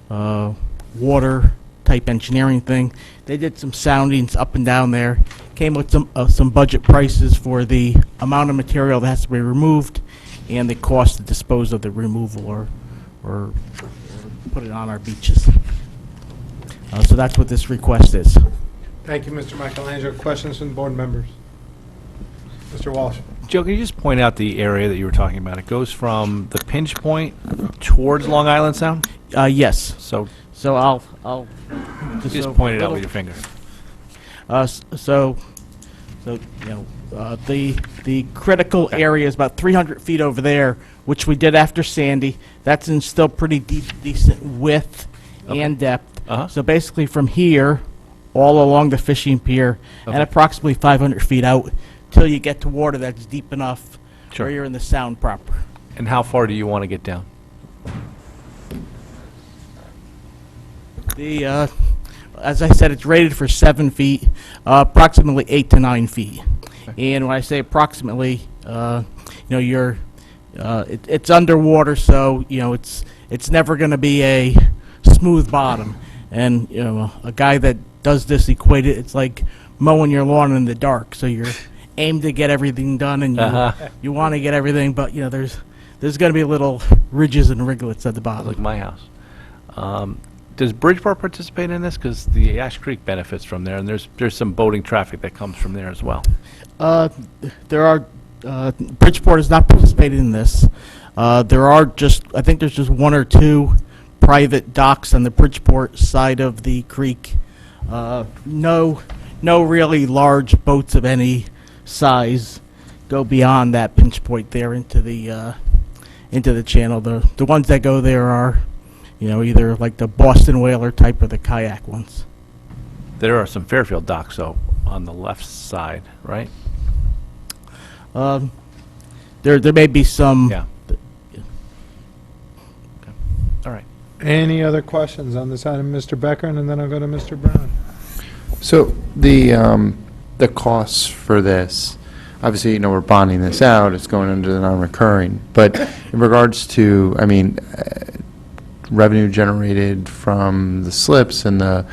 water type engineering thing. They did some soundings up and down there, came with some budget prices for the amount of material that has to be removed and the cost to dispose of the removal or put it on our beaches. So that's what this request is. Thank you, Mr. Michelangelo. Questions from board members? Mr. Walsh. Joe, can you just point out the area that you were talking about? It goes from the pinch point towards Long Island Sound? Yes. So I'll just point it out with your finger. The critical area is about 300 feet over there, which we did after Sandy. That's in still pretty decent width and depth. So basically from here all along the fishing pier and approximately 500 feet out till you get to water that's deep enough where you're in the sound proper. And how far do you want to get down? As I said, it's rated for 7 feet, approximately 8 to 9 feet. And when I say approximately, it's underwater, so it's never going to be a smooth bottom. And a guy that does this equated, it's like mowing your lawn in the dark. So you're aimed to get everything done, and you want to get everything, but there's going to be little ridges and wrigglets at the bottom. Like my house. Does Bridgeport participate in this? Because the Ash Creek benefits from there, and there's some boating traffic that comes from there as well. Bridgeport has not participated in this. I think there's just 1 or 2 private docks on the Bridgeport side of the creek. No really large boats of any size go beyond that pinch point there into the channel. The ones that go there are either like the Boston Whaler type or the kayak ones. There are some Fairfield docks, though, on the left side, right? There may be some. Yeah. Okay. All right. Any other questions on this item, Mr. Becker, and then I'll go to Mr. Brown. So the costs for this, obviously, we're bonding this out, it's going under the non-recurring, but in regards to, revenue generated from the slips and the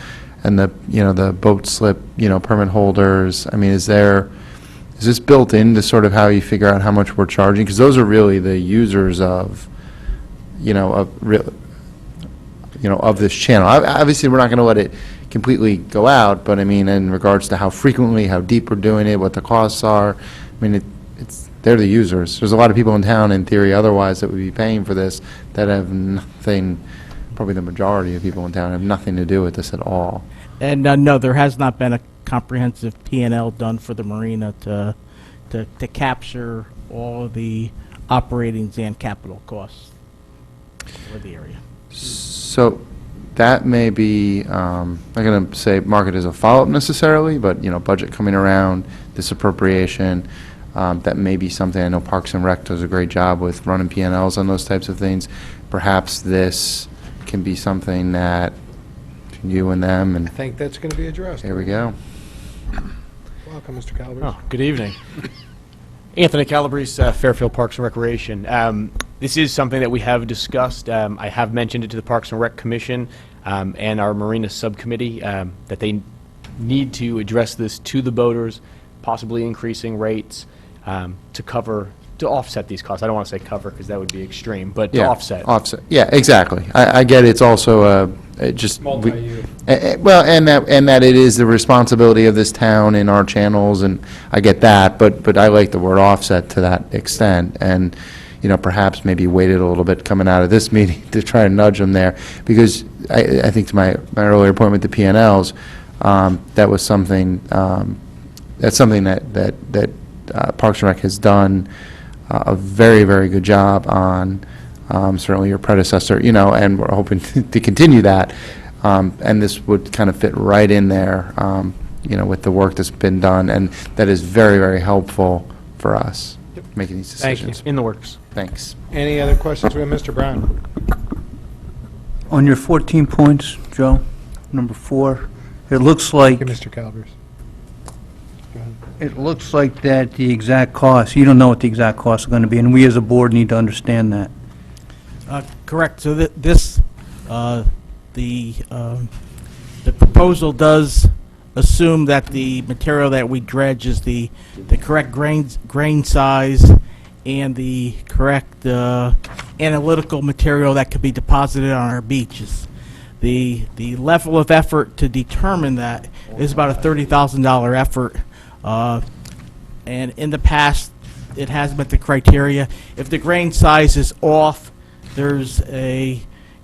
boat slip, permit holders, is this built into sort of how you figure out how much we're charging? Because those are really the users of this channel. Obviously, we're not going to let it completely go out, but in regards to how frequently, how deep we're doing it, what the costs are, they're the users. There's a lot of people in town, in theory, otherwise, that would be paying for this that have nothing, probably the majority of people in town have nothing to do with this at all. And no, there has not been a comprehensive P&L done for the marina to capture all of the operating and capital costs for the area. So that may be, I'm not going to say mark it as a follow-up necessarily, but, budget coming around, this appropriation, that may be something, I know Parks and Rec does a great job with running P&Ls on those types of things. Perhaps this can be something that you and them, I and think that's going to be addressed. there we go. Welcome, Mr. Calabrese. Oh, good evening. Anthony Calabrese, Fairfield Parks and Recreation. This is something that we have discussed. I have mentioned it to the Parks and Rec Commission and our Marina Subcommittee that they need to address this to the boaters, possibly increasing rates to offset these costs. I don't want to say cover because that would be extreme, but to offset. Offset, yeah, exactly. I get it's also just... Multi-year. Well, and that it is the responsibility of this town in our channels, and I get that, but I like the word offset to that extent, and, you know, perhaps maybe waited a little bit coming out of this meeting to try to nudge them there, because I think to my earlier point with the P&Ls, that was something, that's something that Parks and Rec has done a very, very good job on, certainly your predecessor, you know, and we're hoping to continue that. And this would kind of fit right in there, you know, with the work that's been done, and that is very, very helpful for us making these Thank you. decisions. In the works. Thanks. Any other questions? We have Mr. Brown. On your 14 points, Joe, number 4, it looks like... Thank you, Mr. Calabrese. It looks like that the exact cost, you don't know what the exact costs are going to be, and we as a board need to understand that. Correct. So the proposal does assume that the material that we dredge is the correct grain size and the correct analytical material that could be deposited on our beaches. The level of effort to determine that is about a $30,000 effort. And in the past, it has met the criteria. If the grain size is off, there's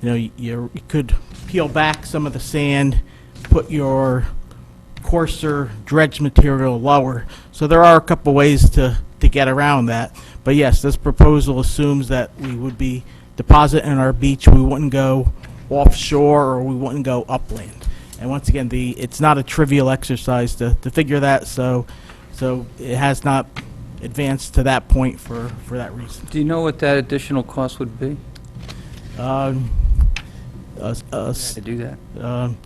you could peel back some of the sand, put your coarser dredge material lower. So there are a couple ways to get around that. But yes, this proposal assumes that we would be depositing our beach. We wouldn't go offshore or we wouldn't go upland. And once again, it's not a trivial exercise to figure that, so it has not advanced to that point for that reason. Do you know what that additional cost would be? To do that?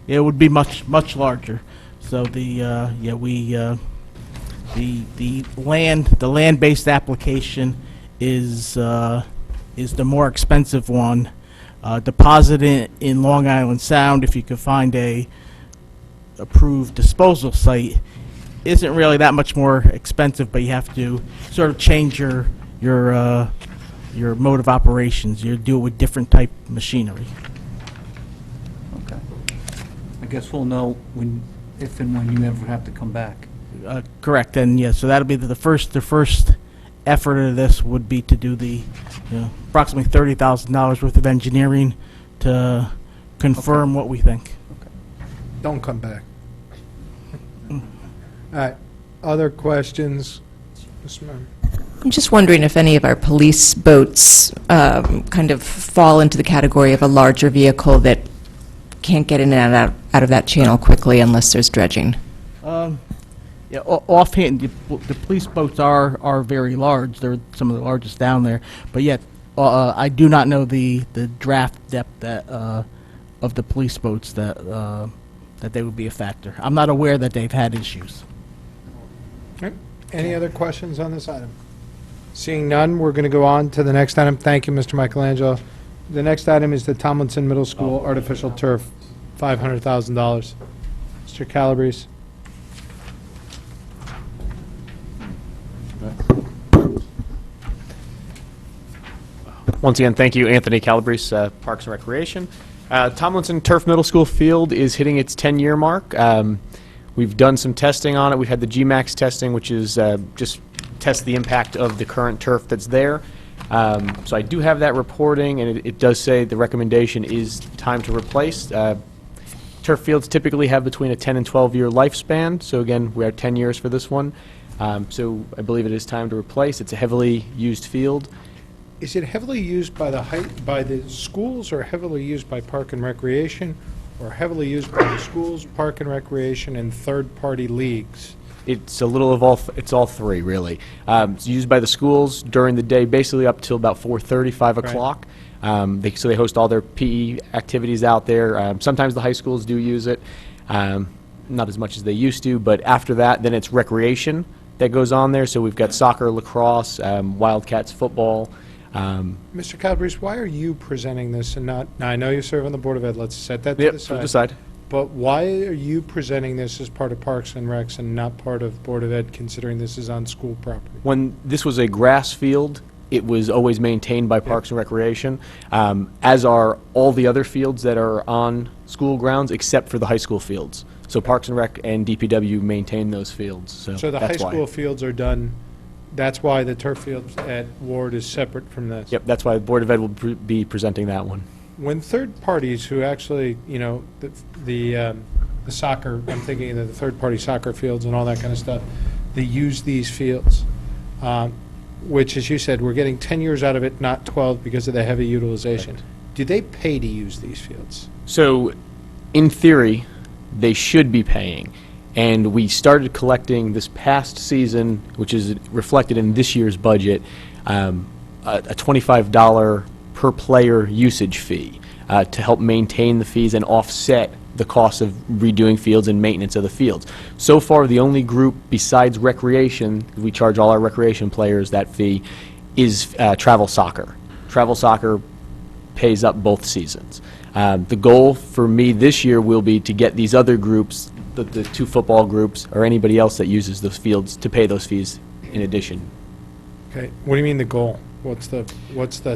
It would be much larger. So the land-based application is the more expensive one. Deposit in Long Island Sound, if you could find a approved disposal site, isn't really that much more expensive, but you have to sort of change your mode of operations. You do it with different type machinery. Okay. I guess we'll know if and when you ever have to come back. Correct, and yeah, so that'll be the first effort of this would be to do the approximately $30,000 worth of engineering to confirm what we think. Don't come back. All right. Other questions? Mr. Member. I'm just wondering if any of our police boats kind of fall into the category of a larger vehicle that can't get in and out of that channel quickly unless there's dredging. Offhand, the police boats are very large. They're some of the largest down there. But yet, I do not know the draft depth of the police boats that they would be a factor. I'm not aware that they've had issues. Okay. Any other questions on this item? Seeing none, we're going to go on to the next item. Thank you, Mr. Michelangelo. The next item is the Tomlinson Middle School artificial turf, $500,000. Mr. Calabrese. Once again, thank you, Anthony Calabrese, Parks and Recreation. Tomlinson Turf Middle School field is hitting its 10-year mark. We've done some testing on it. We've had the GMAX testing, which is just test the impact of the current turf that's there. So I do have that reporting, and it does say the recommendation is time to replace. Turf fields typically have between a 10 and 12-year lifespan, so again, we are 10 years for this one. So I believe it is time to replace. It's a heavily used field. Is it heavily used by the schools, or heavily used by Park and Recreation, or heavily used by the schools, Park and Recreation, and third-party leagues? It's a little of all, it's all three, really. It's used by the schools during the day, basically up till about 4:30, 5 Right. o'clock. So they host all their PE activities out there. Sometimes the high schools do use it, not as much as they used to, but after that, then it's recreation that goes on there. So we've got soccer, lacrosse, Wildcats football. Mr. Calabrese, why are you presenting this and not, now, I know you serve on the Board of Ed, let's set that to Yep, the to side. the side. But why are you presenting this as part of Parks and Recs and not part of Board of Ed, considering this is on school property? When this was a grass field, it was always maintained by Parks and Recreation, as are all the other fields that are on school grounds, except for the high school fields. So Parks and Rec and DPW maintain those fields, So the high that's why. school fields are done, that's why the turf fields at Ward is separate from this? Yep, that's why the Board of Ed will be presenting that one. When third parties who actually, you know, the soccer, I'm thinking of the third-party soccer fields and all that kind of stuff, they use these fields, which, as you said, we're getting 10 years out of it, not 12 because of the heavy utilization. Do they pay to use these fields? So, in theory, they should be paying. And we started collecting this past season, which is reflected in this year's budget, a $25 per player usage fee to help maintain the fees and offset the cost of redoing fields and maintenance of the fields. So far, the only group besides recreation, we charge all our recreation players that fee, is travel soccer. Travel soccer pays up both seasons. The goal for me this year will be to get these other groups, the two football groups, or anybody else that uses those fields, to pay those fees in addition. Okay, what do you mean the goal? What's the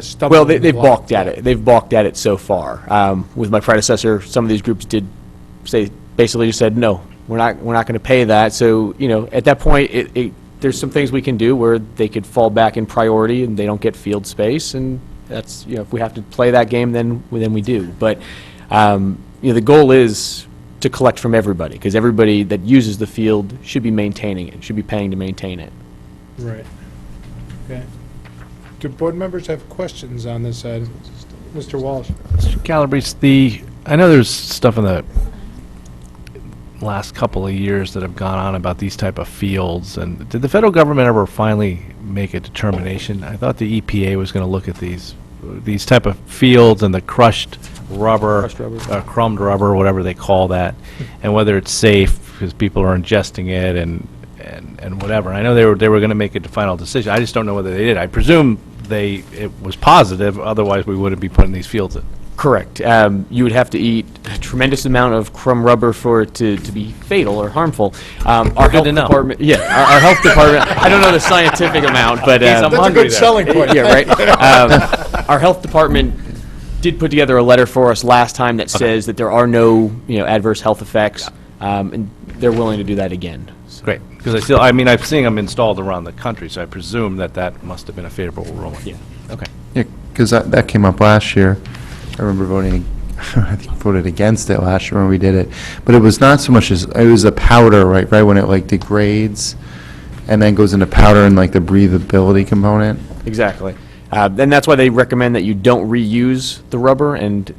stumbling Well, block? they've balked at it. They've balked at it so far. With my predecessor, some of these groups did say, basically just said, no, we're not going to pay that. So, you know, at that point, there's some things we can do where they could fall back in priority and they don't get field space, and that's, you know, if we have to play that game, then we do. But, you know, the goal is to collect from everybody, because everybody that uses the field should be maintaining it, should be paying to maintain it. Right. Okay. Do board members have questions on this side? Mr. Walsh? Mr. Calabrese, I know there's stuff in the last couple of years that have gone on about these type of fields, and did the federal government ever finally make a determination? I thought the EPA was going to look at these type of fields and the crushed rubber, crumbed rubber, whatever they call that, and whether it's safe because people are ingesting it and whatever. I know they were going to make a final decision. I just don't know whether they did. I presume it was positive, otherwise we wouldn't be putting these fields in. Correct. You would have to eat a tremendous amount of crumb rubber for it to be fatal or harmful. Our health department, our health department. I don't know the scientific amount, but that's a good selling point. Yeah, right. Our health department did put together a letter for us last time that says that there are no, you know, adverse health effects, and they're willing to do that again. So. Great, because I've seen them installed around the country, so I presume that must have been a favorable ruling. Yeah. Okay. Yeah, because that came up last year. I remember voting, I think voted against it last year when we did it. But it was not so much as, it was a powder, right, when it like degrades and then goes into powder and like the breathability component. Exactly. And that's why they recommend that you don't reuse the rubber. And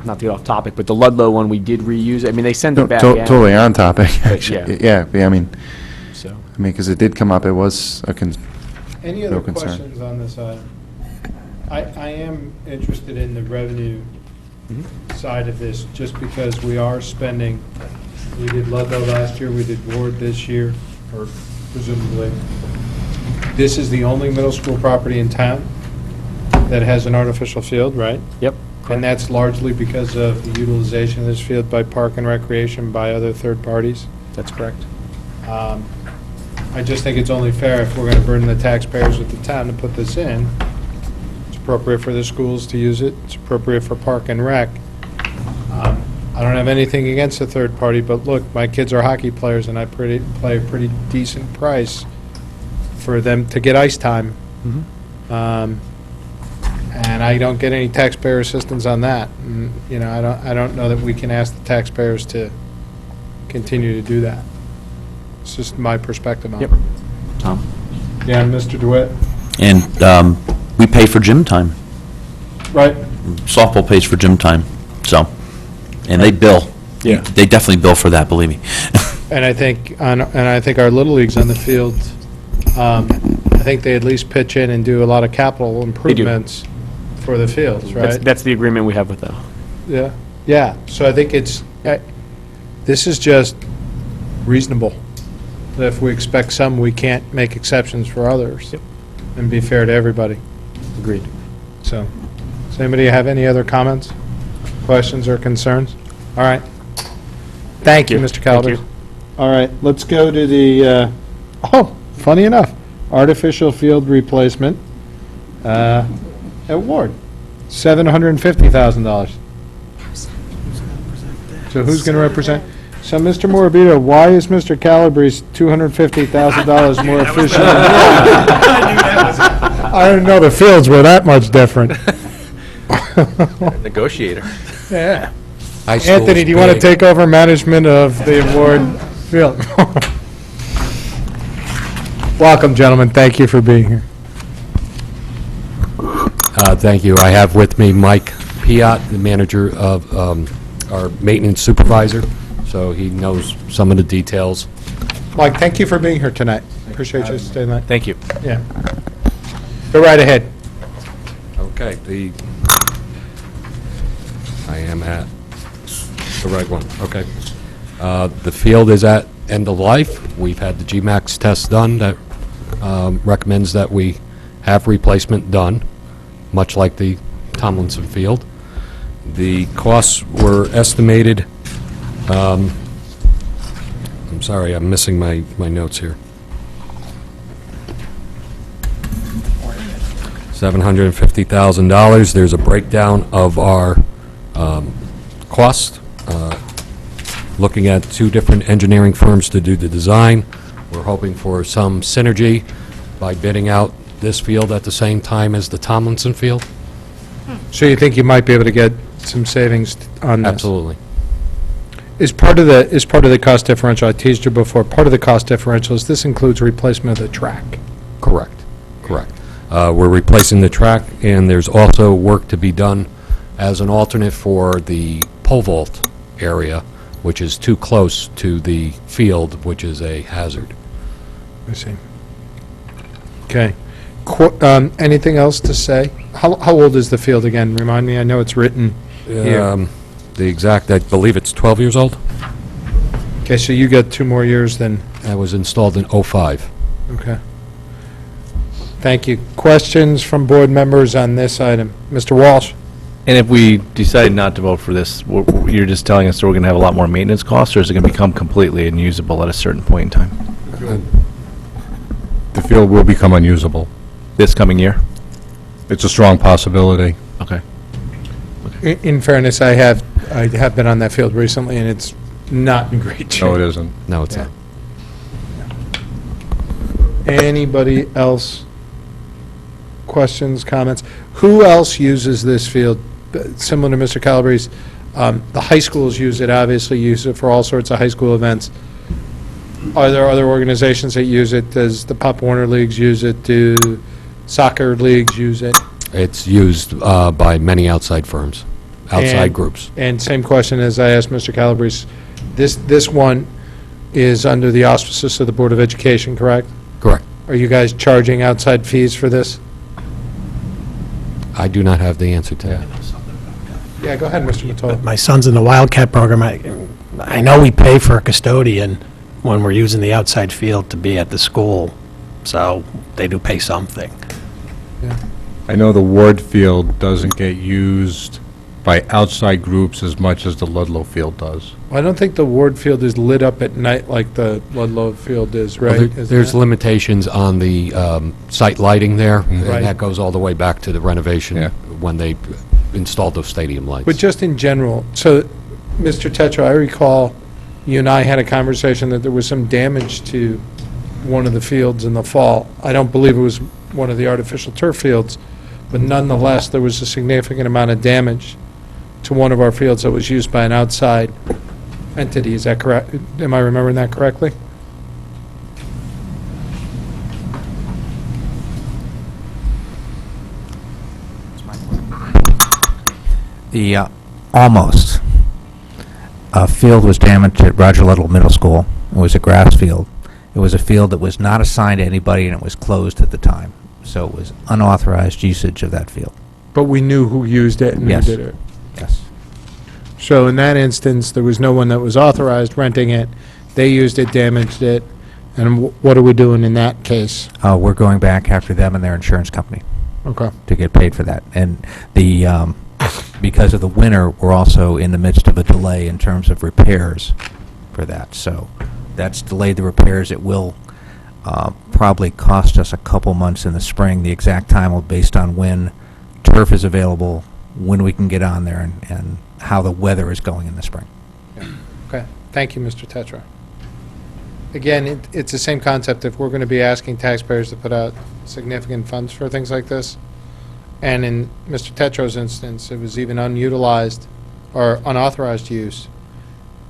not to get off topic, but the Ludlow one we did reuse. I mean, they sent it back. Totally on topic, But, actually. Yeah, I mean, So. because it did come up, it was a Any real other concern. questions on this item? I am interested in the revenue side of this, just because we are spending, we did Ludlow last year, we did Ward this year, or presumably. This is the only middle school property in town that has an artificial field, right? Yep. And that's largely because of the utilization of this field by Park and Recreation, by other third parties? That's correct. I just think it's only fair, if we're going to burden the taxpayers of the town to put this in. It's appropriate for the schools to use it, it's appropriate for Park and Rec. I don't have anything against a third party, but look, my kids are hockey players, and I pay a pretty decent price for them to get ice time. And I don't get any taxpayer assistance on that. And, you know, I don't know that we can ask the taxpayers to continue to do that. It's just my perspective on it. Tom? Yeah, Mr. DeWitt? And we pay for gym time. Right. Softball pays for gym time, so, and they bill. Yeah. They definitely bill for that, believe me. And I think, our Little Leagues on the field, I think they at least pitch in and do a lot of capital improvements for the fields, right? That's the agreement we have with them. Yeah, yeah, so I think this is just reasonable. If we expect some, we can't make exceptions for others. And be fair to everybody. Agreed. So, does anybody have any other comments, questions, or concerns? All right. Thank you, Mr. Calabrese. Thank you. All right, let's go to the, funny enough, artificial field replacement award, $750,000. So who's going to represent? So, Mr. Morabito, why is Mr. Calabrese $250,000 more efficient? I didn't know the fields were that much different. Negotiator. Yeah. High school's Anthony, do you want to big. take over management of the award field? Welcome, gentlemen. Thank you for being here. Thank you. I have with me Mike Piat, the manager of our maintenance supervisor, so he knows some of the details. Mike, thank you for being here tonight. Appreciate you staying late. Thank you. Yeah. Go right ahead. Okay, I am at the right one, okay. The field is at end of life. We've had the GMAX test done that recommends that we have replacement done, much like the Tomlinson Field. The costs were estimated, I'm sorry, I'm missing my notes here. $750,000. There's a breakdown of our cost, looking at two different engineering firms to do the design. We're hoping for some synergy by bidding out this field at the same time as the Tomlinson Field. So you think you might be able to get some savings on this? Absolutely. Is part of the cost differential, I teased you before, part of the cost differential is this includes replacement of the track? Correct, correct. We're replacing the track, and there's also work to be done as an alternate for the pole vault area, which is too close to the field, which is a hazard. I see. Okay. Anything else to say? How old is the field again? Remind me, I know it's written here. The exact, I believe it's 12 years old. Okay, so you got 2 more years than, That was installed in '05. okay. Thank you. Questions from board members on this item? Mr. Walsh? And if we decide not to vote for this, you're just telling us that we're going to have a lot more maintenance costs, or is it going to become completely unusable at a certain point in time? The field will become unusable. This coming year? It's a strong possibility. Okay. In fairness, I have been on that field recently, and it's not in great shape. No, it isn't. No, it's Yeah. not. Anybody else? Questions, comments? Who else uses this field? Similar to Mr. Calabrese, the high schools use it, obviously use it for all sorts of high school events. Are there other organizations that use it? Does the Pop Warner Leagues use it? Do soccer leagues use it? It's used by many outside firms, outside And- groups. And same question as I asked Mr. Calabrese. This one is under the auspices of the Board of Education, correct? Correct. Are you guys charging outside fees for this? I do not have the answer to that. Yeah, go ahead, Mr. Matola. My son's in the Wildcat program. I know we pay for a custodian when we're using the outside field to be at the school, so they do pay something. I know the Ward Field doesn't get used by outside groups as much as the Ludlow Field does. I don't think the Ward Field is lit up at night like the Ludlow Field is, Well, right? There's limitations on the site lighting there, and Right. that goes all the way back to the renovation Yeah. when they installed those stadium lights. But just in general, so, Mr. Tetra, I recall you and I had a conversation that there was some damage to one of the fields in the fall. I don't believe it was one of the artificial turf fields, but nonetheless, there was a significant amount of damage to one of our fields that was used by an outside entity. Is that correct? Am I remembering that correctly? The almost field was damaged at Roger Little Middle School It was a grass field. It was a field that was not assigned to anybody, and it was closed at the time. So it was unauthorized usage of that field. But we knew who used it and who Yes. did it. Yes. So in that instance, there was no one that was authorized renting it. They used it, damaged it, and what are we doing in that case? We're going back after them and their insurance company Okay. to get paid for that. And the, because of the winter, we're also in the midst of a delay in terms of repairs for that. So that's delayed the repairs. It will probably cost us a couple months in the spring. The exact time will be based on when turf is available, when we can get on there, and how the weather is going in the spring. Okay, thank you, Mr. Tetra. Again, it's the same concept. If we're going to be asking taxpayers to put out significant funds for things like this, and in Mr. Tetra's instance, it was even unutilized or unauthorized use,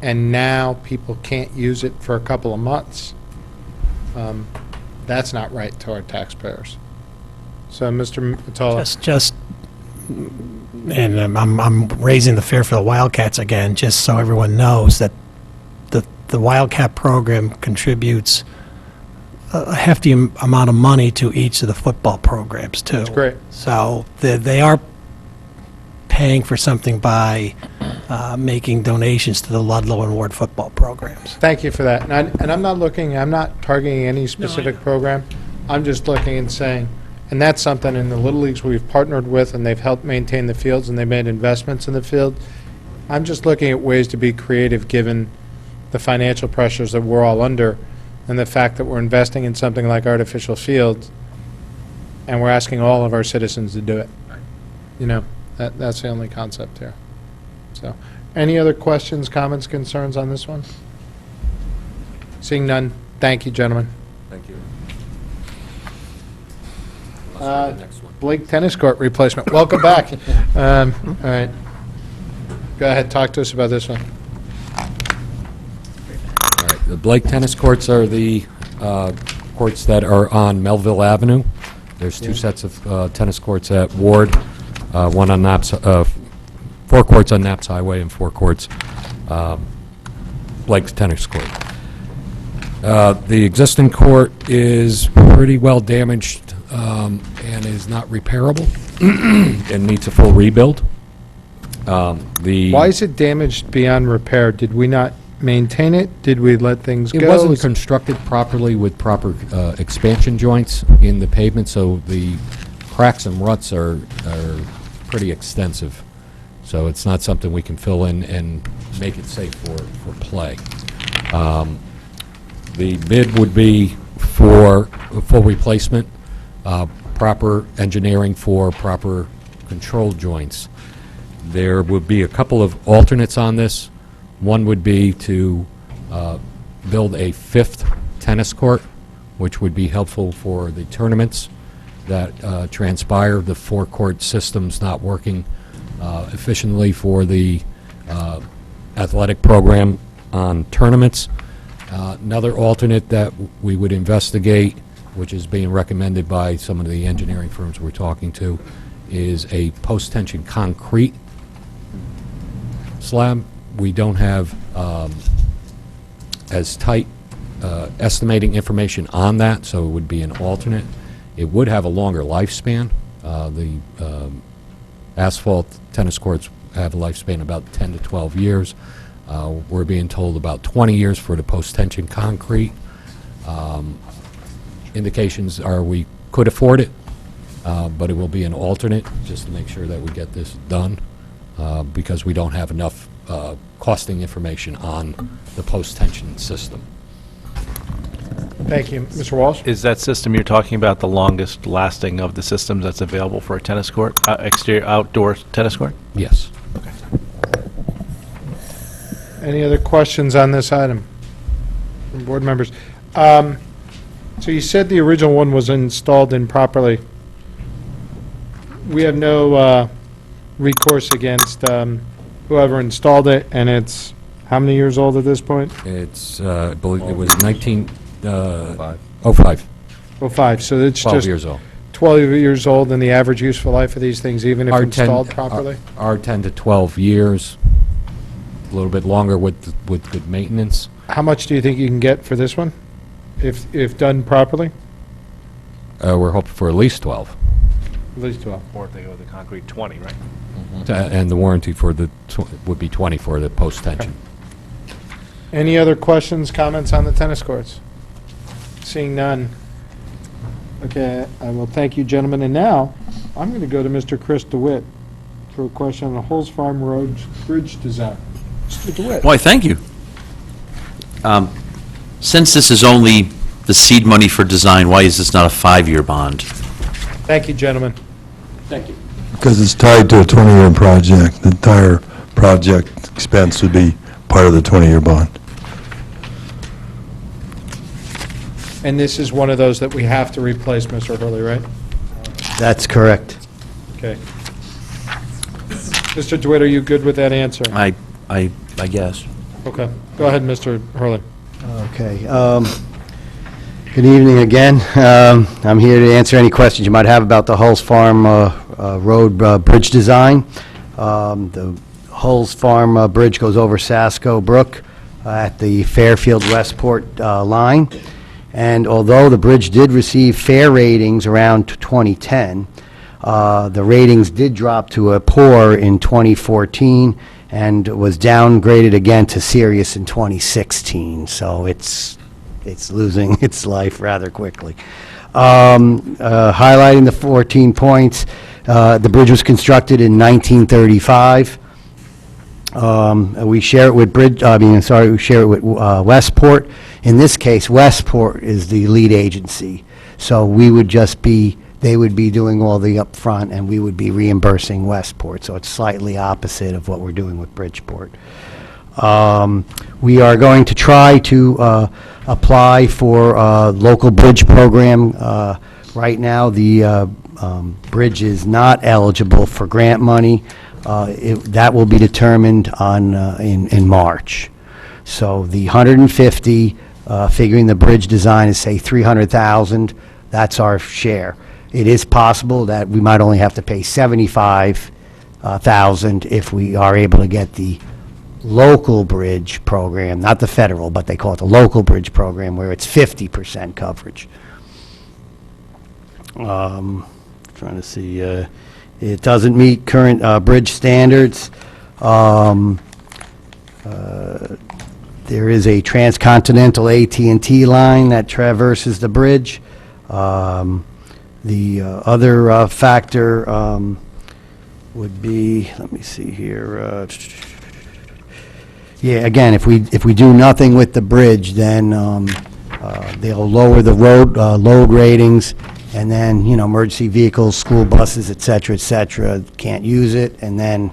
and now people can't use it for a couple of months, that's not right to our taxpayers. So, Mr. Matola. Just, and I'm raising the fear for the Wildcats again, just so everyone knows that the Wildcat program contributes a hefty amount of money to each of the football programs, too. That's great. So they are paying for something by making donations to the Ludlow and Ward football programs. Thank you for that. And I'm not targeting any specific program. I'm just looking and saying, and that's something in the Little Leagues we've partnered with, and they've helped maintain the fields, and they've made investments in the field. I'm just looking at ways to be creative, given the financial pressures that we're all under, and the fact that we're investing in something like artificial fields, and we're asking all of our citizens to do it. You know, that's the only concept here. So, any other questions, comments, concerns on this one? Seeing none, thank you, gentlemen. Thank you. Blake Tennis Court replacement, welcome back. All right. Go ahead, talk to us about this one. All right, the Blake Tennis Courts are the courts that are on Melville Avenue. There's two sets of tennis courts at Ward, one on Naps, 4 courts on Naps Highway and 4 courts Blake's Tennis Court. The existing court is pretty well damaged and is not repairable and needs a full rebuild. Why is it damaged beyond repair? Did we not maintain it? Did we let things go? It wasn't constructed properly with proper expansion joints in the pavement, so the cracks and ruts are pretty extensive. So it's not something we can fill in and make it safe for play. The bid would be for a full replacement, proper engineering for proper control joints. There would be a couple of alternates on this. One would be to build a 5th tennis court, which would be helpful for the tournaments that transpire. The 4-court system's not working efficiently for the athletic program on tournaments. Another alternate that we would investigate, which is being recommended by some of the engineering firms we're talking to, is a post-tension concrete slab. We don't have as tight estimating information on that, so it would be an alternate. It would have a longer lifespan. The asphalt tennis courts have a lifespan about 10 to 12 years. We're being told about 20 years for the post-tension concrete. Indications are we could afford it, but it will be an alternate just to make sure that we get this done because we don't have enough costing information on the post-tension system. Thank you. Mr. Walsh? Is that system you're talking about the longest lasting of the systems that's available for a tennis court, exterior outdoor tennis court? Yes. Okay. Any other questions on this item from board members? So you said the original one was installed improperly. We have no recourse against whoever installed it, and it's how many years old at this point? It's, I believe it was 1905. 05, so it's 12 just years old. 12 years old, and the average useful life of these things, even if installed properly? Are 10 to 12 years, a little bit longer with good maintenance. How much do you think you can get for this one, if done properly? We're hoping for at least 12. At least 12. Or if they go with the concrete, 20, right? And the warranty for the, would be 20 for the post-tension. Any other questions, comments on the tennis courts? Seeing none. Okay, I will thank you, gentlemen. And now, I'm going to go to Mr. Chris DeWitt for a question on the Holmes Farm Road Bridge design. Mr. DeWitt. Why, thank you. Since this is only the seed money for design, why is this not a 5-year bond? Thank you, gentlemen. Thank you. Because it's tied to a 20-year project. The entire project expense would be part of the 20-year bond. And this is one of those that we have to replace, Mr. Hurley, right? That's correct. Okay. Mr. DeWitt, are you good with that answer? I guess. Okay. Go ahead, Mr. Hurley. Okay. Good evening again. I'm here to answer any questions you might have about the Hulls Farm Road bridge design. The Hulls Farm Bridge goes over Sasko Brook at the Fairfield-Westport line. And although the bridge did receive fair ratings around 2010, the ratings did drop to a poor in 2014 and was downgraded again to serious in 2016. So it's losing its life rather quickly. Highlighting the 14 points, the bridge was constructed in 1935. We share it with we share it with Westport. In this case, Westport is the lead agency, so we would just be, they would be doing all the upfront, and we would be reimbursing Westport, so it's slightly opposite of what we're doing with Bridgeport. We are going to try to apply for a local bridge program. Right now, the bridge is not eligible for grant money. That will be determined on in March. So the 150, figuring the bridge design is, say, 300,000, that's our share. It is possible that we might only have to pay 75,000 if we are able to get the local bridge program, not the federal, but they call it the local bridge program, where it's 50% coverage. Trying to see, it doesn't meet current bridge standards. There is a transcontinental AT&T line that traverses the bridge. The other factor would be, let me see here. Yeah, again, if we do nothing with the bridge, then they'll lower the road load ratings, and then, you know, emergency vehicles, school buses, et cetera, can't use it, and then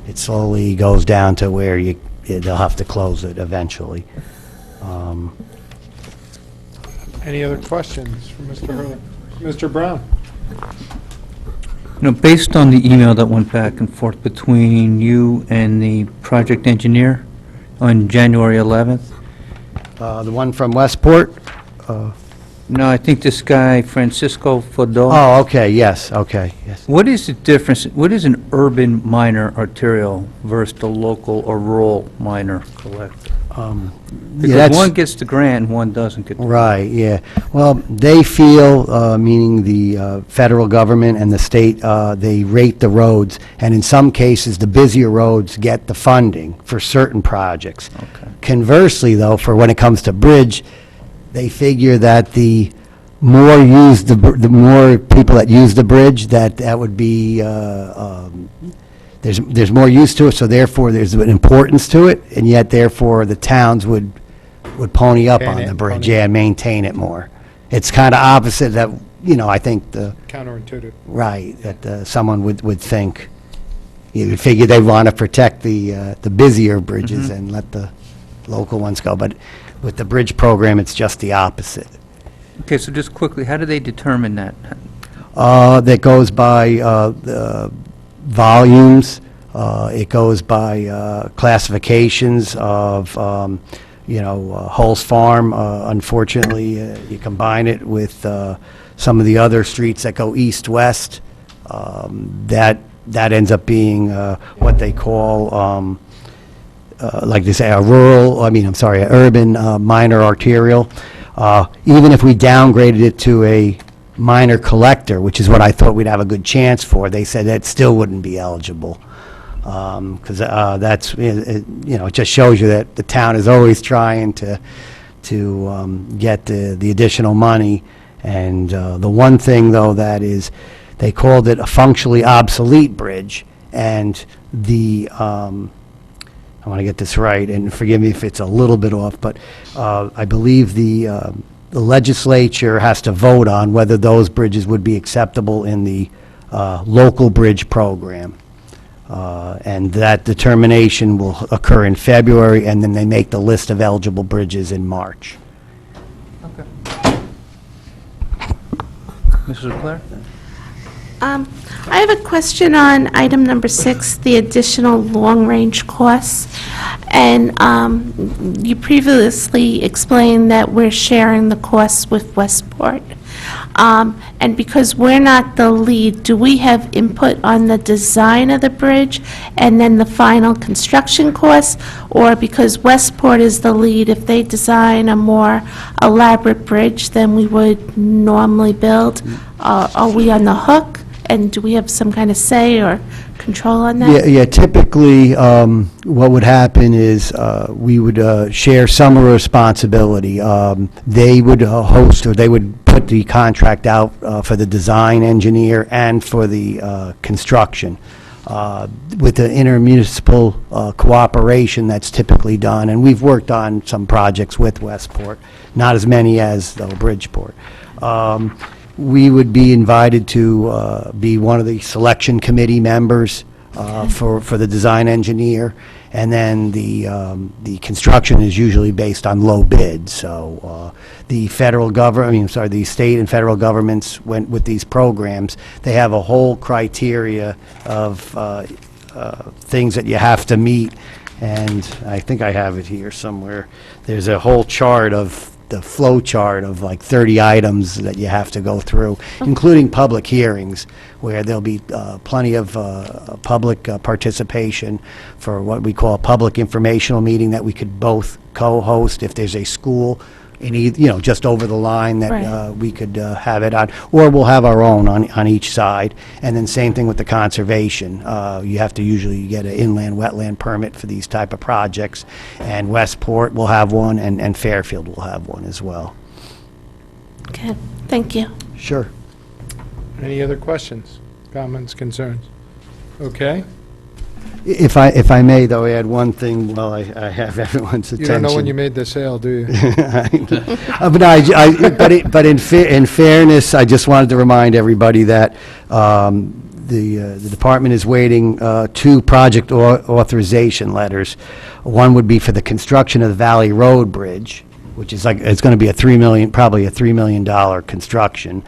it slowly goes down to where they'll have to close it eventually. Any other questions for Mr. Hurley? Mr. Brown? You know, based on the email that went back and forth between you and the project engineer on January 11th? The one from Westport? No, I think this guy, Francisco Fodo. Oh, okay, yes, yes. What is the difference, what is an urban minor arterial versus the local or rural minor collector? Because that's- one gets the grant and one doesn't get the grant. Right, yeah. Well, they feel, meaning the federal government and the state, they rate the roads, and in some cases, the busier roads get the funding for certain projects. Okay. Conversely, though, for when it comes to bridge, they figure that the more used, the more people that use the bridge, that would be, there's more use to it, so therefore there's an importance to it, and yet therefore the towns would pony up on the bridge, yeah, and maintain it more. It's kind of opposite that, you know, I think Counterintuitive. right, that someone would think. You would figure they'd want to protect the busier bridges and let the local ones go, but with the bridge program, it's just the opposite. Okay, so just quickly, how do they determine that? That goes by the volumes, it goes by classifications of, you know, Hulls Farm. Unfortunately, you combine it with some of the other streets that go east-west, that ends up being what they call like they say, a urban minor arterial. Even if we downgraded it to a minor collector, which is what I thought we'd have a good chance for, they said that still wouldn't be eligible. Because that's, it just shows you that the town is always trying to get the additional money. And the one thing, though, that is, they called it a functionally obsolete bridge, and I want to get this right, and forgive me if it's a little bit off, but I believe the legislature has to vote on whether those bridges would be acceptable in the local bridge program. And that determination will occur in February, and then they make the list of eligible bridges in March. Mrs. Leclerc? I have a question on item number 6, the additional long-range costs. And you previously explained that we're sharing the costs with Westport. And because we're not the lead, do we have input on the design of the bridge and then the final construction costs? Or because Westport is the lead, if they design a more elaborate bridge than we would normally build, are we on the hook? And do we have some kind of say or control on that? Yeah, typically, what would happen is we would share some of the responsibility. They would host, or they would put the contract out for the design engineer and for the construction. With the intermunicipal cooperation that's typically done, and we've worked on some projects with Westport, not as many as, though, Bridgeport. We would be invited to be one of the selection committee members for the design engineer, and then the construction is usually based on low bid. So the federal government, the state and federal governments went with these programs. They have a whole criteria of things that you have to meet, and I think I have it here somewhere. There's a whole chart of the flow chart of like 30 items that you have to go through, including public hearings, where there'll be plenty of public participation for what we call a public informational meeting that we could both co-host if there's a school in just over the line that Right. we could have it on, or we'll have our own on each side. And then same thing with the conservation. You have to usually get an inland wetland permit for these type of projects, and Westport will have one, and Fairfield will have one as well. Okay, thank you. Sure. Any other questions, comments, concerns? Okay. If I may, though, add one thing while I have everyone's You attention. don't know when you made the sale, do you? But in fairness, I just wanted to remind everybody that the department is waiting 2 project authorization letters. One would be for the construction of the Valley Road Bridge, which is it's going to be probably a $3 million construction.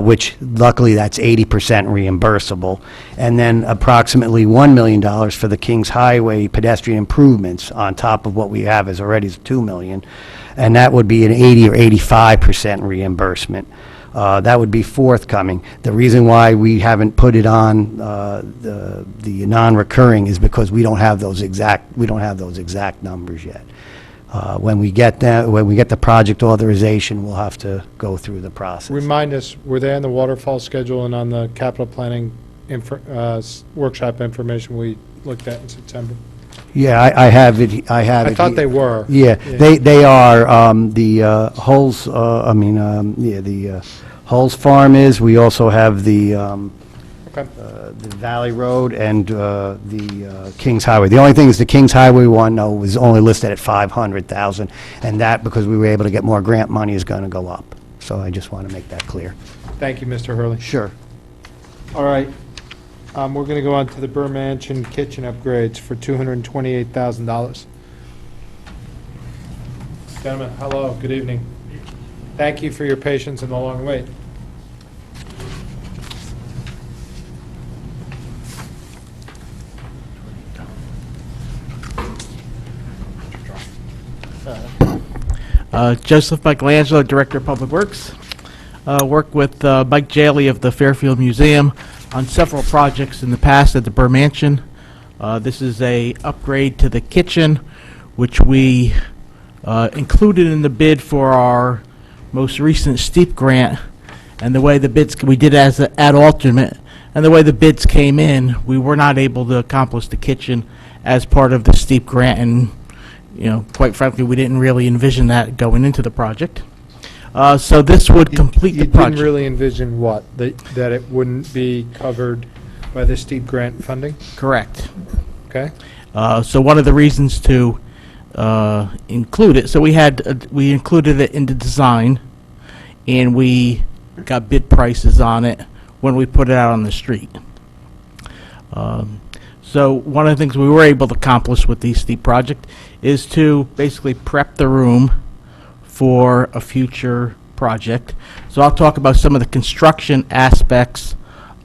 Which luckily that's 80% reimbursable, and then approximately $1 million for the Kings Highway pedestrian improvements on top of what we have as already is $2 million, and that would be an 80 or 85% reimbursement. That would be forthcoming. The reason why we haven't put it on the non-recurring is because we don't have those exact numbers yet. When we get the project authorization, we'll have to go through the process. Remind us, were they on the waterfall schedule and on the capital planning workshop information we looked at in September? Yeah, I have it. I thought they were. Yeah, they are. The Hulls. The Hulls Farm is. We also have the Valley Road and the Kings Highway. The only thing is the Kings Highway one was only listed at $500,000, and that, because we were able to get more grant money, is going to go up. So I just want to make that clear. Thank you, Mr. Hurley. Sure. All right. We're going to go on to the Burr Mansion kitchen upgrades for $228,000. Gentlemen, hello, good evening. Thank you for your patience and the long wait. Joseph Michelangelo, Director of Public Works. Worked with Mike Jaley of the Fairfield Museum on several projects in the past at the Burr Mansion. This is a upgrade to the kitchen, which we included in the bid for our most recent STEEP grant. And the way the bids, we did it as an ad alternate, and the way the bids came in, we were not able to accomplish the kitchen as part of the STEEP grant, and, quite frankly, we didn't really envision that going into the project. So this would complete the You project. didn't really envision what? That it wouldn't be covered by the STEEP grant funding? Correct. Okay. So one of the reasons to include it, so we included it in the design, and we got bid prices on it when we put it out on the street. So one of the things we were able to accomplish with the STEEP project is to basically prep the room for a future project. So I'll talk about some of the construction aspects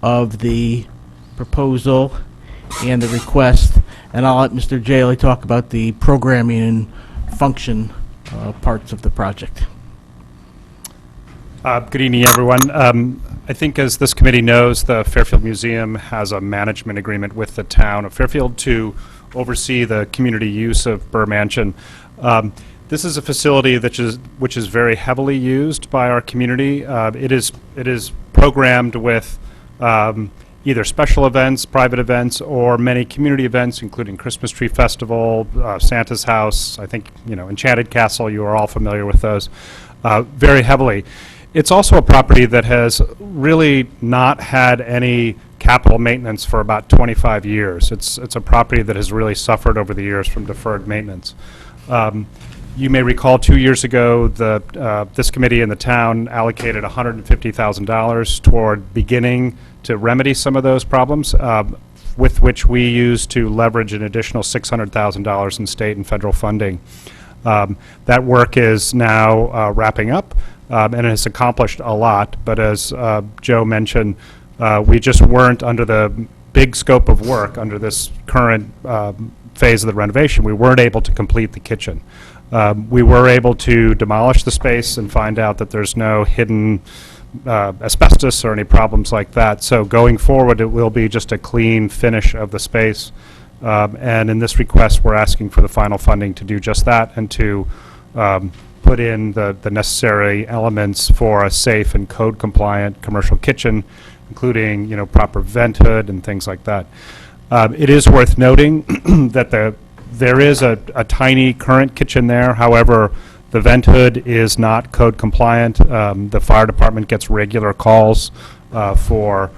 of the proposal and the request, and I'll let Mr. Jaley talk about the programming and function parts of the project. Good evening, everyone. I think, as this committee knows, the Fairfield Museum has a management agreement with the town of Fairfield to oversee the community use of Burr Mansion. This is a facility which is very heavily used by our community. It is programmed with either special events, private events, or many community events, including Christmas Tree Festival, Santa's House. I think, Enchanted Castle, you are all familiar with those, very heavily. It's also a property that has really not had any capital maintenance for about 25 years. It's a property that has really suffered over the years from deferred maintenance. You may recall 2 years ago, this committee and the town allocated $150,000 toward beginning to remedy some of those problems, with which we used to leverage an additional $600,000 in state and federal funding. That work is now wrapping up, and it has accomplished a lot, but as Joe mentioned, we just weren't under the big scope of work under this current phase of the renovation. We weren't able to complete the kitchen. We were able to demolish the space and find out that there's no hidden asbestos or any problems like that. So going forward, it will be just a clean finish of the space. And in this request, we're asking for the final funding to do just that and to put in the necessary elements for a safe and code-compliant commercial kitchen, including, proper vent hood and things like that. It is worth noting that there is a tiny current kitchen there. However, the vent hood is not code compliant. The fire department gets regular calls for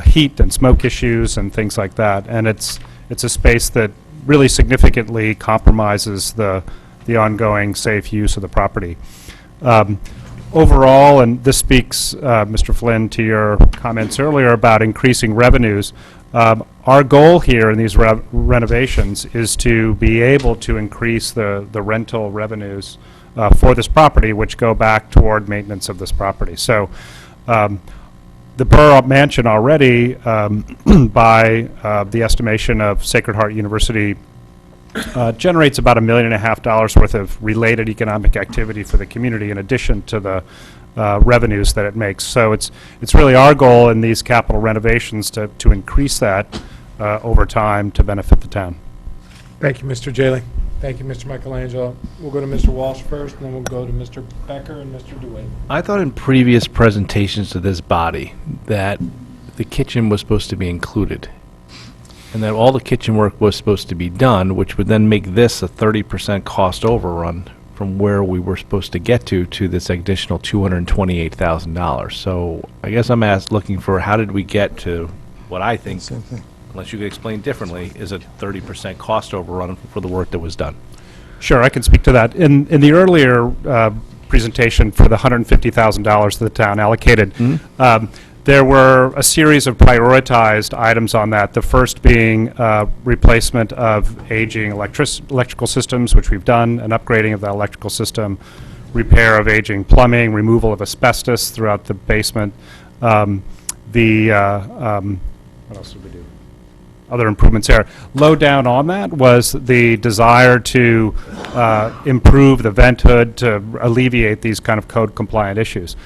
heat and smoke issues and things like that. And it's a space that really significantly compromises the ongoing safe use of the property. Overall, and this speaks, Mr. Flynn, to your comments earlier about increasing revenues, our goal here in these renovations is to be able to increase the rental revenues for this property, which go back toward maintenance of this property. So the Burr Mansion already, by the estimation of Sacred Heart University, generates about $1.5 million worth of related economic activity for the community in addition to the revenues that it makes. So it's really our goal in these capital renovations to increase that over time to benefit the town. Thank you, Mr. Jaley. Thank you, Mr. Michelangelo. We'll go to Mr. Walsh first, and then we'll go to Mr. Becker and Mr. DeWitt. I thought in previous presentations to this body that the kitchen was supposed to be included, and that all the kitchen work was supposed to be done, which would then make this a 30% cost overrun from where we were supposed to get to this additional $228,000. So I guess I'm looking for how did we get to what I think, unless you could explain differently, is a 30% cost overrun for the work that was done. Sure, I can speak to that. In the earlier presentation for the $150,000 that the town allocated, there were a series of prioritized items on that, the first being replacement of aging electrical systems, which we've done, an upgrading of the electrical system, repair of aging plumbing, removal of asbestos throughout the basement. What else did we do? Other improvements there. Low down on that was the desire to improve the vent hood to alleviate these kind of code compliant issues.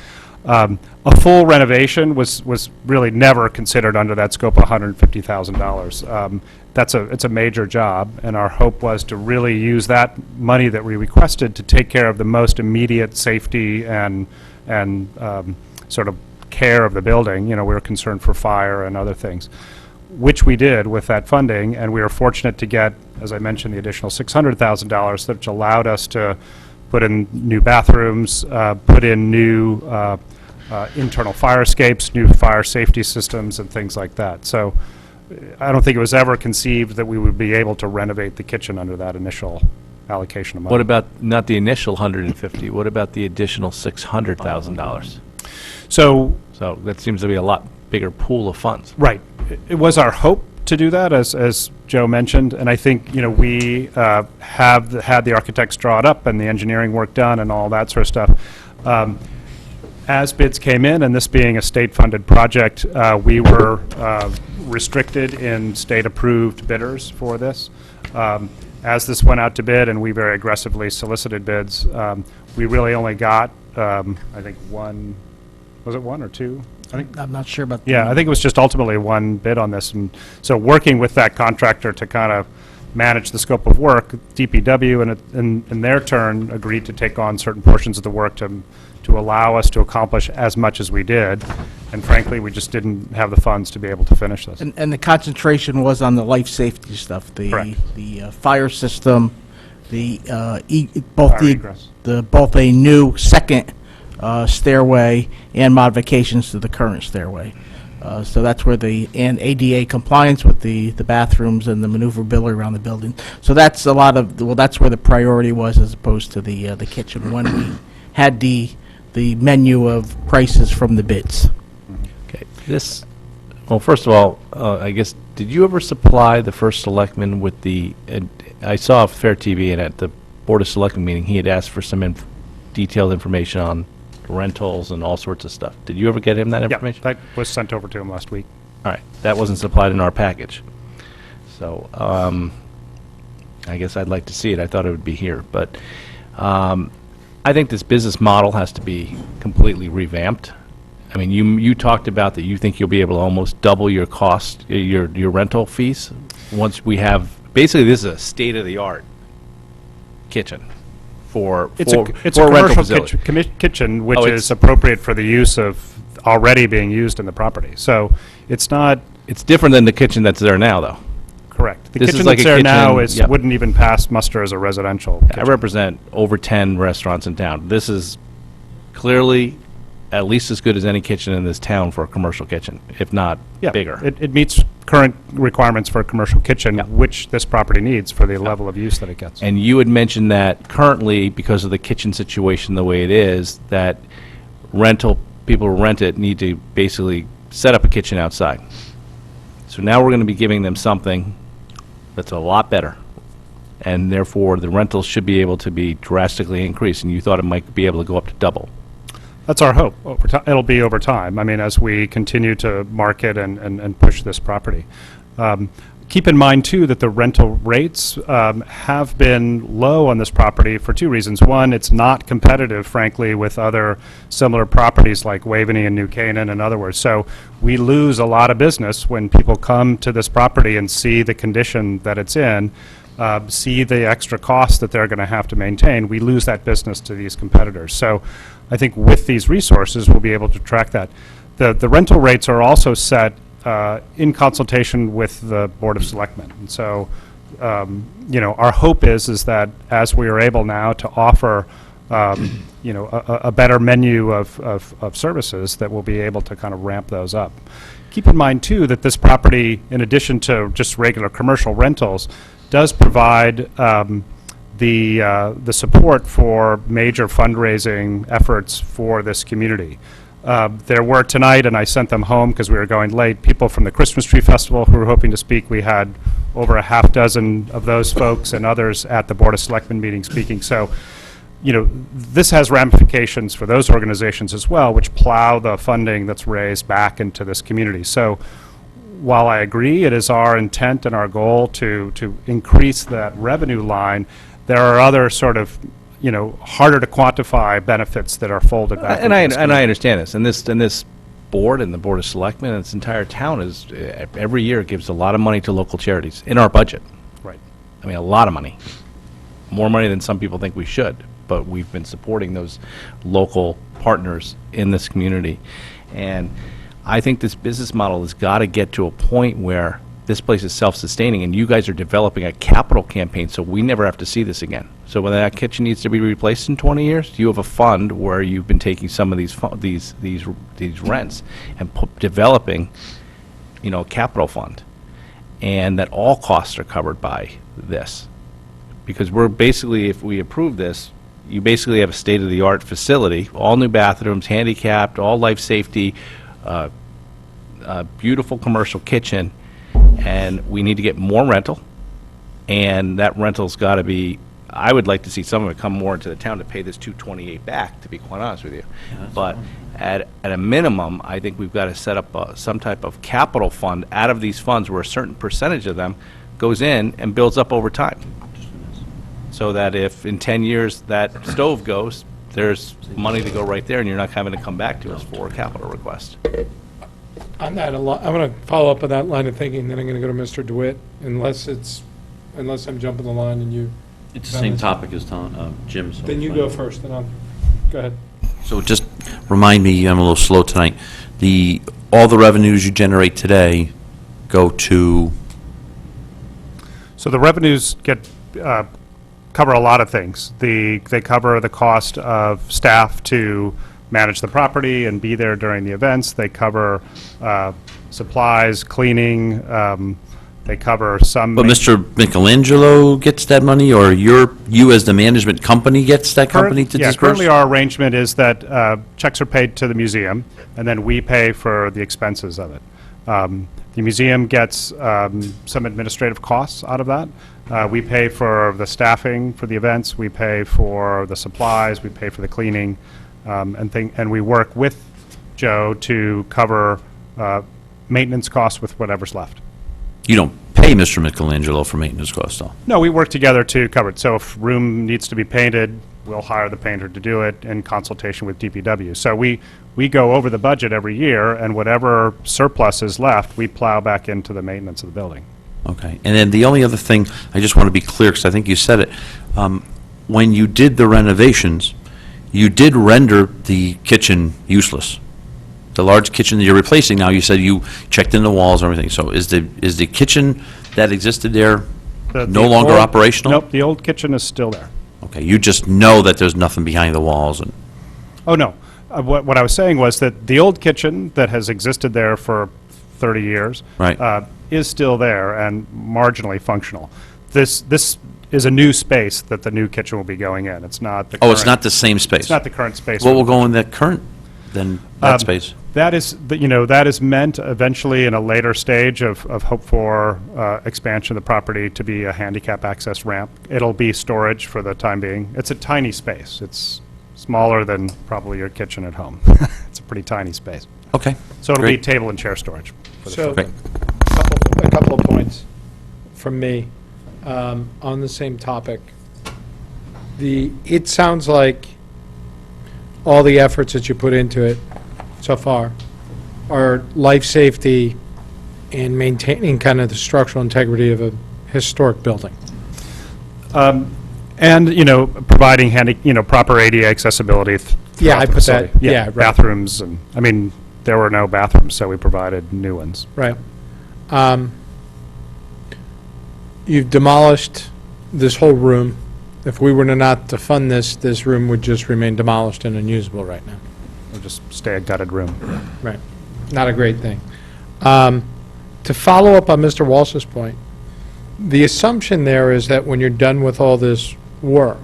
A full renovation was really never considered under that scope of $150,000. It's a major job, and our hope was to really use that money that we requested to take care of the most immediate safety and sort of care of the building. We were concerned for fire and other things, which we did with that funding, and we were fortunate to get, as I mentioned, the additional $600,000, which allowed us to put in new bathrooms, put in new internal fire escapes, new fire safety systems, and things like that. So I don't think it was ever conceived that we would be able to renovate the kitchen under that initial allocation of money. What about, not the initial 150, what about the additional $600,000? So that seems to be a lot bigger pool of funds. Right. It was our hope to do that, as Joe mentioned, and I think, we have had the architects draw it up and the engineering work done and all that sort of stuff. As bids came in, and this being a state-funded project, we were restricted in state-approved bidders for this. As this went out to bid, and we very aggressively solicited bids, we really only got, I think, one, was it one or two? I'm not sure about that. Yeah, I think it was just ultimately one bid on this, and so working with that contractor to kind of manage the scope of work, DPW in their turn agreed to take on certain portions of the work to allow us to accomplish as much as we did, and frankly, we just didn't have the funds to be able to finish this. And the concentration was on the life safety stuff, the fire system, both a new second stairway and modifications to the current stairway. So that's where and ADA compliance with the bathrooms and the maneuverability around the building. So that's that's where the priority was, as opposed to the kitchen when we had the menu of prices from the bids. Okay, well, first of all, I guess, did you ever supply the first selectman with I saw Fair TV, and at the Board of Selectmen meeting, he had asked for some detailed information on rentals and all sorts of stuff. Did you ever get him that information? Yeah, that was sent over to him last week. All right, that wasn't supplied in our package. So I guess I'd like to see it. I thought it would be here, but I think this business model has to be completely revamped. I mean, you talked about that you think you'll be able to almost double your cost, your rental fees, once we have, basically this is a state-of-the-art kitchen for It's a rental commercial facility. kitchen, which Oh, is appropriate for the use of already being used in the property. So it's not... It's different than the kitchen that's there now, though. Correct. The This is kitchen like that's a there now kitchen- wouldn't even pass muster as a residential I kitchen. represent over 10 restaurants in town. This is clearly at least as good as any kitchen in this town for a commercial kitchen, if not bigger. It meets current requirements for a commercial kitchen, which this property needs for the level of use that it gets. And you had mentioned that currently, because of the kitchen situation the way it is, that people who rent it need to basically set up a kitchen outside. So now we're going to be giving them something that's a lot better, and therefore the rentals should be able to be drastically increased, and you thought it might be able to go up to double. That's our hope. It'll be over time. I mean, as we continue to market and push this property. Keep in mind, too, that the rental rates have been low on this property for two reasons. One, it's not competitive, frankly, with other similar properties like Waveney and New Canaan and other words. So we lose a lot of business when people come to this property and see the condition that it's in, see the extra costs that they're going to have to maintain. We lose that business to these competitors. So I think with these resources, we'll be able to track that. The rental rates are also set in consultation with the Board of Selectmen. And so, our hope is that as we are able now to offer, a better menu of services, that we'll be able to kind of ramp those up. Keep in mind, too, that this property, in addition to just regular commercial rentals, does provide the support for major fundraising efforts for this community. There were tonight, and I sent them home because we were going late, people from the Christmas Tree Festival who were hoping to speak. We had over a half dozen of those folks and others at the Board of Selectmen meeting speaking. So, this has ramifications for those organizations as well, which plow the funding that's raised back into this community. So while I agree it is our intent and our goal to increase that revenue line, there are other sort of harder to quantify benefits that are folded back. And into the I scheme. understand this, and this board and the Board of Selectmen and its entire town is, every year gives a lot of money to local charities in our budget. Right. I mean, a lot of money. More money than some people think we should, but we've been supporting those local partners in this community. And I think this business model has got to get to a point where this place is self-sustaining, and you guys are developing a capital campaign, so we never have to see this again. So when that kitchen needs to be replaced in 20 years, you have a fund where you've been taking some of these rents and developing, a capital fund, and that all costs are covered by this. Because we're basically, if we approve this, you basically have a state-of-the-art facility, all new bathrooms, handicapped, all life safety, beautiful commercial kitchen, and we need to get more rental, and that rental's got to be, I would like to see some of it come more into the town to pay this $228 back, to be quite honest with you. But at a minimum, I think we've got to set up some type of capital fund out of these funds where a certain percentage of them goes in and builds up over time. So that if in 10 years that stove goes, there's money to go right there, and you're not having to come back to us for a capital request. On that, I'm going to follow up on that line of thinking, then I'm going to go to Mr. DeWitt, unless I'm jumping the line and you... It's the same topic as Jim. So Then you fine. go first, then I'll, go ahead. So just remind me, I'm a little slow tonight, all the revenues you generate today go to, So the revenues cover a lot of things. They cover the cost of staff to manage the property and be there during the events. They cover supplies, cleaning. They cover some. but Mr. Michelangelo gets that money, or you as the management company gets that company to disperse? Currently our arrangement is that checks are paid to the museum, and then we pay for the expenses of it. The museum gets some administrative costs out of that. We pay for the staffing for the events, we pay for the supplies, we pay for the cleaning, and we work with Joe to cover maintenance costs with whatever's left. You don't pay Mr. Michelangelo for maintenance costs, though? No, we work together to cover it. So if room needs to be painted, we'll hire the painter to do it in consultation with DPW. So we go over the budget every year, and whatever surplus is left, we plow back into the maintenance of the building. Okay. And then the only other thing, I just want to be clear, because I think you said it, when you did the renovations, you did render the kitchen useless. The large kitchen that you're replacing now, you said you checked in the walls and everything. So is the kitchen that existed there no longer old- operational? Nope, the old kitchen is still there. Okay, you just know that there's nothing behind the walls and... Oh, no. What I was saying was that the old kitchen that has existed there for 30 years Right. is still there and marginally functional. This is a new space that the new kitchen will be going in. It's not the Oh, it's current- not the same space? It's not the current space. What will go in that current, then, that space? That is meant eventually in a later stage of hope for expansion of the property to be a handicap access ramp. It'll be storage for the time being. It's a tiny space. It's smaller than probably your kitchen at home. It's a pretty tiny space. Okay, So it'll be great. table and chair storage. for the So, Great. a couple of points from me on the same topic. It sounds like all the efforts that you put into it so far are life safety and maintaining kind of the structural integrity of a historic building. And, providing proper ADA accessibility. Yeah, I throughout the put that- facility. yeah, right. Bathrooms, and, there were no bathrooms, so we provided new ones. Right. You've demolished this whole room. If we were not to fund this room would just remain demolished and unusable right now. It'll just stay a gutted room. Right. Not a great thing. To follow up on Mr. Walsh's point, the assumption there is that when you're done with all this work,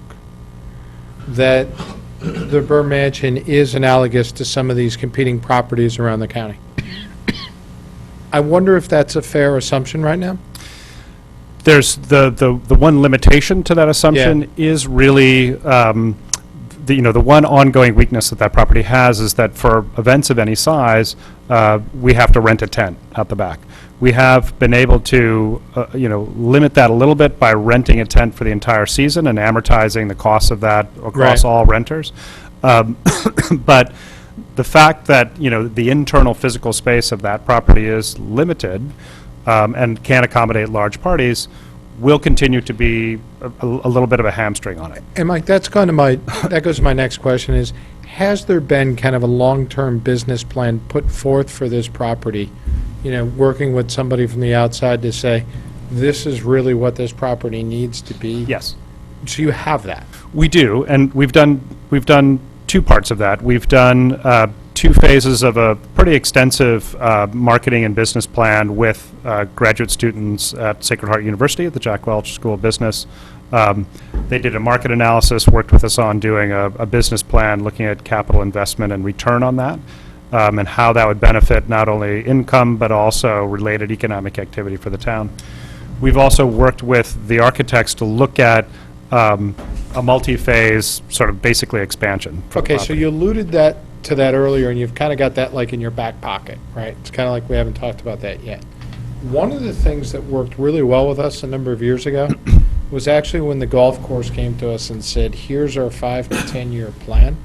that the Burr Mansion is analogous to some of these competing properties around the county. I wonder if that's a fair assumption right now? There's the one limitation to that assumption is really, the one ongoing weakness that property has is that for events of any size, we have to rent a tent out the back. We have been able to, limit that a little bit by renting a tent for the entire season and amortizing the cost of that across Right. all renters. But the fact that, the internal physical space of that property is limited and can't accommodate large parties will continue to be a little bit of a hamstring on it. And Mike, that goes to my next question is, has there been kind of a long-term business plan put forth for this property? Working with somebody from the outside to say, this is really what this property needs to be? Yes. So you have that? We do, and we've done two parts of that. We've done 2 phases of a pretty extensive marketing and business plan with graduate students at Sacred Heart University at the Jack Welch School of Business. They did a market analysis, worked with us on doing a business plan, looking at capital investment and return on that, and how that would benefit not only income but also related economic activity for the town. We've also worked with the architects to look at a multi-phase, sort of basically expansion. for the Okay, so property. you alluded to that earlier, and you've kind of got that like in your back pocket, right? It's kind of like we haven't talked about that yet. One of the things that worked really well with us a number of years ago was actually when the golf course came to us and said, here's our 5 to 10-year plan,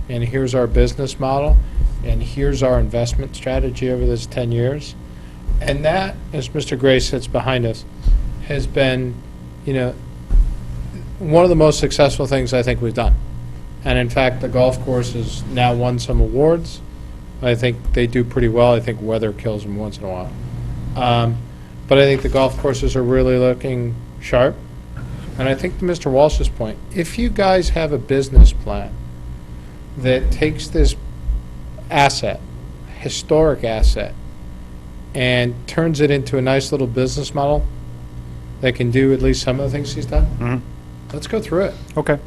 and here's our business model, and here's our investment strategy over this 10 years. And that, as Mr. Gray sits behind us, has been, one of the most successful things I think we've done. And in fact, the golf course has now won some awards. I think they do pretty well. I think weather kills them once in a while. But I think the golf courses are really looking sharp. And I think to Mr. Walsh's point, if you guys have a business plan that takes this asset, historic asset, and turns it into a nice little business model that can do at least some of the things he's done, let's go through it. Okay.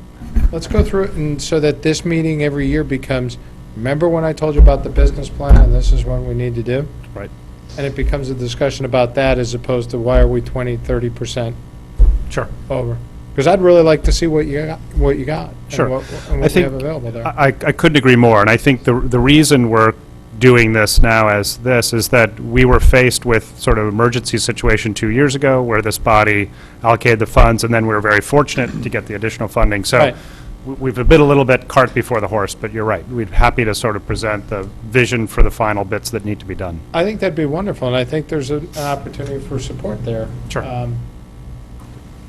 Let's go through it, and so that this meeting every year becomes, remember when I told you about the business plan, and this is what we need to do? Right. And it becomes a discussion about that as opposed to why are we 20, 30% Sure. over? Because I'd really like to see what you got. Sure. And I what we think have available there. I couldn't agree more, and I think the reason we're doing this now as this is that we were faced with sort of emergency situation 2 years ago where this body allocated the funds, and then we were very fortunate to get the additional funding. So Right. we've a bit a little bit cart before the horse, but you're right. We'd happy to sort of present the vision for the final bits that need to be done. I think that'd be wonderful, and I think there's an opportunity for support there. Sure. In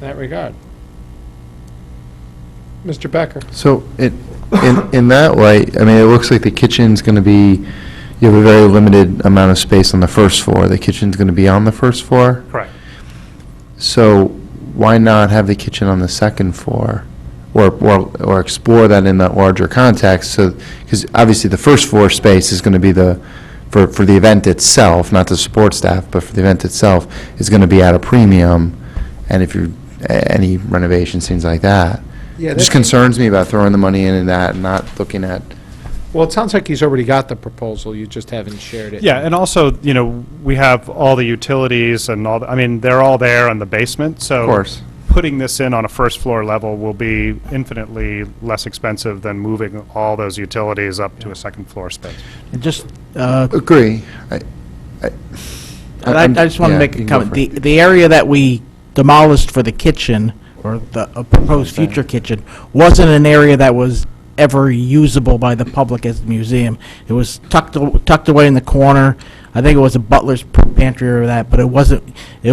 that regard. Mr. Becker? So in that light, I mean, it looks like the kitchen's going to be, you have a very limited amount of space on the first floor. The kitchen's going to be on the first floor? Correct. So why not have the kitchen on the second floor? Or explore that in that larger context? So, because obviously the first floor space is going to be for the event itself, not the support staff, but for the event itself, is going to be at a premium. And if you're, any renovations, things like that. Yeah, It just that- concerns me about throwing the money in and that and not looking at. Well, it sounds like he's already got the proposal, you just haven't shared it. Yeah, and also, we have all the utilities and all, they're all there in the basement, so. Of course. Putting this in on a first floor level will be infinitely less expensive than moving all those utilities up to a second floor space. And just, Agree. I just want to yeah, make you a can go comment. for it. The area that we demolished for the kitchen, or the proposed future kitchen, wasn't an area that was ever usable by the public as a museum. It was tucked away in the corner. I think it was a butler's pantry or that, but it wasn't a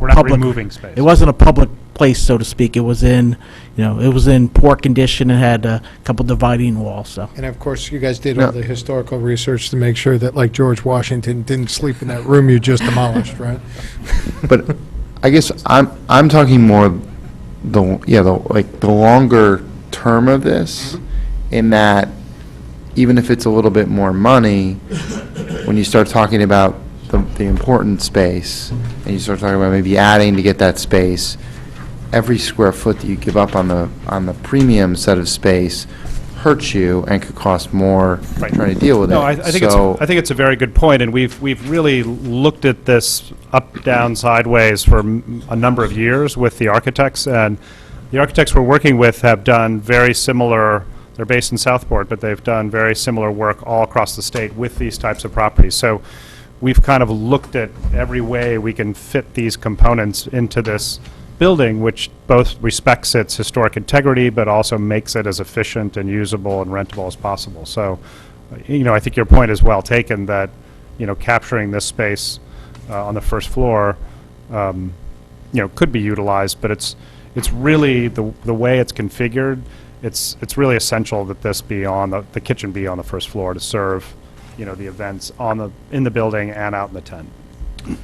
We're not public. removing space. It wasn't a public place, so to speak. It was in, it was in poor condition and had a couple dividing walls, so. And of course, you guys did all the historical research to make sure that, like, George Washington didn't sleep in that room you just demolished, right? But I guess I'm talking more the longer term of this, in that even if it's a little bit more money, when you start talking about the important space, and you start talking about maybe adding to get that space, every square foot that you give up on the premium set of space hurts you and could cost more Right. trying to deal with No, it. I think it's a very good point, and we've really looked at this up, down, sideways for a number of years with the architects, and the architects we're working with have done very similar. They're based in Southport, but they've done very similar work all across the state with these types of properties. So we've kind of looked at every way we can fit these components into this building, which both respects its historic integrity, but also makes it as efficient and usable and rentable as possible. So, I think your point is well taken that, capturing this space on the first floor, could be utilized, but it's really the way it's configured. It's really essential that this be on the kitchen be on the first floor to serve, the events in the building and out in the tent.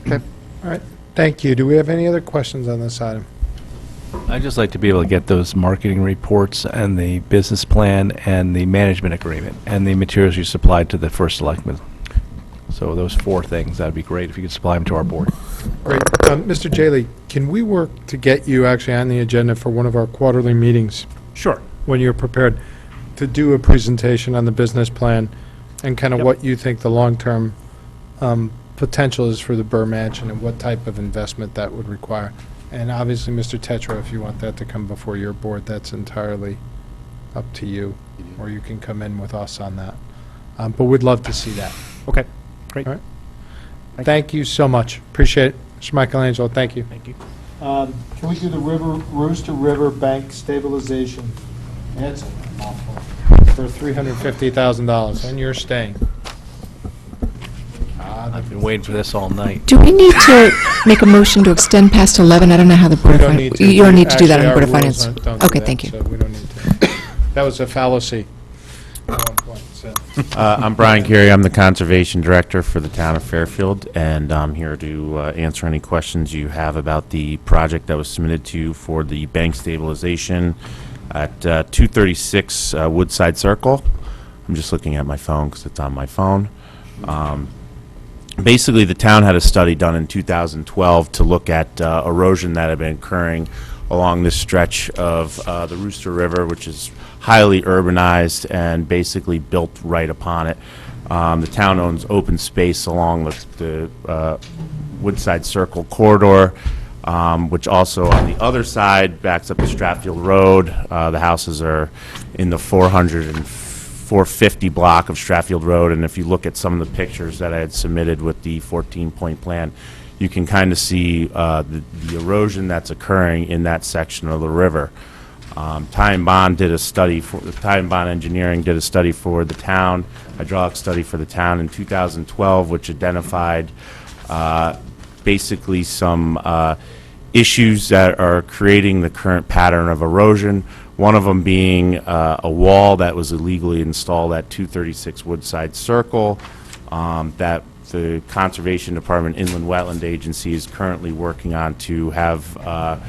Okay, all right. Thank you. Do we have any other questions on this item? I'd just like to be able to get those marketing reports and the business plan and the management agreement and the materials you supplied to the first selectman. So those 4 things, that'd be great if you could supply them to our board. Great. Mr. Jaley, can we work to get you actually on the agenda for one of our quarterly meetings? Sure. When you're prepared to do a presentation on the business plan and kind of what you think the long-term potential is for the Burr Mansion and what type of investment that would require. And obviously, Mr. Tetra, if you want that to come before your board, that's entirely up to you, or you can come in with us on that. But we'd love to see that. Okay, great. All right. Thank you so much. Appreciate it. Mr. Michelangelo, thank you. Thank you. Can we do the Rooster River Bank stabilization? That's a mouthful. For $350,000, and you're staying. I've been waiting for this all night. Do we need to make a motion to extend past 11? I don't know how the Board of don't Finance... need to. You don't need to do that on the Actually, Board of our Finance? rules don't do Okay, that, thank you. so we don't need to. That was a fallacy at one point, so. I'm Brian Carey. I'm the Conservation Director for the town of Fairfield, and I'm here to answer any questions you have about the project that was submitted to you for the bank stabilization at 236 Woodside Circle. I'm just looking at my phone because it's on my phone. Basically, the town had a study done in 2012 to look at erosion that had been occurring along this stretch of the Rooster River, which is highly urbanized and basically built right upon it. The town owns open space along the Woodside Circle corridor, which also on the other side backs up to Stratfield Road. The houses are in the 450 block of Stratfield Road, and if you look at some of the pictures that I had submitted with the 14-point plan, you can kind of see the erosion that's occurring in that section of the river. Ty and Bond did a study Ty and Bond Engineering did a study for the town, hydraulic study for the town in 2012, which identified basically some issues that are creating the current pattern of erosion. One of them being a wall that was illegally installed at 236 Woodside Circle that the Conservation Department Inland Wetland Agency is currently working on to have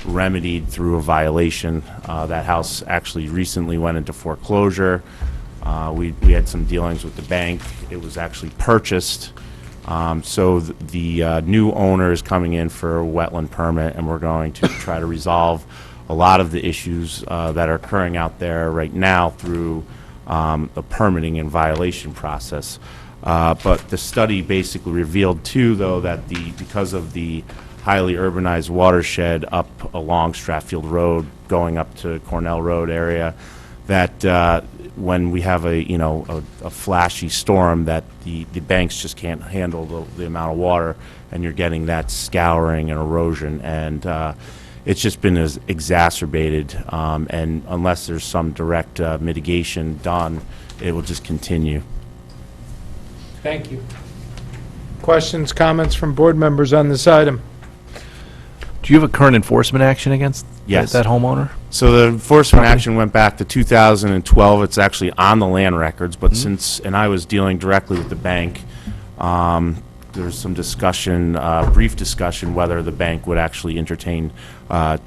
remedied through a violation. That house actually recently went into foreclosure. We had some dealings with the bank. It was actually purchased. So the new owner is coming in for a wetland permit, and we're going to try to resolve a lot of the issues that are occurring out there right now through the permitting and violation process. But the study basically revealed too, though, that because of the highly urbanized watershed up along Stratfield Road, going up to Cornell Road area, that when we have a flashy storm, that the banks just can't handle the amount of water, and you're getting that scouring and erosion, and it's just been as exacerbated, and unless there's some direct mitigation done, it will just continue. Thank you. Questions, comments from board members on this item? Do you have a current enforcement action against Yes. that homeowner? So the enforcement action went back to 2012. It's actually on the land records, but and I was dealing directly with the bank, there's some discussion, brief discussion, whether the bank would actually entertain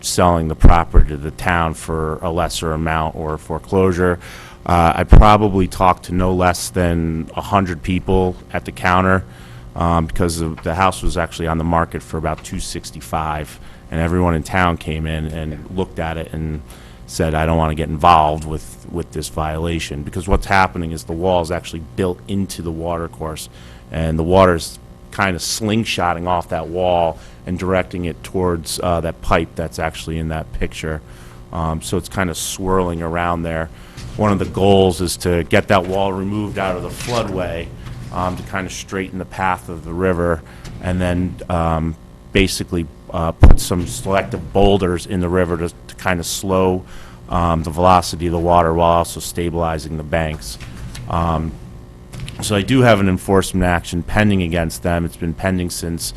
selling the property to the town for a lesser amount or foreclosure. I probably talked to no less than 100 people at the counter because the house was actually on the market for about $265, and everyone in town came in and looked at it and said, I don't want to get involved with this violation, because what's happening is the wall is actually built into the water course, and the water's kind of slingshotting off that wall and directing it towards that pipe that's actually in that picture. So it's kind of swirling around there. One of the goals is to get that wall removed out of the floodway to kind of straighten the path of the river, and then basically put some selective boulders in the river to kind of slow the velocity of the water while also stabilizing the banks. So I do have an enforcement action pending against them. It's been pending since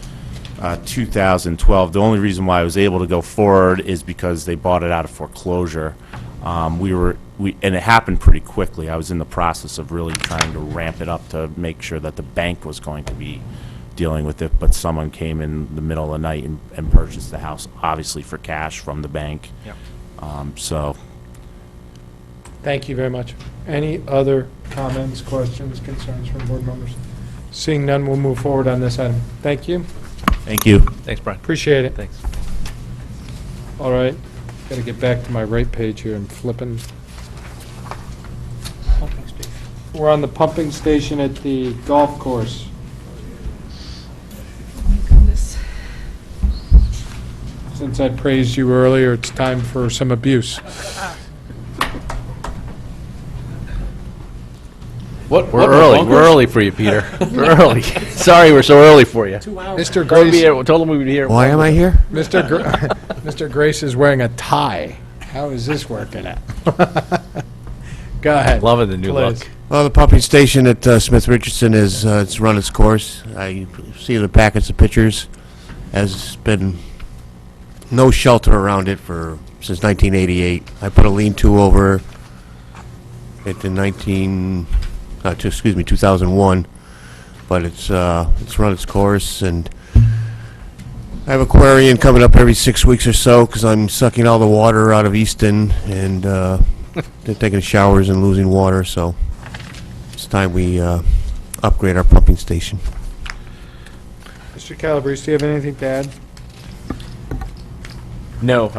2012. The only reason why I was able to go forward is because they bought it out of foreclosure. And it happened pretty quickly. I was in the process of really trying to ramp it up to make sure that the bank was going to be dealing with it, but someone came in the middle of the night and purchased the house, obviously for cash from the bank. Yep. So, Thank you very much. Any other comments, questions, concerns from board members? Seeing none, we'll move forward on this item. Thank you. thank you. Thanks, Brian. Appreciate it. Thanks. All right, got to get back to my right page here. I'm flipping. We're on the pumping station at the golf course. Since I praised you earlier, it's time for some abuse. We're early for you, Peter. We're early. Sorry we're so early for you. Mr. Grace, Told him we would be here. Why am I here? Mr. Grace is wearing a tie. How is this working out? Go ahead. Loving the new please. look. Well, the pumping station at Smith Richardson is, it's run its course. I see the packets of pictures. Has been no shelter around it since 1988. I put a lean-to over it in 2001, but it's run its course, and I have Aquarian coming up every 6 weeks or so because I'm sucking all the water out of Easton and they're taking showers and losing water, so it's time we upgrade our pumping station. Mr. Calabrese, do you have anything to add? No,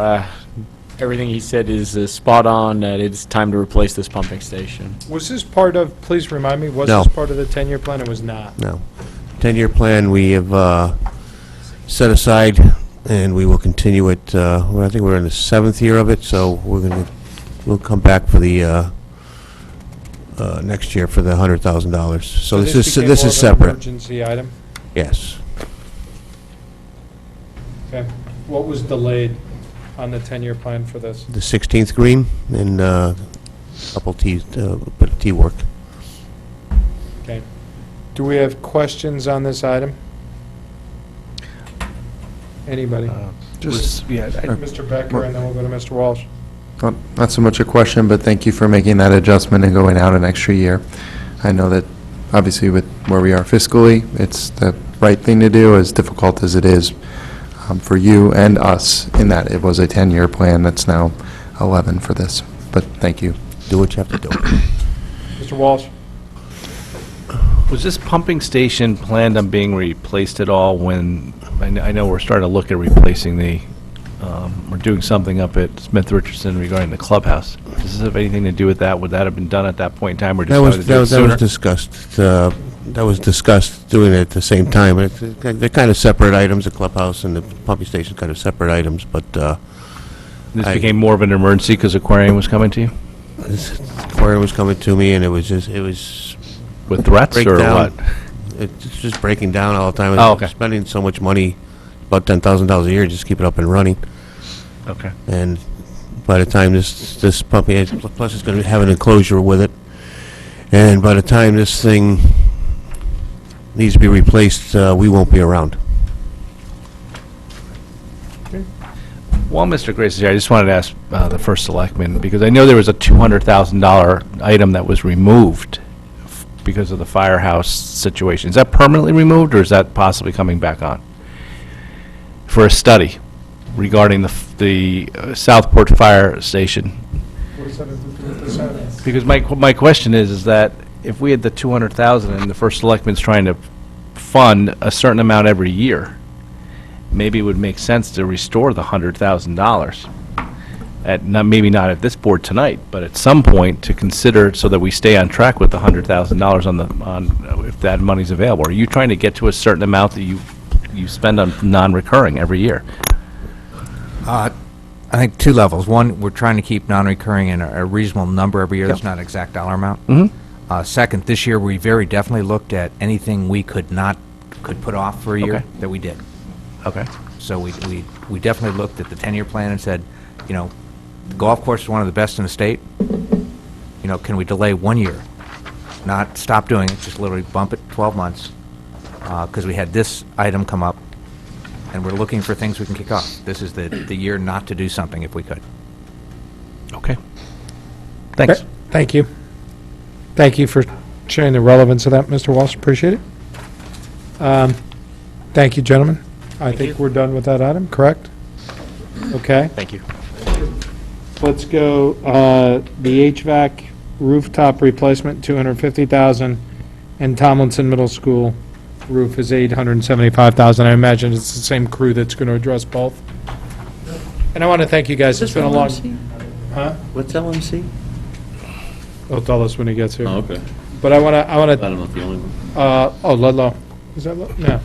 everything he said is spot on. It's time to replace this pumping station. Was this part of, please remind me, was No. this part of the 10-year plan? It was not. No. 10-year plan, we have set aside, and we will continue it. I think we're in the 7th year of it, so we'll come back for the next year for the $100,000. So this is became more of an separate. emergency item? Yes. Okay. What was delayed on the 10-year plan for this? The 16th green and a couple bit of tee work. Okay. Do we have questions on this item? Anybody? Mr. Becker, and then we'll go to Mr. Walsh. Not so much a question, but thank you for making that adjustment and going out an extra year. I know that, obviously, with where we are fiscally, it's the right thing to do, as difficult as it is for you and us, in that it was a 10-year plan that's now 11 for this. But thank you. Do what you have to do. Mr. Walsh? Was this pumping station planned on being replaced at all when, I know we're starting to look at replacing we're doing something up at Smith Richardson regarding the clubhouse. Does this have anything to do with that? Would that have been done at that point in time, or That decided was, to do it that was sooner? discussed. That was discussed doing it at the same time. They're kind of separate items, the clubhouse and the pumping station kind of separate items, but This became more of an emergency because Aquarium was coming to you? this aquarium was coming to me, and it was With threats or breakdown. what? It's just breaking down all the time. Oh, okay. Spending so much money, about $10,000 a year, just to keep it up and running. Okay. And by the time this pumping, plus it's going to have an enclosure with it, and by the time this thing needs to be replaced, we won't be around. While Mr. Grace is here, I just wanted to ask the first selectman, because I know there was a $200,000 item that was removed because of the firehouse situation. Is that permanently removed, or is that possibly coming back on? For a study regarding the Southport Fire Station. What does that have to do with this item? Because my question is that if we had the 200,000 and the first selectman's trying to fund a certain amount every year, maybe it would make sense to restore the $100,000. Maybe not at this board tonight, but at some point to consider so that we stay on track with the $100,000 on if that money's available. Are you trying to get to a certain amount that you spend on non-recurring every year? I think two levels. One, we're trying to keep non-recurring in a reasonable number every year. That's not an exact dollar amount. Second, this year, we very definitely looked at anything we could put off for a year Okay. that we did. Okay. So we definitely looked at the 10-year plan and said, you know, the golf course is one of the best in the state. You know, can we delay 1 year? Not stop doing it, just literally bump it 12 months, because we had this item come up, and we're looking for things we can kick off. This is the year not to do something if we could. Okay. Thanks. Thank you. Thank you for sharing the relevance of that, Mr. Walsh. Appreciate it. Thank you, gentlemen. I think we're done with that item, correct? Okay. Thank you. Let's go, the HVAC rooftop replacement, $250,000, and Tomlinson Middle School roof is $875,000. I imagine it's the same crew that's going to address both. And I want to thank you guys. It's been a long... Huh? What's LMC? He'll tell us when he gets here. Oh, okay. But I want to... I don't know if the only one. Ludlow. Is that, no.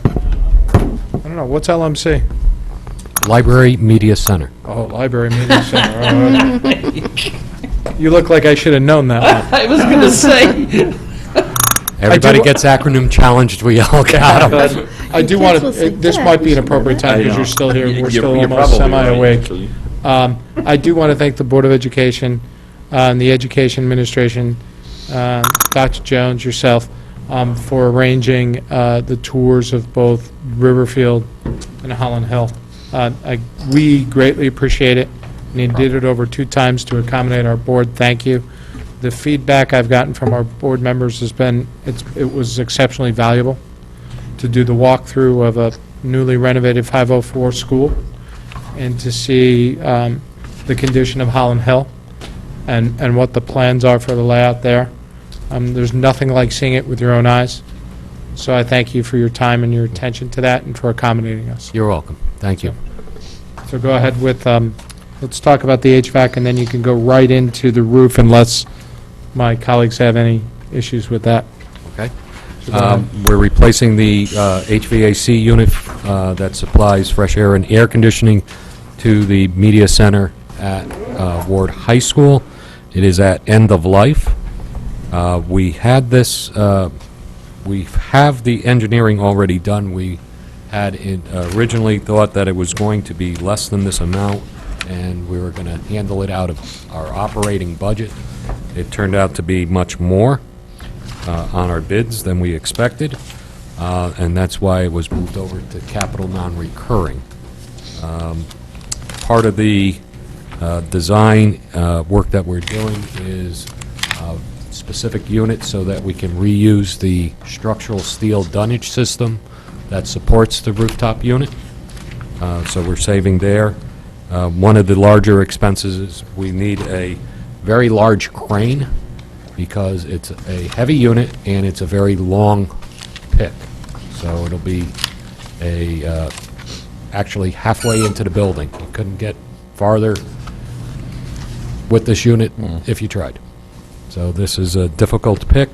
I don't know. What's LMC? Library Media Center. Oh, Library Media Center. All right. You look like I should have known that one. I was going to say. Everybody gets acronym challenged, we all got them. I do want to, this might be an appropriate time because you're still here, we're still almost semi-awake. I do want to thank the Board of Education, and the Education Administration, Dr. Jones, yourself, for arranging the tours of both Riverfield and Holland Hill. We greatly appreciate it, and you did it over 2 times to accommodate our board. Thank you. The feedback I've gotten from our board members has been, it was exceptionally valuable to do the walkthrough of a newly renovated 504 school and to see the condition of Holland Hill and what the plans are for the layout there. There's nothing like seeing it with your own eyes. So I thank you for your time and your attention to that and for accommodating us. You're welcome. Thank you. So go ahead with, let's talk about the HVAC, and then you can go right into the roof unless my colleagues have any issues with that. Okay. So go ahead. We're replacing the HVAC unit that supplies fresh air and air conditioning to the media center at Ward High School. It is at end of life. We had this, we have the engineering already done. We had originally thought that it was going to be less than this amount, and we were going to handle it out of our operating budget. It turned out to be much more on our bids than we expected, and that's why it was moved over to capital non-recurring. Part of the design work that we're doing is specific units so that we can reuse the structural steel dunnage system that supports the rooftop unit. So we're saving there. One of the larger expenses is we need a very large crane because it's a heavy unit and it's a very long pick. So it'll be actually halfway into the building. You couldn't get farther with this unit if you tried. So this is a difficult pick.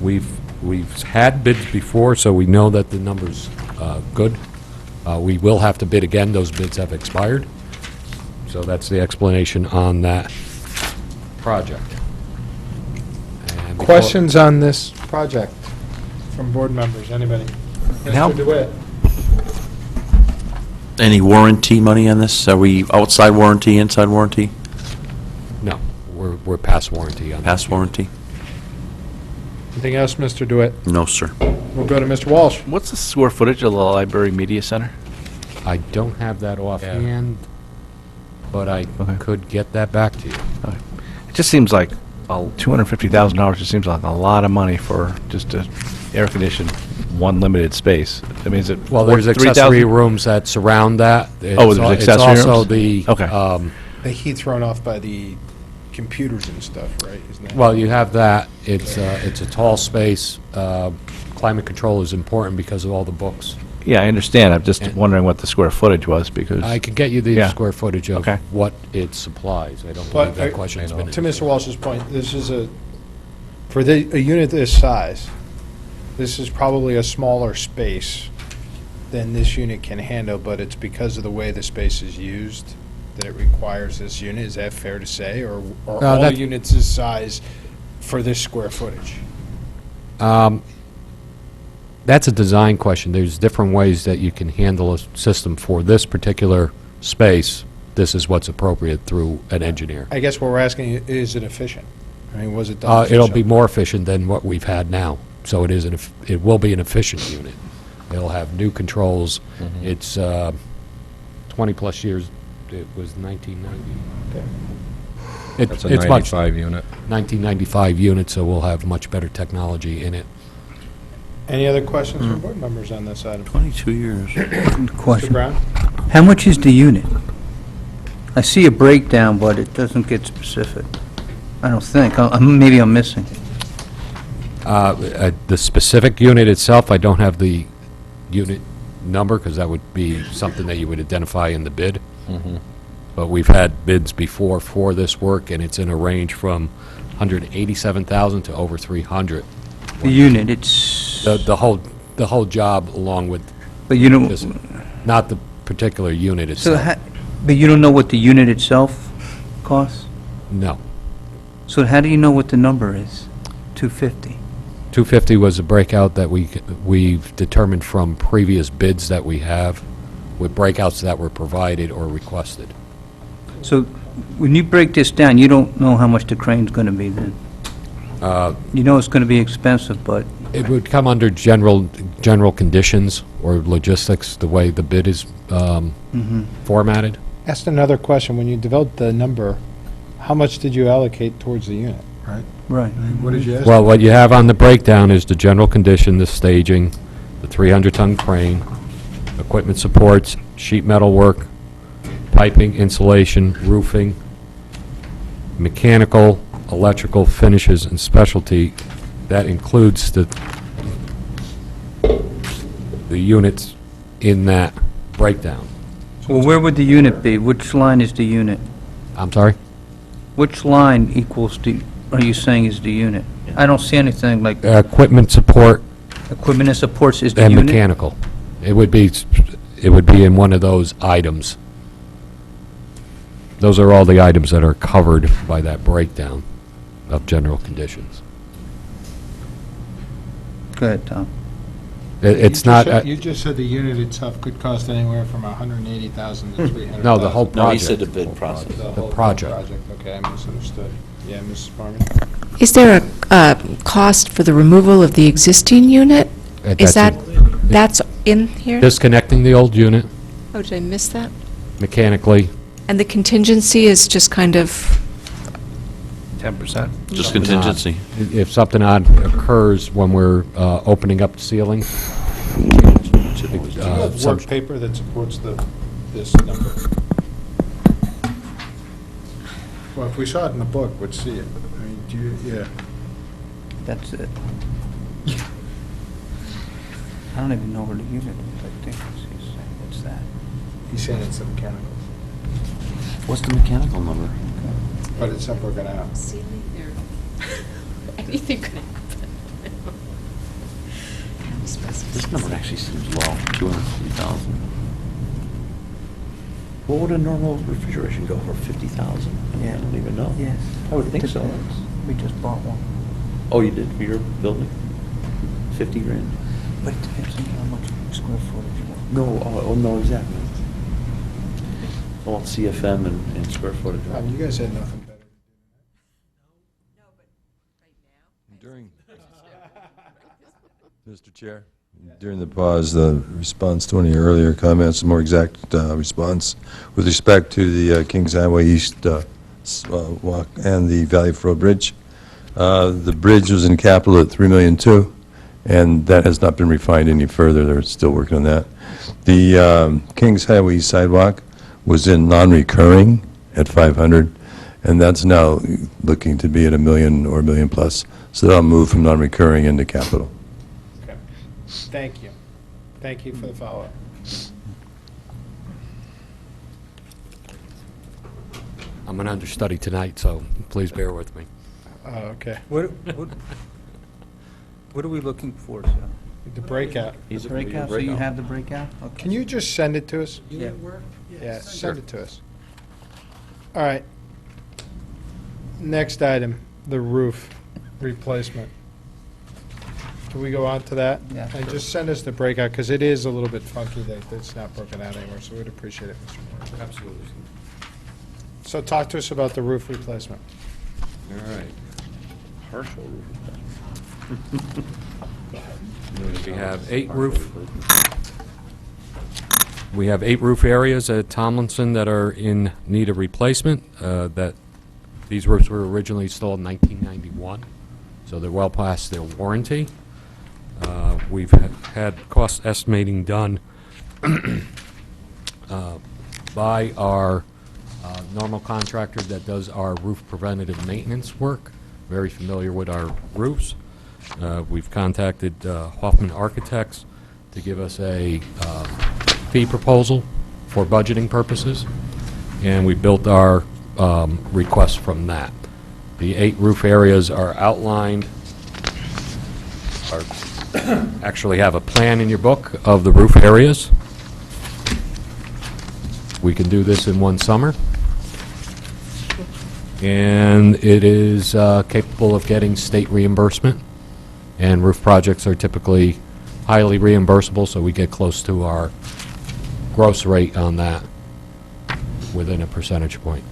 We've had bids before, so we know that the number's good. We will have to bid again. Those bids have expired. So that's the explanation on that project. And before- Questions on this project from board members? Anybody? Now- Mr. DeWitt? Any warranty money on this? Are we outside warranty, inside warranty? No, we're past warranty on that. Past warranty? Anything else, Mr. DeWitt? No, sir. We'll go to Mr. Walsh. What's the square footage of the library media center? I don't have that offhand, but I could get that back to you. It just seems like $250,000 just seems like a lot of money for just to air condition one limited space. I mean, is it Well, there's 3,000? accessory rooms that surround that. Oh, there's accessory It's also rooms? the, Okay. The heat thrown off by the computers and stuff, right? Isn't that? well, you have that. It's a tall space. Climate control is important because of all the books. Yeah, I understand. I'm just wondering what the square footage was because... I could get you the Yeah. square footage of Okay. what it supplies. I don't But believe that question has been... to Mr. Walsh's point, this is for a unit this size, this is probably a smaller space than this unit can handle, but it's because of the way the space is used that it requires this unit. Is that fair to say? Or No, all that- units this size for this square footage? That's a design question. There's different ways that you can handle a system for this particular space. This is what's appropriate through an engineer. I guess what we're asking, is it efficient? I mean, was it done It'll efficiently? be more efficient than what we've had now. So it will be an efficient unit. It'll have new controls. It's 20-plus years. It was 1990. That's a 95 unit. 1995 unit, so we'll have much better technology in it. Any other questions from board members on this item? 22 years. Mr. Question. Brown? How much is the unit? I see a breakdown, but it doesn't get specific. I don't think. Maybe I'm missing. The specific unit itself, I don't have the unit number, because that would be something that you would identify in the bid. But we've had bids before for this work, and it's in a range from 187,000 to over 300. The unit, it's... The whole job along with... But you don't... this- Not the particular unit So, itself. but you don't know what the unit itself costs? No. So how do you know what the number is? 250? 250 was a breakout that we've determined from previous bids that we have, with breakouts that were provided or requested. So when you break this down, you don't know how much the crane's going to be then? You know it's going to be expensive, but... It would come under general conditions or logistics, the way the bid is formatted. Asked another question. When you developed the number, how much did you allocate towards the unit, right? Right. What did you ask? Well, what you have on the breakdown is the general condition, the staging, the 300-ton crane, equipment supports, sheet metal work, piping, insulation, roofing, mechanical, electrical, finishes, and specialty. That includes the units in that breakdown. Well, where would the unit be? Which line is the unit? I'm sorry? Which line equals are you saying is the unit? I don't see anything like... Equipment support Equipment and supports is the and unit? mechanical. It would be in one of those items. Those are all the items that are covered by that breakdown of general conditions. Go ahead, Tom. It's not... You just said the unit itself could cost anywhere from 180,000 to 300,000. No, the whole project. No, he said the bid process. The whole project. Okay, I misunderstood. Yeah, Mrs. Farman? Is there a cost for the removal of the existing unit? Is that's in here? Disconnecting the old unit Oh, did I miss that? mechanically. And the contingency is just kind of, 10%? Just contingency. If something odd occurs when we're opening up the ceiling. Do you have some- work paper that supports this number? Well, if we saw it in the book, we'd see it. I mean, do you, yeah. That's it. I don't even know where the unit is. I think he's saying, what's that? He's saying it's the mechanical, What's the mechanical number? but it's something we're gonna have. anything could happen. This number actually seems low, 250,000. What would a normal refrigeration go for, 50,000? I don't even know. Yes. I would think so. We just bought one. Oh, you did, for your building? 50 grand? But it depends on how much square footage you want. No, oh, no, exactly. I want CFM and square footage. right? You guys had nothing better. Mr. Chair? During the pause, the response to one of your earlier comments, a more exact response with respect to the Kings Highway East walk and the Valley Road Bridge. The bridge was in capital at $3.2 million, and that has not been refined any further. They're still working on that. The Kings Highway East sidewalk was in non-recurring at $500,000, and that's now looking to be at $1 million or $1 million plus. So that'll move from non-recurring into capital. Okay. Thank you. Thank you for the follow-up. I'm an understudy tonight, so please bear with me. Okay. What are we looking for, sir? The breakout. The breakout, so you have the breakout? Okay. Can you just send it to us? Yeah. Yeah, send it to us. All right. Next item, the roof. replacement. Can we go on to that? Yeah, And sure. just send us the breakout, because it is a little bit funky that it's not broken out anymore, so we'd appreciate it, Mr. Moore. Absolutely. So talk to us about the roof replacement. All right. Partial We have 8 roof areas at Tomlinson that are in need of replacement. That these roofs were originally installed in 1991, so they're well past their warranty. We've had cost estimating done by our normal contractor that does our roof preventative maintenance work, very familiar with our roofs. We've contacted Hoffman Architects to give us a fee proposal for budgeting purposes, and we built our request from that. The 8 roof areas are outlined, actually have a plan in your book of the roof areas. We can do this in one summer, and it is capable of getting state reimbursement. And roof projects are typically highly reimbursable, so we get close to our gross rate on that within a percentage point.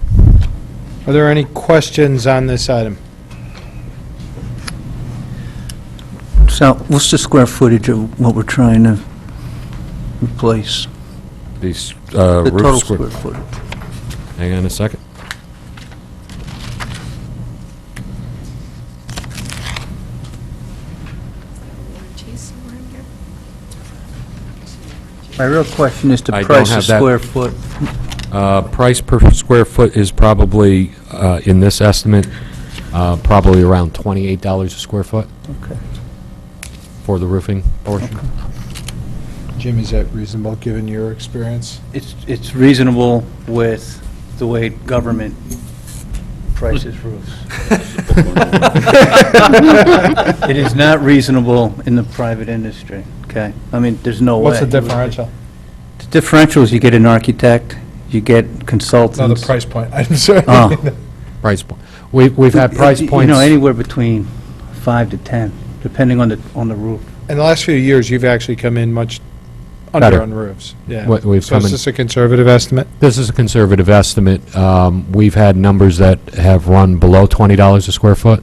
Are there any questions on this item? So what's the square footage of what we're trying to replace? These The roof total square footage. Hang on a second. My real question is the I don't price have of that. square foot. Price per square foot is probably, in this estimate, probably around $28 a square foot Okay. for the roofing portion. Jim, is that reasonable, given your experience? It's reasonable with the way government prices roofs. It is not reasonable in the private industry, okay? I mean, there's no way. What's the differential? The differential is you get an architect, you get consultants. No, the price point, I'm sorry. Oh. Price point. We've had price You points. know, anywhere between 5 to 10, depending on the roof. In the last few years, you've actually come in much Better. under on roofs. Yeah. We've So come is in- this a conservative estimate? This is a conservative estimate. We've had numbers that have run below $20 a square foot.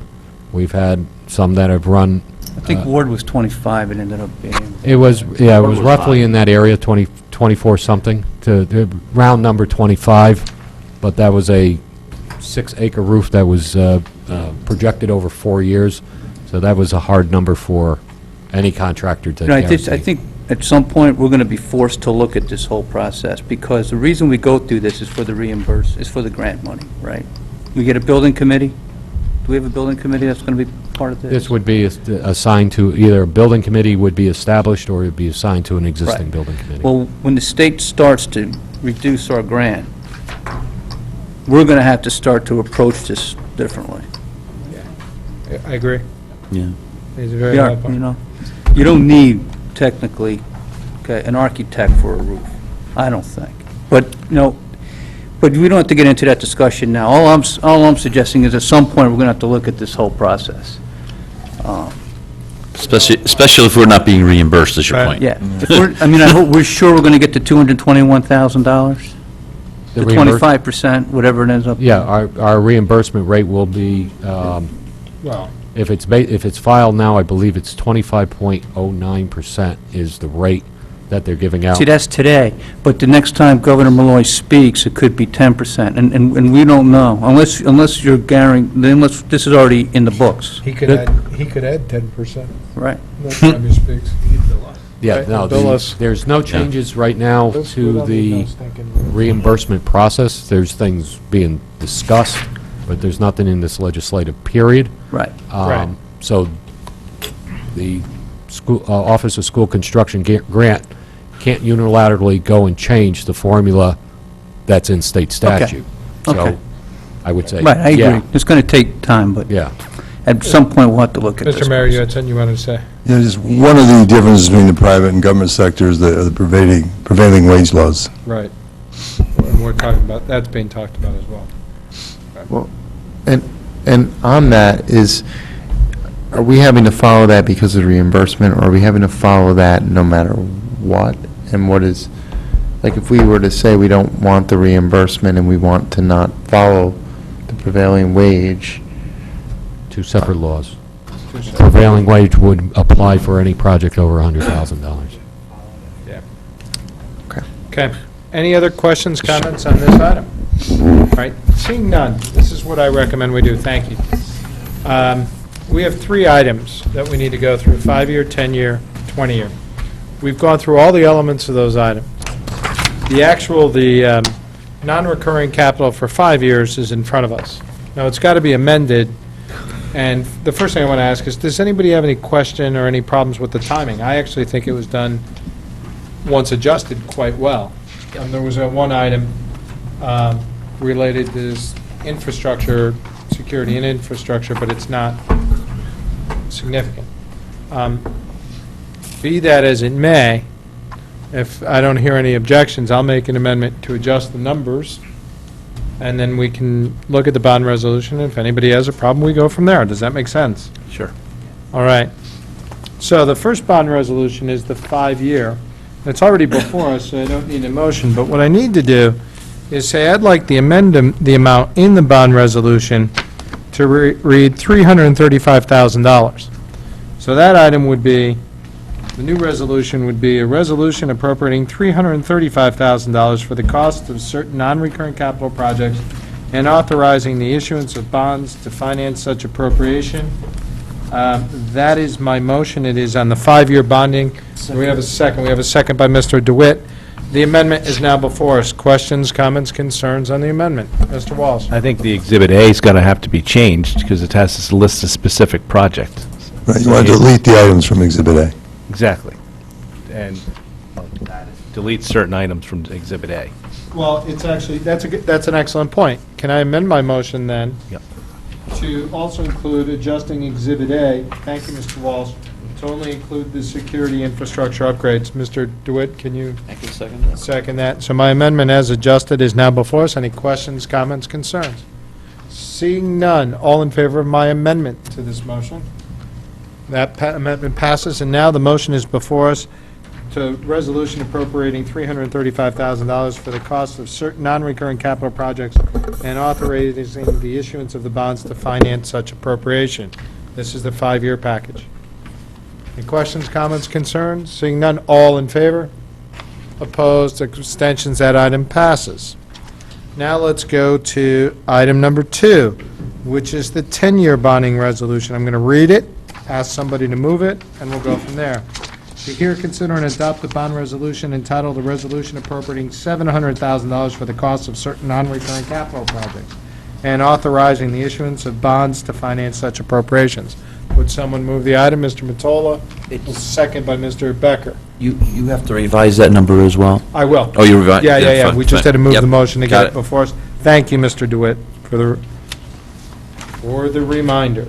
We've had some that have run, I think Ward was 25, it ended up being. it was, yeah, it Ward was was roughly high. in that area, 24 something, to the round number 25, but that was a 6-acre roof that was projected over 4 years, so that was a hard number for any contractor to You know, I guarantee. think at some point, we're going to be forced to look at this whole process, because the reason we go through this is for the is for the grant money, right? We get a building committee? Do we have a building committee that's going to be part of this? This would be assigned to, either a building committee would be established, or it would be assigned to an existing Right. building committee. Well, when the state starts to reduce our grant, we're going to have to start to approach this differently. I agree. Yeah. It's a very Yeah, high point. you know, you don't need technically, okay, an architect for a roof, I don't think. But, you know, but we don't have to get into that discussion now. All I'm suggesting is at some point, we're going to have to look at this whole process. Especially if we're not being reimbursed, is your Right. point. Yeah, if we're, I mean, I hope, we're sure we're going to get to $221,000? The The reimburs- 25%, whatever it ends up. Yeah, our reimbursement rate will be, Well, if it's filed now, I believe it's 25.09% is the rate that they're giving out. See, that's today, but the next time Governor Malloy speaks, it could be 10%, and we don't know, unless you're guaranteeing, unless this is already in the books. he could add 10%. Right. Next time he speaks. Yeah, Right, no, bill us. there's no changes right now Let's to put on the emails thinking- reimbursement process. There's things being discussed, but there's nothing in this legislative period. Right. Right. So the school, Office of School Construction Grant can't unilaterally go and change the formula that's in state statute. Okay. So I would say, Right, I yeah, agree. It's going to take time, but yeah. at some point, we'll have to look at this. Mr. Mayor, you had something you wanted to say? Yeah, just one of the differences between the private and government sector is the prevailing wage laws. Right. And we're talking about, that's being talked about as well. Well, and on that is, are we having to follow that because of reimbursement, or are we having to follow that no matter what? And what is, like, if we were to say we don't want the reimbursement and we want to not follow the prevailing wage? Two separate laws. Prevailing wage would apply for any project over $100,000. Yeah. Okay. Any other questions, comments on this item? All right, seeing none, this is what I recommend we do. Thank you. We have 3 items that we need to go through, 5-year, 10-year, 20-year. We've gone through all the elements of those items. The non-recurring capital for 5 years is in front of us. Now, it's got to be amended, and the first thing I want to ask is, does anybody have any question or any problems with the timing? I actually think it was done, once adjusted, quite well. There was one item related to this infrastructure, security and infrastructure, but it's not significant. Be that as it may, if I don't hear any objections, I'll make an amendment to adjust the numbers, and then we can look at the bond resolution. If anybody has a problem, we go from there. Does that make sense? Sure. All right. So the first bond resolution is the 5-year. It's already before us, so I don't need a motion, but what I need to do is say I'd like the amount in the bond resolution to read $335,000. So that item would be, the new resolution would be a resolution appropriating $335,000 for the cost of certain non-recurring capital projects and authorizing the issuance of bonds to finance such appropriation. That is my motion. It is on the 5-year bonding. We have a second. We have a second by Mr. DeWitt. The amendment is now before us. Questions, comments, concerns on the amendment? Mr. Walsh. I think the Exhibit A is going to have to be changed because it has to list a specific project. Right, you want to delete the items from Exhibit A. Exactly. And delete certain items from Exhibit A. Well, it's actually, that's an excellent point. Can I amend my motion then? Yep. To also include adjusting Exhibit A, thank you, Mr. Walsh, to only include the security infrastructure upgrades. Mr. DeWitt, can you I can second that. second that? So my amendment as adjusted is now before us. Any questions, comments, concerns? Seeing none, all in favor of my amendment to this motion? That amendment passes, and now the motion is before us to resolution appropriating $335,000 for the cost of certain non-recurring capital projects and authorizing the issuance of the bonds to finance such appropriation. This is the 5-year package. Any questions, comments, concerns? Seeing none, all in favor? Opposed, abstentions, that item passes. Now let's go to item number 2, which is the 10-year bonding resolution. I'm going to read it, ask somebody to move it, and we'll go from there. To hear, consider, and adopt the bond resolution entitled "A Resolution Appropriating $700,000 for the cost of certain non-recurring capital projects and authorizing the issuance of bonds to finance such appropriations." Would someone move the item? Mr. Mottola? Second by Mr. Becker. You have to revise that number as well? I will. Oh, you revise? Yeah. fine, We just fine. had to move Yep, the motion to got get it before us. Thank you, Mr. DeWitt, for the reminder.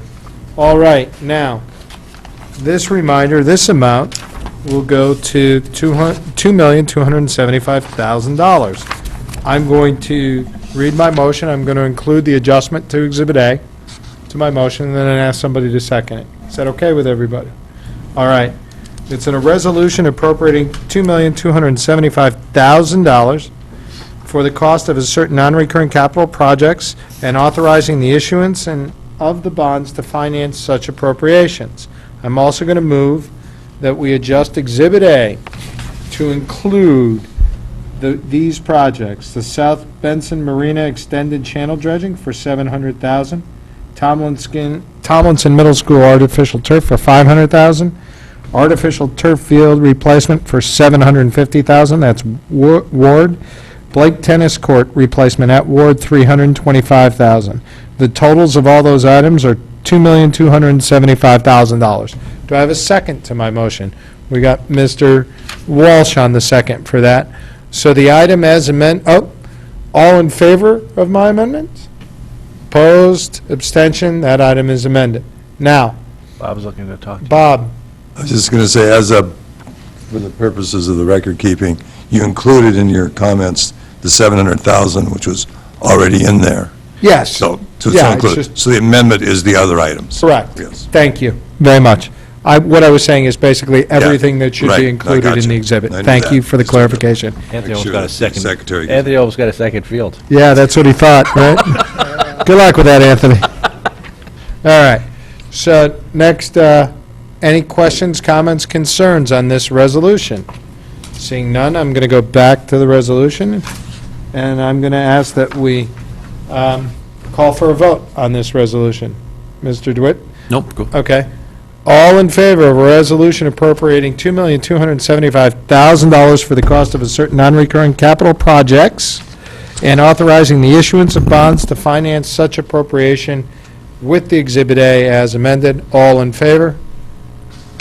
All right, now, this reminder, this amount will go to $2,275,000. I'm going to read my motion. I'm going to include the adjustment to Exhibit A to my motion, and then ask somebody to second it. Is that okay with everybody? All right. It's in a resolution appropriating $2,275,000 for the cost of a certain non-recurring capital projects and authorizing the issuance of the bonds to finance such appropriations. I'm also going to move that we adjust Exhibit A to include these projects: the South Benson Marina Extended Channel Dredging for $700,000, Tomlinson Middle School Artificial Turf for $500,000, Artificial Turf Field Replacement for $750,000, that's Ward, Blake Tennis Court Replacement at Ward, $325,000. The totals of all those items are $2,275,000. Do I have a second to my motion? We got Mr. Walsh on the second for that. So the item as amended, all in favor of my amendment? Opposed, abstention, that item is amended. Now, Bob's looking to talk to you. Bob, I was just going to say, for the purposes of the record keeping, you included in your comments the $700,000, which was already in there. Yes. So, Yeah, it's included. just- So the amendment is the other items. Correct. Yes. Thank you very much. What I was saying is basically everything that should right. be I included got in the you. exhibit. I knew Thank that. you for the Just wanted to clarification. Anthony Make almost sure got a that the second. secretary gets Anthony almost got a second field. Yeah, that's what he thought, right? Good luck with that, Anthony. All right. So next, any questions, comments, concerns on this resolution? Seeing none, I'm going to go back to the resolution, and I'm going to ask that we call for a vote on this resolution. Mr. DeWitt? Nope, go. Okay. All in favor of a resolution appropriating $2,275,000 for the cost of a certain non-recurring capital projects and authorizing the issuance of bonds to finance such appropriation with the Exhibit A as amended. All in favor?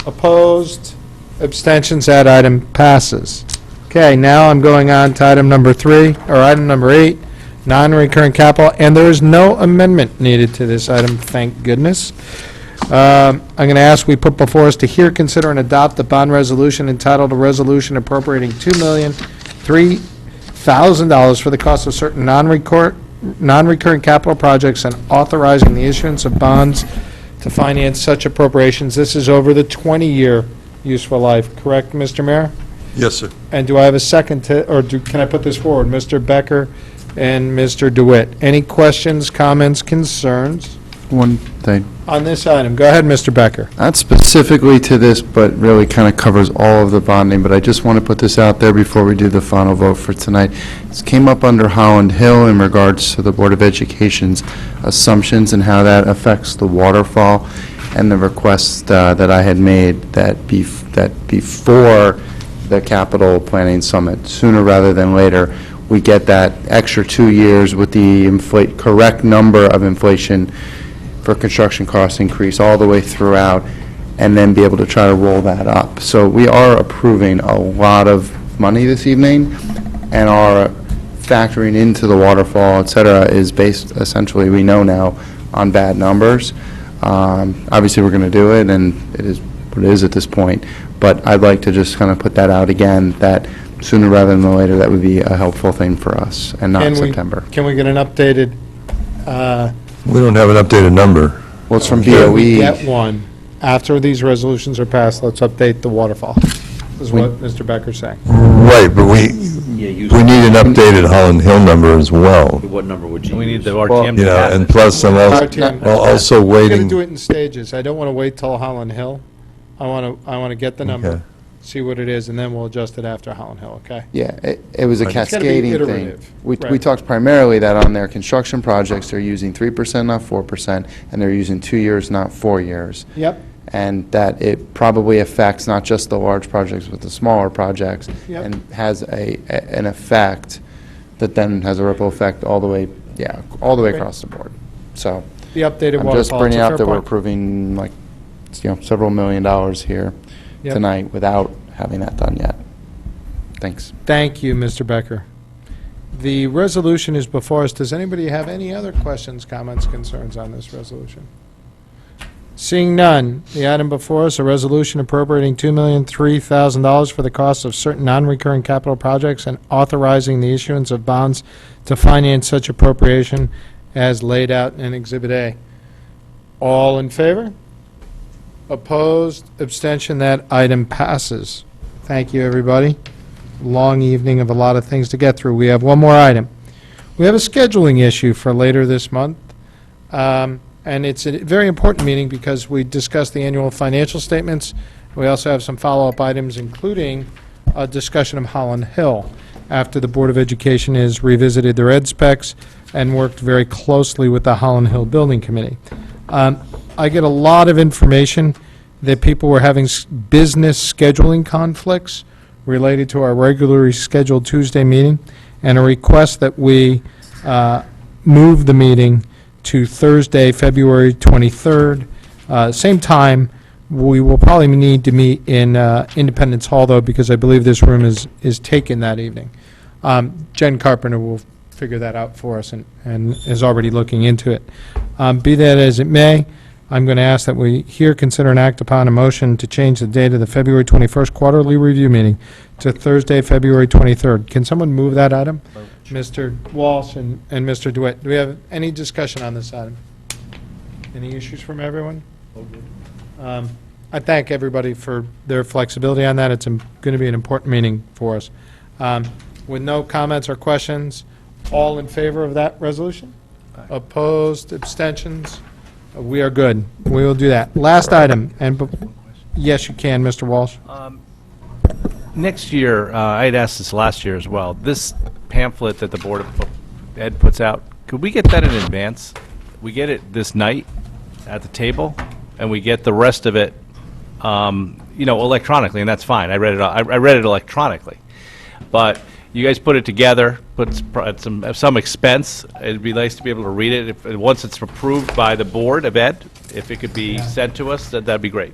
Opposed? Abstentions? That item passes. Okay, now I'm going on to item number 3, or item number 8, non-recurring capital, and there is no amendment needed to this item, thank goodness. I'm going to ask we put before us to hear, consider, and adopt the bond resolution entitled a resolution appropriating $2,003,000 for the cost of certain non-recurring capital projects and authorizing the issuance of bonds to finance such appropriations. This is over the 20-year useful life, correct, Mr. Mayor? Yes, sir. And do I have a second to, or can I put this forward? Mr. Becker and Mr. DeWitt. Any questions, comments, concerns One thing, on this item? Go ahead, Mr. Becker. not specifically to this, but really kind of covers all of the bonding, but I just want to put this out there before we do the final vote for tonight. This came up under Holland Hill in regards to the Board of Education's assumptions and how that affects the waterfall, and the request that I had made that before the capital planning summit, sooner rather than later, we get that extra 2 years with the correct number of inflation for construction cost increase all the way throughout, and then be able to try to roll that up. So we are approving a lot of money this evening, and our factoring into the waterfall, et cetera, is based essentially, we know now, on bad numbers. Obviously, we're going to do it, and it is what it is at this point, but I'd like to just kind of put that out again, that sooner rather than later, that would be a helpful thing for us, and not September. Can we get an updated, We don't have an updated number. Well, it's from can we BOE. get one? After these resolutions are passed, let's update the waterfall, is what Mr. Becker's saying. Right, but we need an updated Holland Hill number as well. What number would you We need use? the RTM to You know, pass and it. plus I'm RTM. also We're going waiting. to do it in stages. I don't want to wait till Holland Hill. I want to get the number, Okay. see what it is, and then we'll adjust it after Holland Hill, okay? Yeah, it was a Right. It's gotta be cascading thing. iterative. We Right. talked primarily that on their construction projects, they're using 3%, not 4%, and they're using 2 years, not 4 years. Yep, And that it probably affects not just the large projects, but the smaller projects, Yep. and has an effect that then has a ripple effect all the way, all the way Great. across the board. So the updated I'm waterfall. just bringing it's a out fair that we're point. approving like, several $1 million here Yep. tonight without having that done yet. Thanks. Thank you, Mr. Becker. The resolution is before us. Does anybody have any other questions, comments, concerns on this resolution? Seeing none, the item before us, a resolution appropriating $2,003,000 for the cost of certain non-recurring capital projects and authorizing the issuance of bonds to finance such appropriation as laid out in Exhibit A. All in favor? Opposed? Abstention? That item passes. Thank you, everybody. Long evening of a lot of things to get through. We have one more item. We have a scheduling issue for later this month. And it's a very important meeting because we discussed the annual financial statements. We also have some follow-up items, including a discussion of Holland Hill, after the Board of Education has revisited their ed specs and worked very closely with the Holland Hill Building Committee. I get a lot of information that people were having business scheduling conflicts related to our regularly scheduled Tuesday meeting, and a request that we move the meeting to Thursday, February 23rd. Same time, we will probably need to meet in Independence Hall, though, because I believe this room is taken that evening. Jen Carpenter will figure that out for us and is already looking into it. Be that as it may, I'm going to ask that we here consider and act upon a motion to change the date of the February 21st quarterly review meeting to Thursday, February 23rd. Can someone move that item? Mr. Walsh and Mr. DeWitt. Do we have any discussion on this item? Any issues from everyone? I thank everybody for their flexibility on that. It's going to be an important meeting for us. With no comments or questions, all in favor of that resolution? Opposed, abstentions? We are good. We will do that. Last item, yes, you can, Mr. Walsh. Next year, I had asked this last year as well, this pamphlet that the Board of Ed puts out, could we get that in advance? We get it this night at the table, and we get the rest of it, electronically, and that's fine. I read it electronically. But you guys put it together, put some expense. It'd be nice to be able to read it. Once it's approved by the Board of Ed, if it could be sent to us, that'd be great.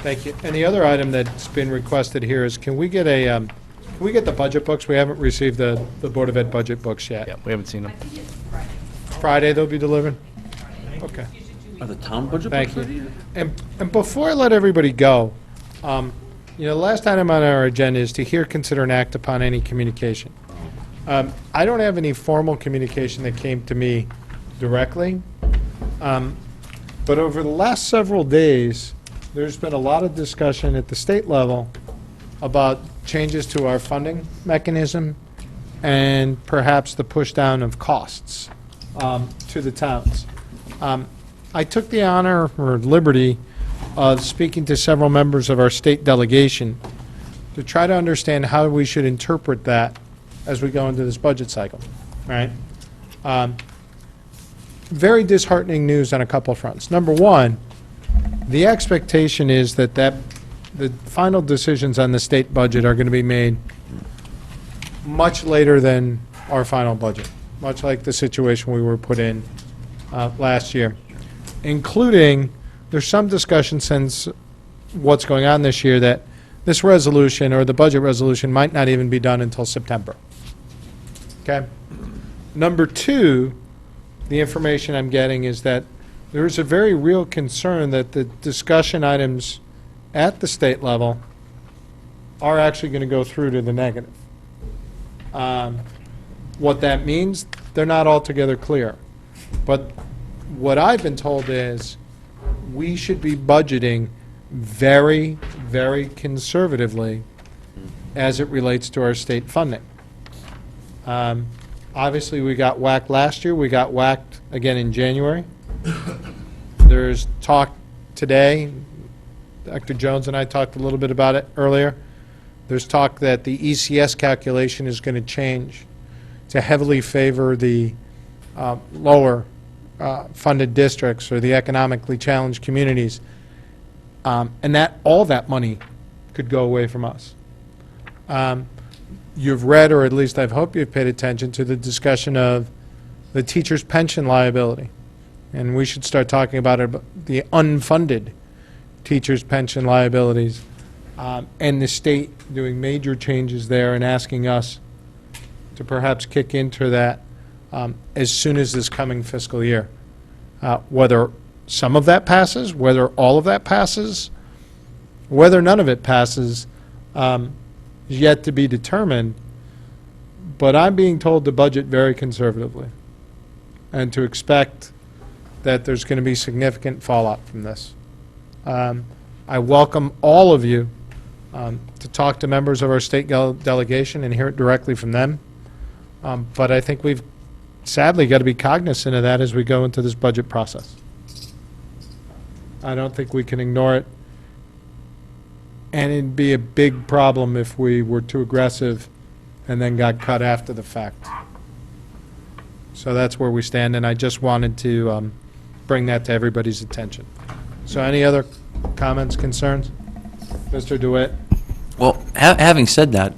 Thank you. And the other item that's been requested here is, can we get the budget books? We haven't received the Board of Ed budget books yet. Yeah, we haven't seen them. Friday they'll be delivered? Okay. Are the town budget Thank books you. ready? And before I let everybody go, the last item on our agenda is to hear, consider, and act upon any communication. I don't have any formal communication that came to me directly, but over the last several days, there's been a lot of discussion at the state level about changes to our funding mechanism and perhaps the push down of costs to the towns. I took the honor or liberty of speaking to several members of our state delegation to try to understand how we should interpret that as we go into this budget cycle, right? Very disheartening news on a couple fronts. Number one, the expectation is that the final decisions on the state budget are going to be made much later than our final budget, much like the situation we were put in last year, including there's some discussion since what's going on this year that this resolution or the budget resolution might not even be done until September. Okay? Number two, the information I'm getting is that there is a very real concern that the discussion items at the state level are actually going to go through to the negative. What that means, they're not altogether clear. But what I've been told is we should be budgeting very, very conservatively as it relates to our state funding. Obviously, we got whacked last year. We got whacked again in January. There's talk today, Dr. Jones and I talked a little bit about it earlier. There's talk that the ECS calculation is going to change to heavily favor the lower funded districts or the economically challenged communities, and that all that money could go away from us. You've read, or at least I hope you've paid attention to the discussion of the teacher's pension liability, and we should start talking about the unfunded teacher's pension liabilities, and the state doing major changes there and asking us to perhaps kick into that as soon as this coming fiscal year. Whether some of that passes, whether all of that passes, whether none of it passes, is yet to be determined. But I'm being told to budget very conservatively and to expect that there's going to be significant fallout from this. I welcome all of you to talk to members of our state delegation and hear it directly from them. But I think we've sadly got to be cognizant of that as we go into this budget process. I don't think we can ignore it. And it'd be a big problem if we were too aggressive and then got cut after the fact. So that's where we stand, and I just wanted to bring that to everybody's attention. So any other comments, concerns? Mr. DeWitt? Well, having said that,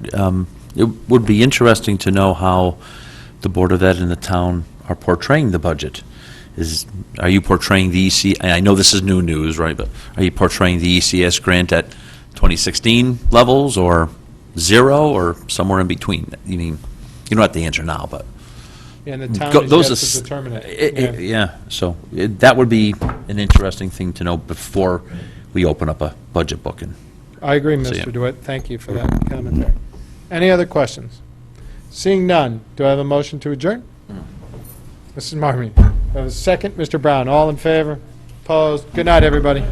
it would be interesting to know how the Board of Ed and the town are portraying the budget. Are you portraying the EC, and I know this is new news, right, but are you portraying the ECS grant at 2016 levels, or zero, or somewhere in between? You mean, you don't have to answer now, but... Yeah, and the town is yet to determine it. Yeah, so that would be an interesting thing to know before we open up a budget book. And I agree, so, Mr. yeah. DeWitt. Thank you for that commentary. Any other questions? Seeing none, do I have a motion to adjourn? Mrs. Marmee. Do I have a second? Mr. Brown, all in favor? Opposed? Good night, everybody.